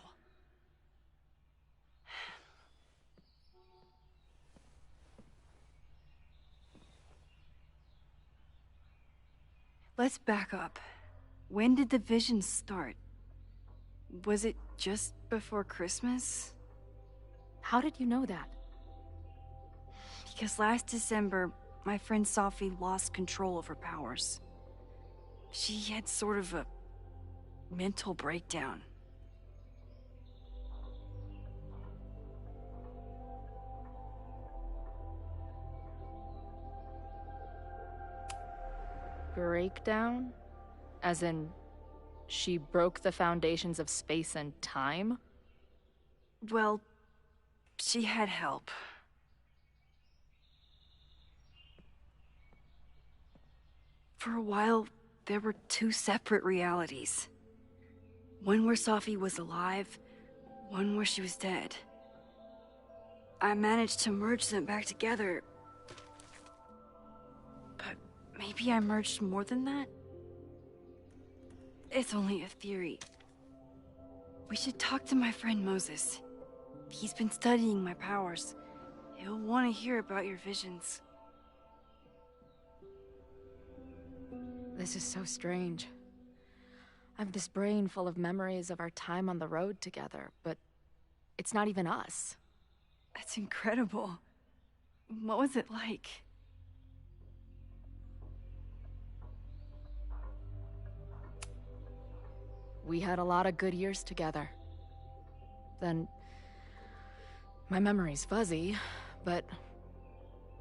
Let's back up. When did the vision start? Was it just before Christmas? How did you know that? Because last December, my friend Sophie lost control of her powers. She had sort of a mental breakdown. Breakdown? As in, she broke the foundations of space and time? Well, she had help. For a while, there were two separate realities. One where Sophie was alive, one where she was dead. I managed to merge them back together. But maybe I merged more than that? It's only a theory. We should talk to my friend Moses. He's been studying my powers. He'll want to hear about your visions. This is so strange. I have this brain full of memories of our time on the road together, but it's not even us. That's incredible. What was it like? We had a lot of good years together. Then... my memory's fuzzy, but...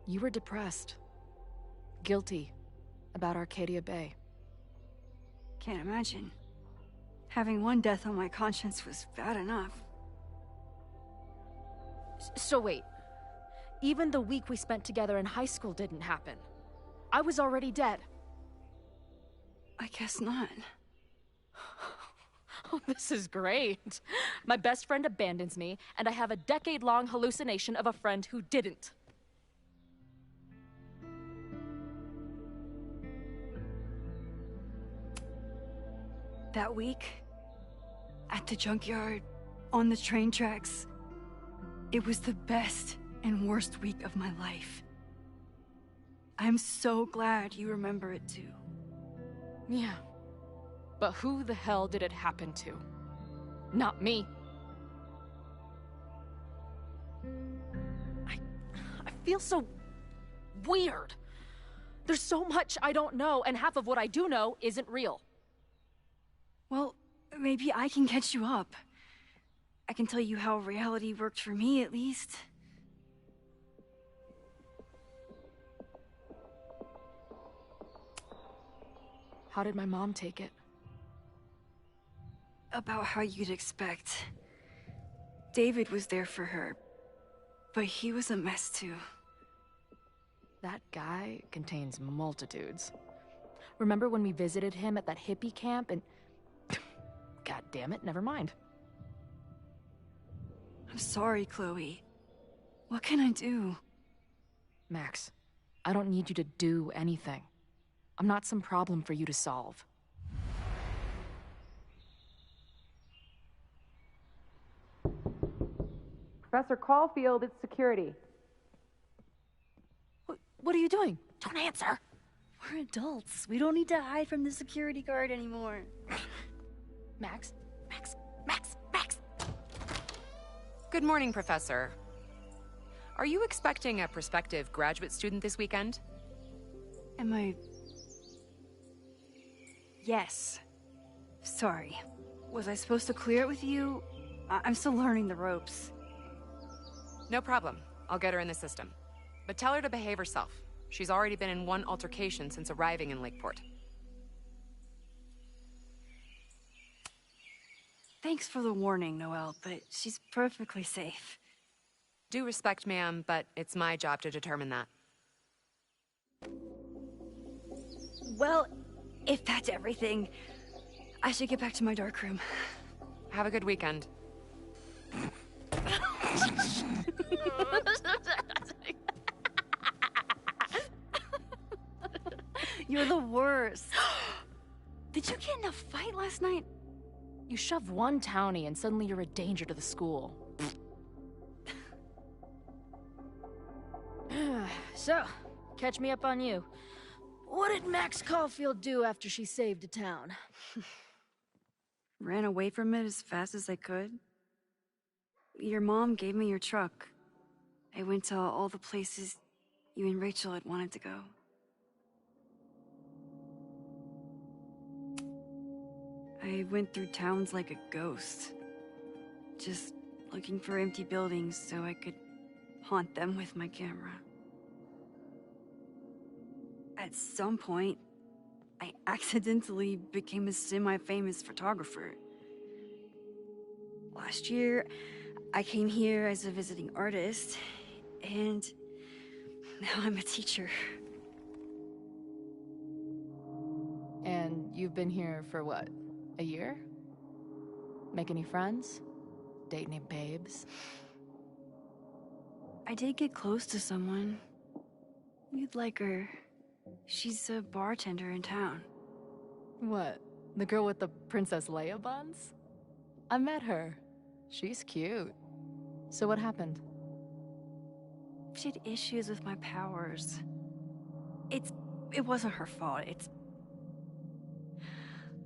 you were depressed. Guilty about Arcadia Bay. Can't imagine. Having one death on my conscience was bad enough. So wait. Even the week we spent together in high school didn't happen. I was already dead. I guess not. Oh, this is great. My best friend abandons me, and I have a decade-long hallucination of a friend who didn't. That week, at the junkyard, on the train tracks, it was the best and worst week of my life. I'm so glad you remember it too. Yeah. But who the hell did it happen to? Not me. I feel so weird. There's so much I don't know, and half of what I do know isn't real. Well, maybe I can catch you up. I can tell you how reality worked for me, at least. How did my mom take it? About how you'd expect. David was there for her, but he was a mess too. That guy contains multitudes. Remember when we visited him at that hippie camp and... God damn it, never mind. I'm sorry, Chloe. What can I do? Max, I don't need you to do anything. I'm not some problem for you to solve. Professor Caulfield, it's security. What are you doing? Don't answer. We're adults. We don't need to hide from the security guard anymore. Max? Good morning, Professor. Are you expecting a prospective graduate student this weekend? Am I... Yes. Sorry. Was I supposed to clear it with you? I'm still learning the ropes. No problem. I'll get her in the system. But tell her to behave herself. She's already been in one altercation since arriving in Lakeport. Thanks for the warning, Noelle, but she's perfectly safe. Due respect, ma'am, but it's my job to determine that. Well, if that's everything, I should get back to my dark room. Have a good weekend. You're the worst. Did you get in a fight last night? You shove one townie and suddenly you're a danger to the school. So, catch me up on you. What did Max Caulfield do after she saved a town? Ran away from it as fast as I could. Your mom gave me your truck. I went to all the places you and Rachel had wanted to go. I went through towns like a ghost. Just looking for empty buildings so I could haunt them with my camera. At some point, I accidentally became a semi-famous photographer. Last year, I came here as a visiting artist, and now I'm a teacher. And you've been here for what? A year? Make any friends? Date any babes? I did get close to someone. You'd like her. She's a bartender in town. What? The girl with the Princess Leia buns? I met her. She's cute. So what happened? She had issues with my powers. It wasn't her fault.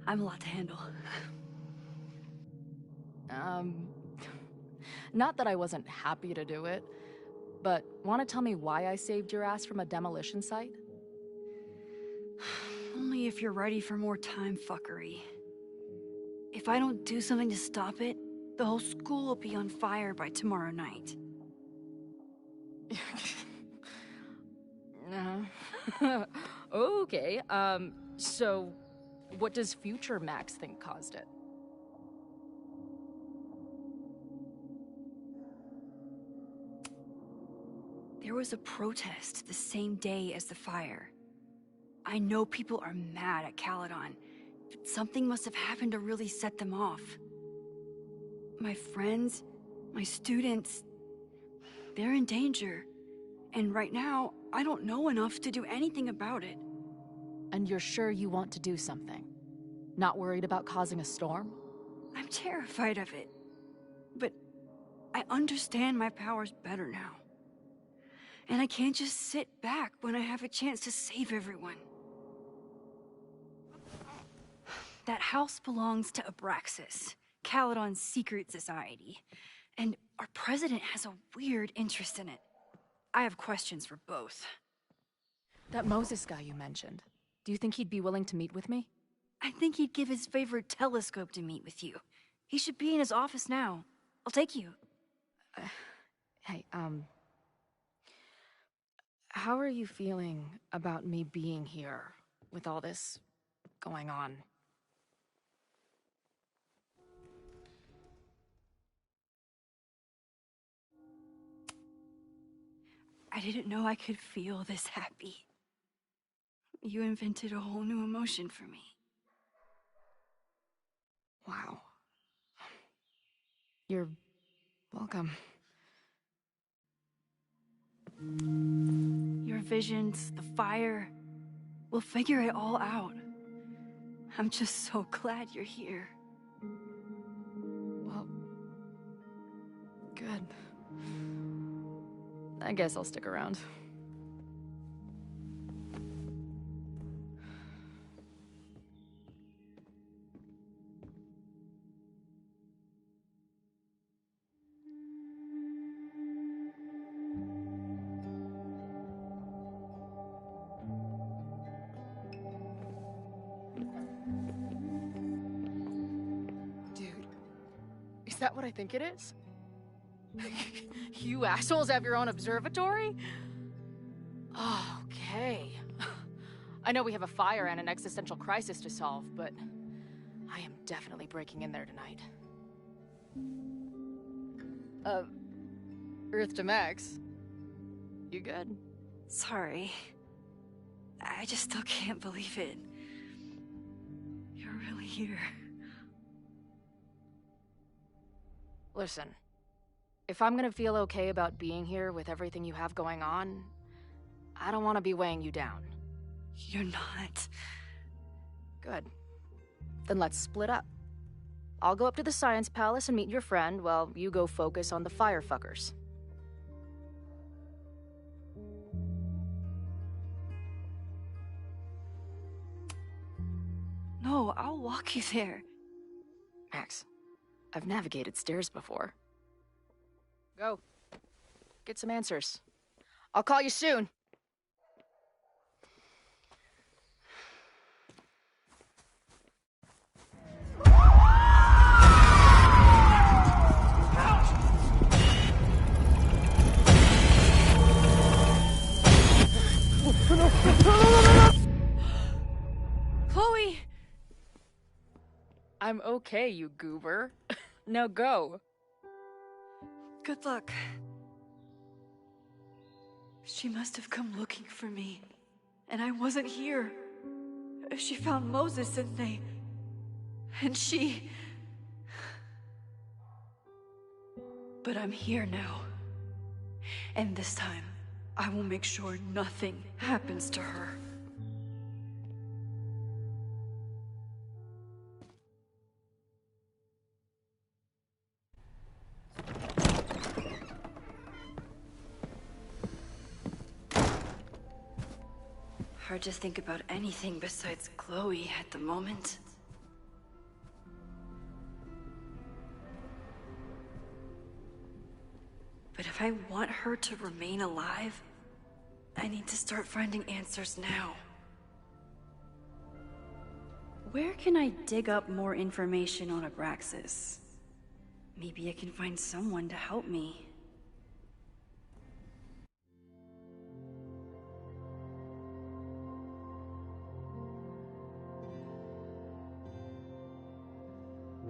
I'm a lot to handle. Not that I wasn't happy to do it. but want to tell me why I saved your ass from a demolition site? Only if you're ready for more time fuckery. If I don't do something to stop it, the whole school will be on fire by tomorrow night. Okay, so what does future Max think caused it? There was a protest the same day as the fire. I know people are mad at Caledon, but something must have happened to really set them off. My friends, my students, they're in danger. And right now, I don't know enough to do anything about it. And you're sure you want to do something? Not worried about causing a storm? I'm terrified of it. But I understand my powers better now. And I can't just sit back when I have a chance to save everyone. That house belongs to Abraxas, Caledon's secret society. And our president has a weird interest in it. I have questions for both. That Moses guy you mentioned, do you think he'd be willing to meet with me? I think he'd give his favorite telescope to meet with you. He should be in his office now. I'll take you. Hey, how are you feeling about me being here with all this going on? I didn't know I could feel this happy. You invented a whole new emotion for me. Wow. You're welcome. Your visions, the fire, we'll figure it all out. I'm just so glad you're here. Well, good. I guess I'll stick around. Dude, is that what I think it is? You assholes have your own observatory? Oh, okay. I know we have a fire and an existential crisis to solve, but I am definitely breaking in there tonight. Earth to Max. You good? Sorry. I just still can't believe it. You're really here. Listen. If I'm gonna feel okay about being here with everything you have going on, I don't want to be weighing you down. You're not. Good. Then let's split up. I'll go up to the Science Palace and meet your friend while you go focus on the firefuckers. No, I'll walk you there. Max, I've navigated stairs before. Go. Get some answers. I'll call you soon. Chloe! I'm okay, you goober. Now go. Good luck. She must have come looking for me, and I wasn't here. She found Moses and she... But I'm here now. And this time, I will make sure nothing happens to her. Hard to think about anything besides Chloe at the moment. But if If I want her to remain alive, I need to start finding answers now. Where can I dig up more information on Abraxas? Maybe I can find someone to help me.